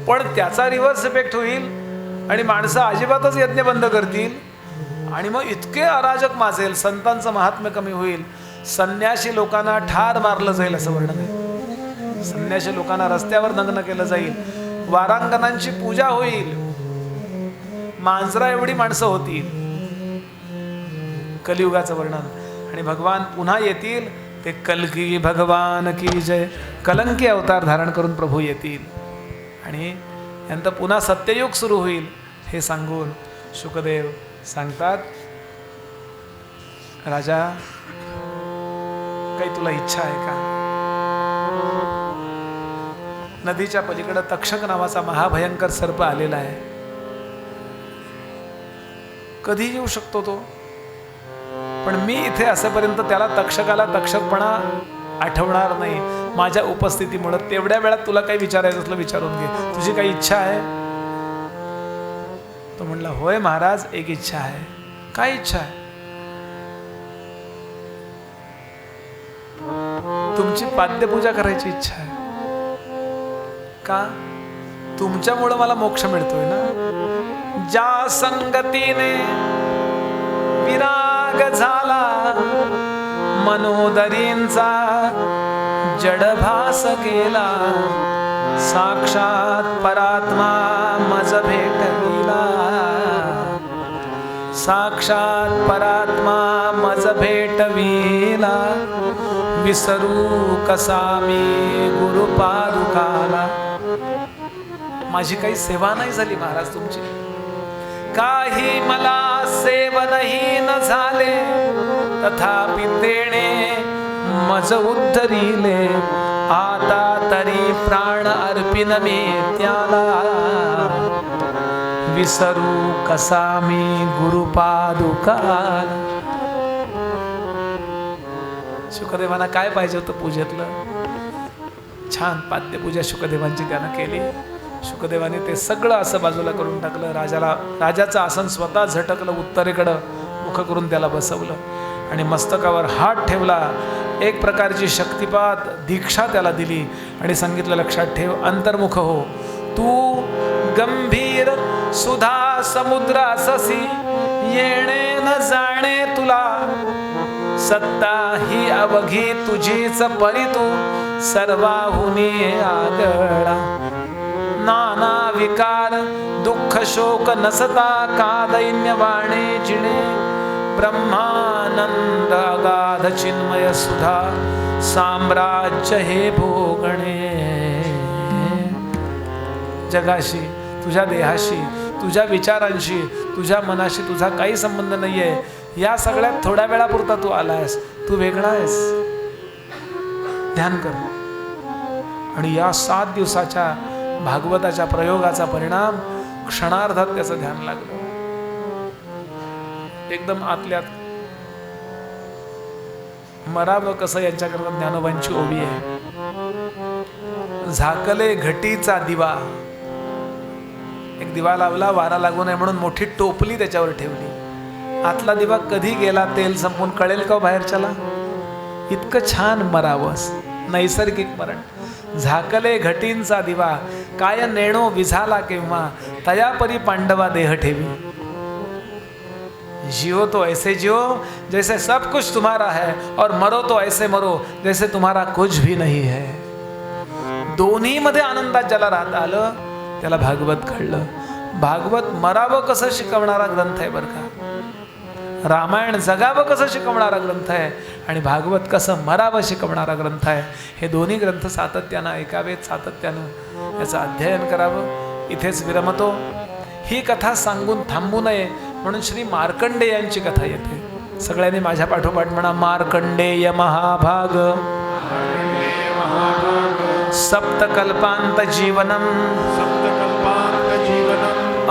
पण त्याचा रिव्हर्स इफेक्ट होईल आणि माणसं अजिबातच यज्ञ बंद करतील आणि मग इतके अराजक माजेल, संतांचं महात्म्य कमी होईल, संन्याशी लोकांना ठार मारलं जाईल असं वर्णन आहे. संन्याशी लोकांना रस्त्यावर नग्न केलं जाईल, वारांगणांची पूजा होईल, मांजरा एवढी माणसं होतील. कलियुगाचं वर्णन. आणि भगवान पुन्हा येतील, ते कल्की भगवान की जय. कलंकी अवतार धारण करून प्रभू येतील आणि नंतर पुन्हा सत्ययुग सुरू होईल हे सांगून शुकदेव सांगतात, राजा काही तुला इच्छा आहे का? नदीच्या पलीकडे तक्षक नावाचा महाभयंकर सर्प आलेला आहे. कधी येऊ शकतो तो, पण मी इथे असेपर्यंत त्याला तक्षकाला तक्षकपणा आठवणार नाही माझ्या उपस्थितीमुळे. तेवढ्या वेळात तुला काही विचारायचं असलं विचारून घे. तुझी काही इच्छा आहे? तो म्हणला, होय महाराज, एक इच्छा आहे. काय इच्छा आहे? तुमची पाद्यपूजा करायची इच्छा आहे. का? तुमच्यामुळं मला मोक्ष मिळतोय ना. ज्या संगतीने विराग झाला मनोदरींचा, जडभास केला, साक्षात परात्मा मज भेटविला. साक्षात परात्मा मज भेटविला, विसरू कसा मी गुरुपादुकाला. माझी काही सेवा नाही झाली महाराज तुमची, काही मला सेवनही न झाले, तथापि देणे मज उद्धरिले. आता तरी प्राण अर्पिन मी त्याला, विसरू कसा मी गुरुपादुकाला. शुकदेवांना काय पाहिजे होतं पूजेतलं? छान पाद्यपूजा शुकदेवांची त्यानं केली. शुकदेवाने ते सगळं असं बाजूला करून टाकलं. राजाचं आसन स्वतः झटकलं, उत्तरेकडं मुख करून त्याला बसवलं आणि मस्तकावर हात ठेवला. एक प्रकारची शक्तिपात दीक्षा त्याला दिली आणि सांगितलं, लक्षात ठेव, अंतर्मुख हो. तू गंभीर सुधा समुद्राससी, येणे न जाणे तुला. सत्ता ही अवघी तुझीच परितू, सर्वाहुनी आगळा. नाना विकार दुःख शोक नसता, का दैन्य वाणे जिणे. ब्रह्मानंद अगाध चिन्मय सुधा, साम्राज्य हे भोगणे. जगाशी, तुझ्या देहाशी, तुझ्या विचारांशी, तुझ्या मनाशी तुझा काही संबंध नाही आहे. या सगळ्यात थोड्या वेळापुरता तू आलायस, तू वेगळा आहेस. ध्यान कर. आणि या 7 दिवसाच्या भागवताच्या प्रयोगाचा परिणाम क्षणार्धात त्याचं ध्यान लागलं. एकदम आतल्यात. मरावं कसं यांच्याकरता ज्ञानोबांची ओवी आहे. झाकले घटीचा दिवा. एक दिवा लावला, वारा लागू नये म्हणून मोठी टोपली त्याच्यावर ठेवली. आतला दिवा कधी गेला, तेल संपून कळेल का बाहेरच्याला? इतकं छान मरावस, नैसर्गिक मरण. झाकले घटींचा दिवा, काय नेणो विझाला केव्हा, तयापरी पांडवा देह ठेवी. जियो तो ऐसे जियो जैसे सब कुछ तुम्हारा है, और मरो तो ऐसे मरो जैसे तुम्हारा कुछ भी नहीं है. दोन्ही मध्ये आनंदात ज्याला राहता आलं त्याला भागवत कळलं. भागवत मरावं कसं शिकवणारा ग्रंथ आहे बरं का. रामायण जगावं कसं शिकवणारा ग्रंथ आहे आणि भागवत कसं मरावं शिकवणारा ग्रंथ आहे. हे दोन्ही ग्रंथ सातत्यानं ऐकावेत, सातत्यानं याचं अध्ययन करावं. इथेच विरमतो. ही कथा सांगून थांबू नये म्हणून श्री मार्कंडेय यांची कथा येते. सगळ्यांनी माझ्या पाठोपाठ म्हणा, मार्कंडेय महाभाग सप्तकल्पांत जीवनम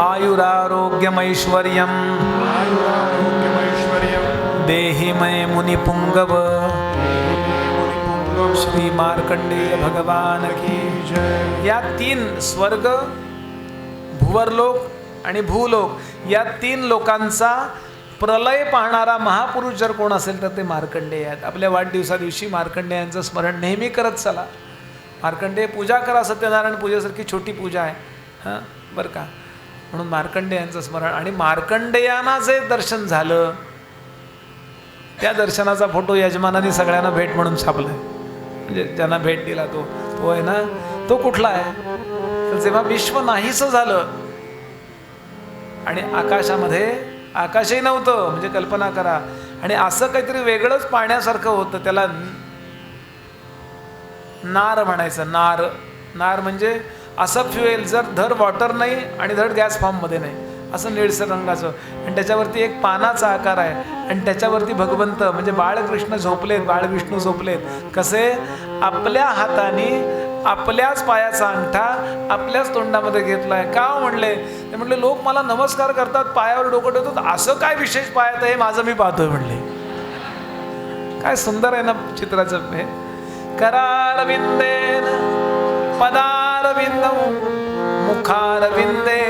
आयुरारोग्यमैश्वर्यम देहि मे मुनिपुंगव. श्री मार्कंडेय भगवान की जय. या तीन स्वर्ग, भुवरलोक आणि भूलोक या तीन लोकांचा प्रलय पाहणारा महापुरुष जर कोण असेल तर ते मार्कंडेय आहेत. आपल्या वाढदिवसा दिवशी मार्कंडेयांचं स्मरण नेहमी करत चला. मार्कंडेय पूजा करा. सत्यनारायण पूजेसारखी छोटी पूजा आहे हां, बरं का. म्हणून मार्कंडेयांचं स्मरण. आणि मार्कंडेयांना जे दर्शन झालं त्या दर्शनाचा फोटो यजमानाने सगळ्यांना भेट म्हणून छापला आहे. म्हणजे ज्यांना भेट दिला तो आहे ना, तो कुठला आहे तर जेव्हा विश्व नाहीसं झालं आणि आकाशही नव्हतं, म्हणजे कल्पना करा, आणि असं काहीतरी वेगळंच पाण्यासारखं होतं, त्याला नार म्हणायचं. नार म्हणजे असं फ्युएल जर धड वॉटर नाही आणि धड गॅस फॉर्ममध्ये नाही, असं निळसर रंगाचं, आणि त्याच्यावरती एक पानाचा आकार आहे आणि त्याच्यावरती भगवंत म्हणजे बाळकृष्ण झोपलेत, बाळविष्णू झोपलेत. कसे? आपल्या हाताने आपल्याच पायाचा अंगठा आपल्याच तोंडामध्ये घेतलाय. का म्हणले? ते म्हणले लोक मला नमस्कार करतात, पायावर डोकं ठेवतात, असं काय विशेष पायात आहे माझं मी पाहतोय म्हणले. काय सुंदर आहे ना चित्राचं हे. करारविंदेन पदारविंदं मुखारविंदे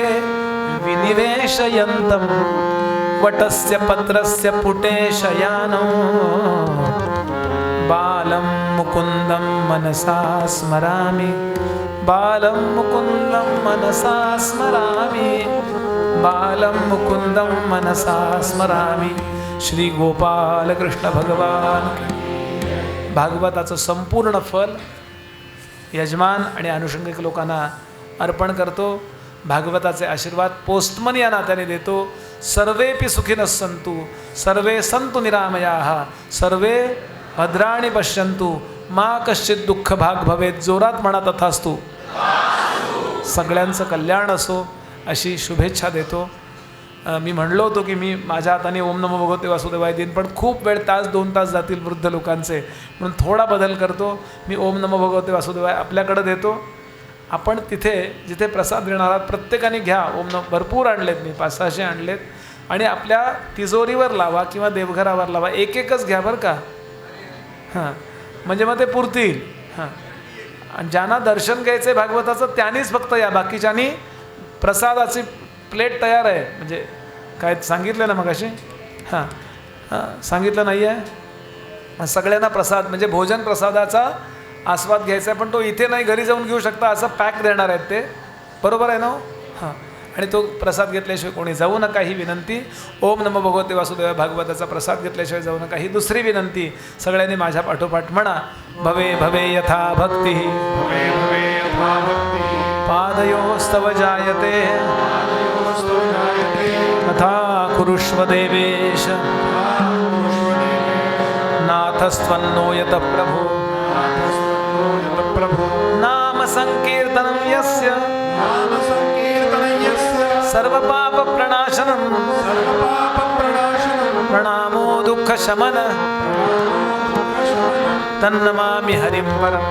विनिवेशयन्तं वटस्य पत्रस्य पुटे शयानो बालं मुकुन्दं मनसा स्मरामि. बालं मुकुन्दं मनसा स्मरामि. बालं मुकुन्दं मनसा स्मरामि. श्री गोपाल कृष्ण भगवान. भागवताचं संपूर्ण फल यजमान आणि अनुषंगिक लोकांना अर्पण करतो. भागवताचे आशीर्वाद पोस्टमन या नात्याने देतो. सर्वेपि सुखिनः सन्तु सर्वे सन्तु निरामयाः सर्वे भद्राणि पश्यन्तु मा कश्चित् दुःख भाग भवेत्. जोरात म्हणा तथास्तु. सगळ्यांचं कल्याण असो अशी शुभेच्छा देतो. मी म्हणलो होतो की मी माझ्या हाताने ओम नमो भगवते वासुदेवाय देईन, पण खूप वेळ 1-2 तास जातील वृद्ध लोकांचे, म्हणून थोडा बदल करतो. मी ओम नमो भगवते वासुदेवाय आपल्याकडे देतो. आपण तिथे जिथे प्रसाद देणार आहात प्रत्येकाने घ्या. ओम नमो भरपूर आणलेत, मी 500-600 आणलेत, आणि आपल्या तिजोरीवर लावा किंवा देवघरावर लावा. एकच घ्या बरं का. हां, म्हणजे मग ते पुरतील. हां, आणि ज्यांना दर्शन घ्यायचं आहे भागवताचं त्यांनीच फक्त या. बाकीच्यांनी प्रसादाची प्लेट तयार आहे. म्हणजे काय सांगितलं ना मगाशी? हां सांगितलं नाही आहे. सगळ्यांना प्रसाद म्हणजे भोजन प्रसादाचा आस्वाद घ्यायचा आहे, पण तो इथे नाही घरी जाऊन घेऊ शकता, असं पॅक देणार आहेत ते. बरोबर आहे ना? हां, आणि तो प्रसाद घेतल्याशिवाय कोणी जाऊ नका ही विनंती. ओम नमो भगवते वासुदेवाय भागवताचा प्रसाद घेतल्याशिवाय जाऊ नका ही दुसरी विनंती. सगळ्यांनी माझ्या पाठोपाठ म्हणा. भवे भवे यथा भक्ती भवे भवे यथा भक्ती पादयोस्तव जायते तथा कुरुष्व देवेश नाथस्त्वन्नो यत प्रभो नाम संकीर्तनं यस्य सर्वपाप प्रणाशनं प्रणामो दुःख शमन तन्नमामि हरिं परम्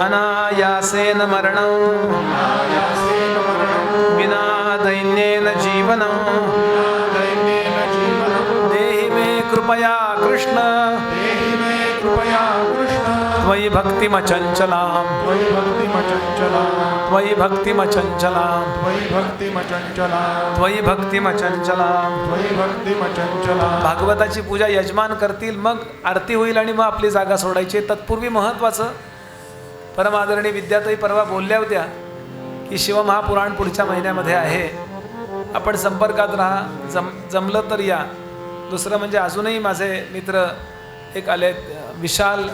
अनायासेन मरणं विना दैन्येन जीवनं देहि मे कृपया कृष्ण त्वयि भक्तिमचञ्चलां त्वयि भक्तिमचञ्चलां. भागवताची पूजा यजमान करतील, मग आरती होईल आणि मग आपली जागा सोडायची. तत्पूर्वी महत्त्वाचं, परमादरणीय विद्याताई परवा बोलल्या होत्या की शिवमहापुराण पुढच्या महिन्यामध्ये आहे, आपण संपर्कात राहा, जमलं तर या. दुसरं म्हणजे अजूनही माझे मित्र एक आले, विशाल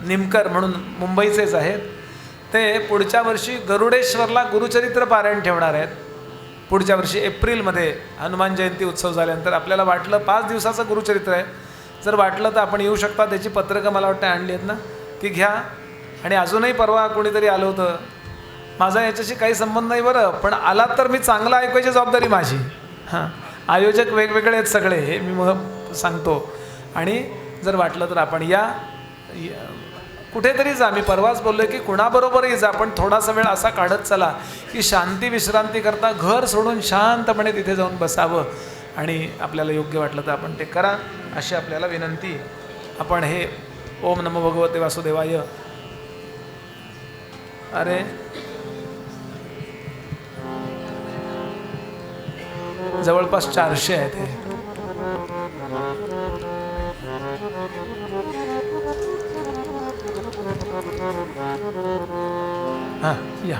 निमकर म्हणून मुंबईचेच आहेत. ते पुढच्या वर्षी गरुडेश्वरला गुरुचरित्र पारायण ठेवणार आहेत. पुढच्या वर्षी एप्रिलमध्ये हनुमान जयंती उत्सव झाल्यानंतर आपल्याला वाटलं 5 दिवसाचं गुरुचरित्र आहे, जर वाटलं तर आपण येऊ शकता. त्याची पत्रकं मला वाटतं आणली आहेत ना, ती घ्या. आणि अजूनही परवा कोणीतरी आलं होतं, माझा याच्याशी काही संबंध नाही बरं, पण आला तर मी चांगलं ऐकायची जबाबदारी माझी. हां, आयोजक वेगवेगळे आहेत सगळे, हे मी मग सांगतो. आणि जर वाटलं तर आपण या, कुठेतरी जा. मी परवाच बोललो की कुणाबरोबरही जा, पण थोडासा वेळ असा काढत चला की शांती विश्रांती करता घर सोडून शांतपणे तिथे जाऊन बसावं आणि आपल्याला योग्य वाटलं तर आपण ते करा, अशी आपल्याला विनंती. आपण हे ओम नमो भगवते वासुदेवाय. अरे जवळपास 400 आहेत हे. हां या.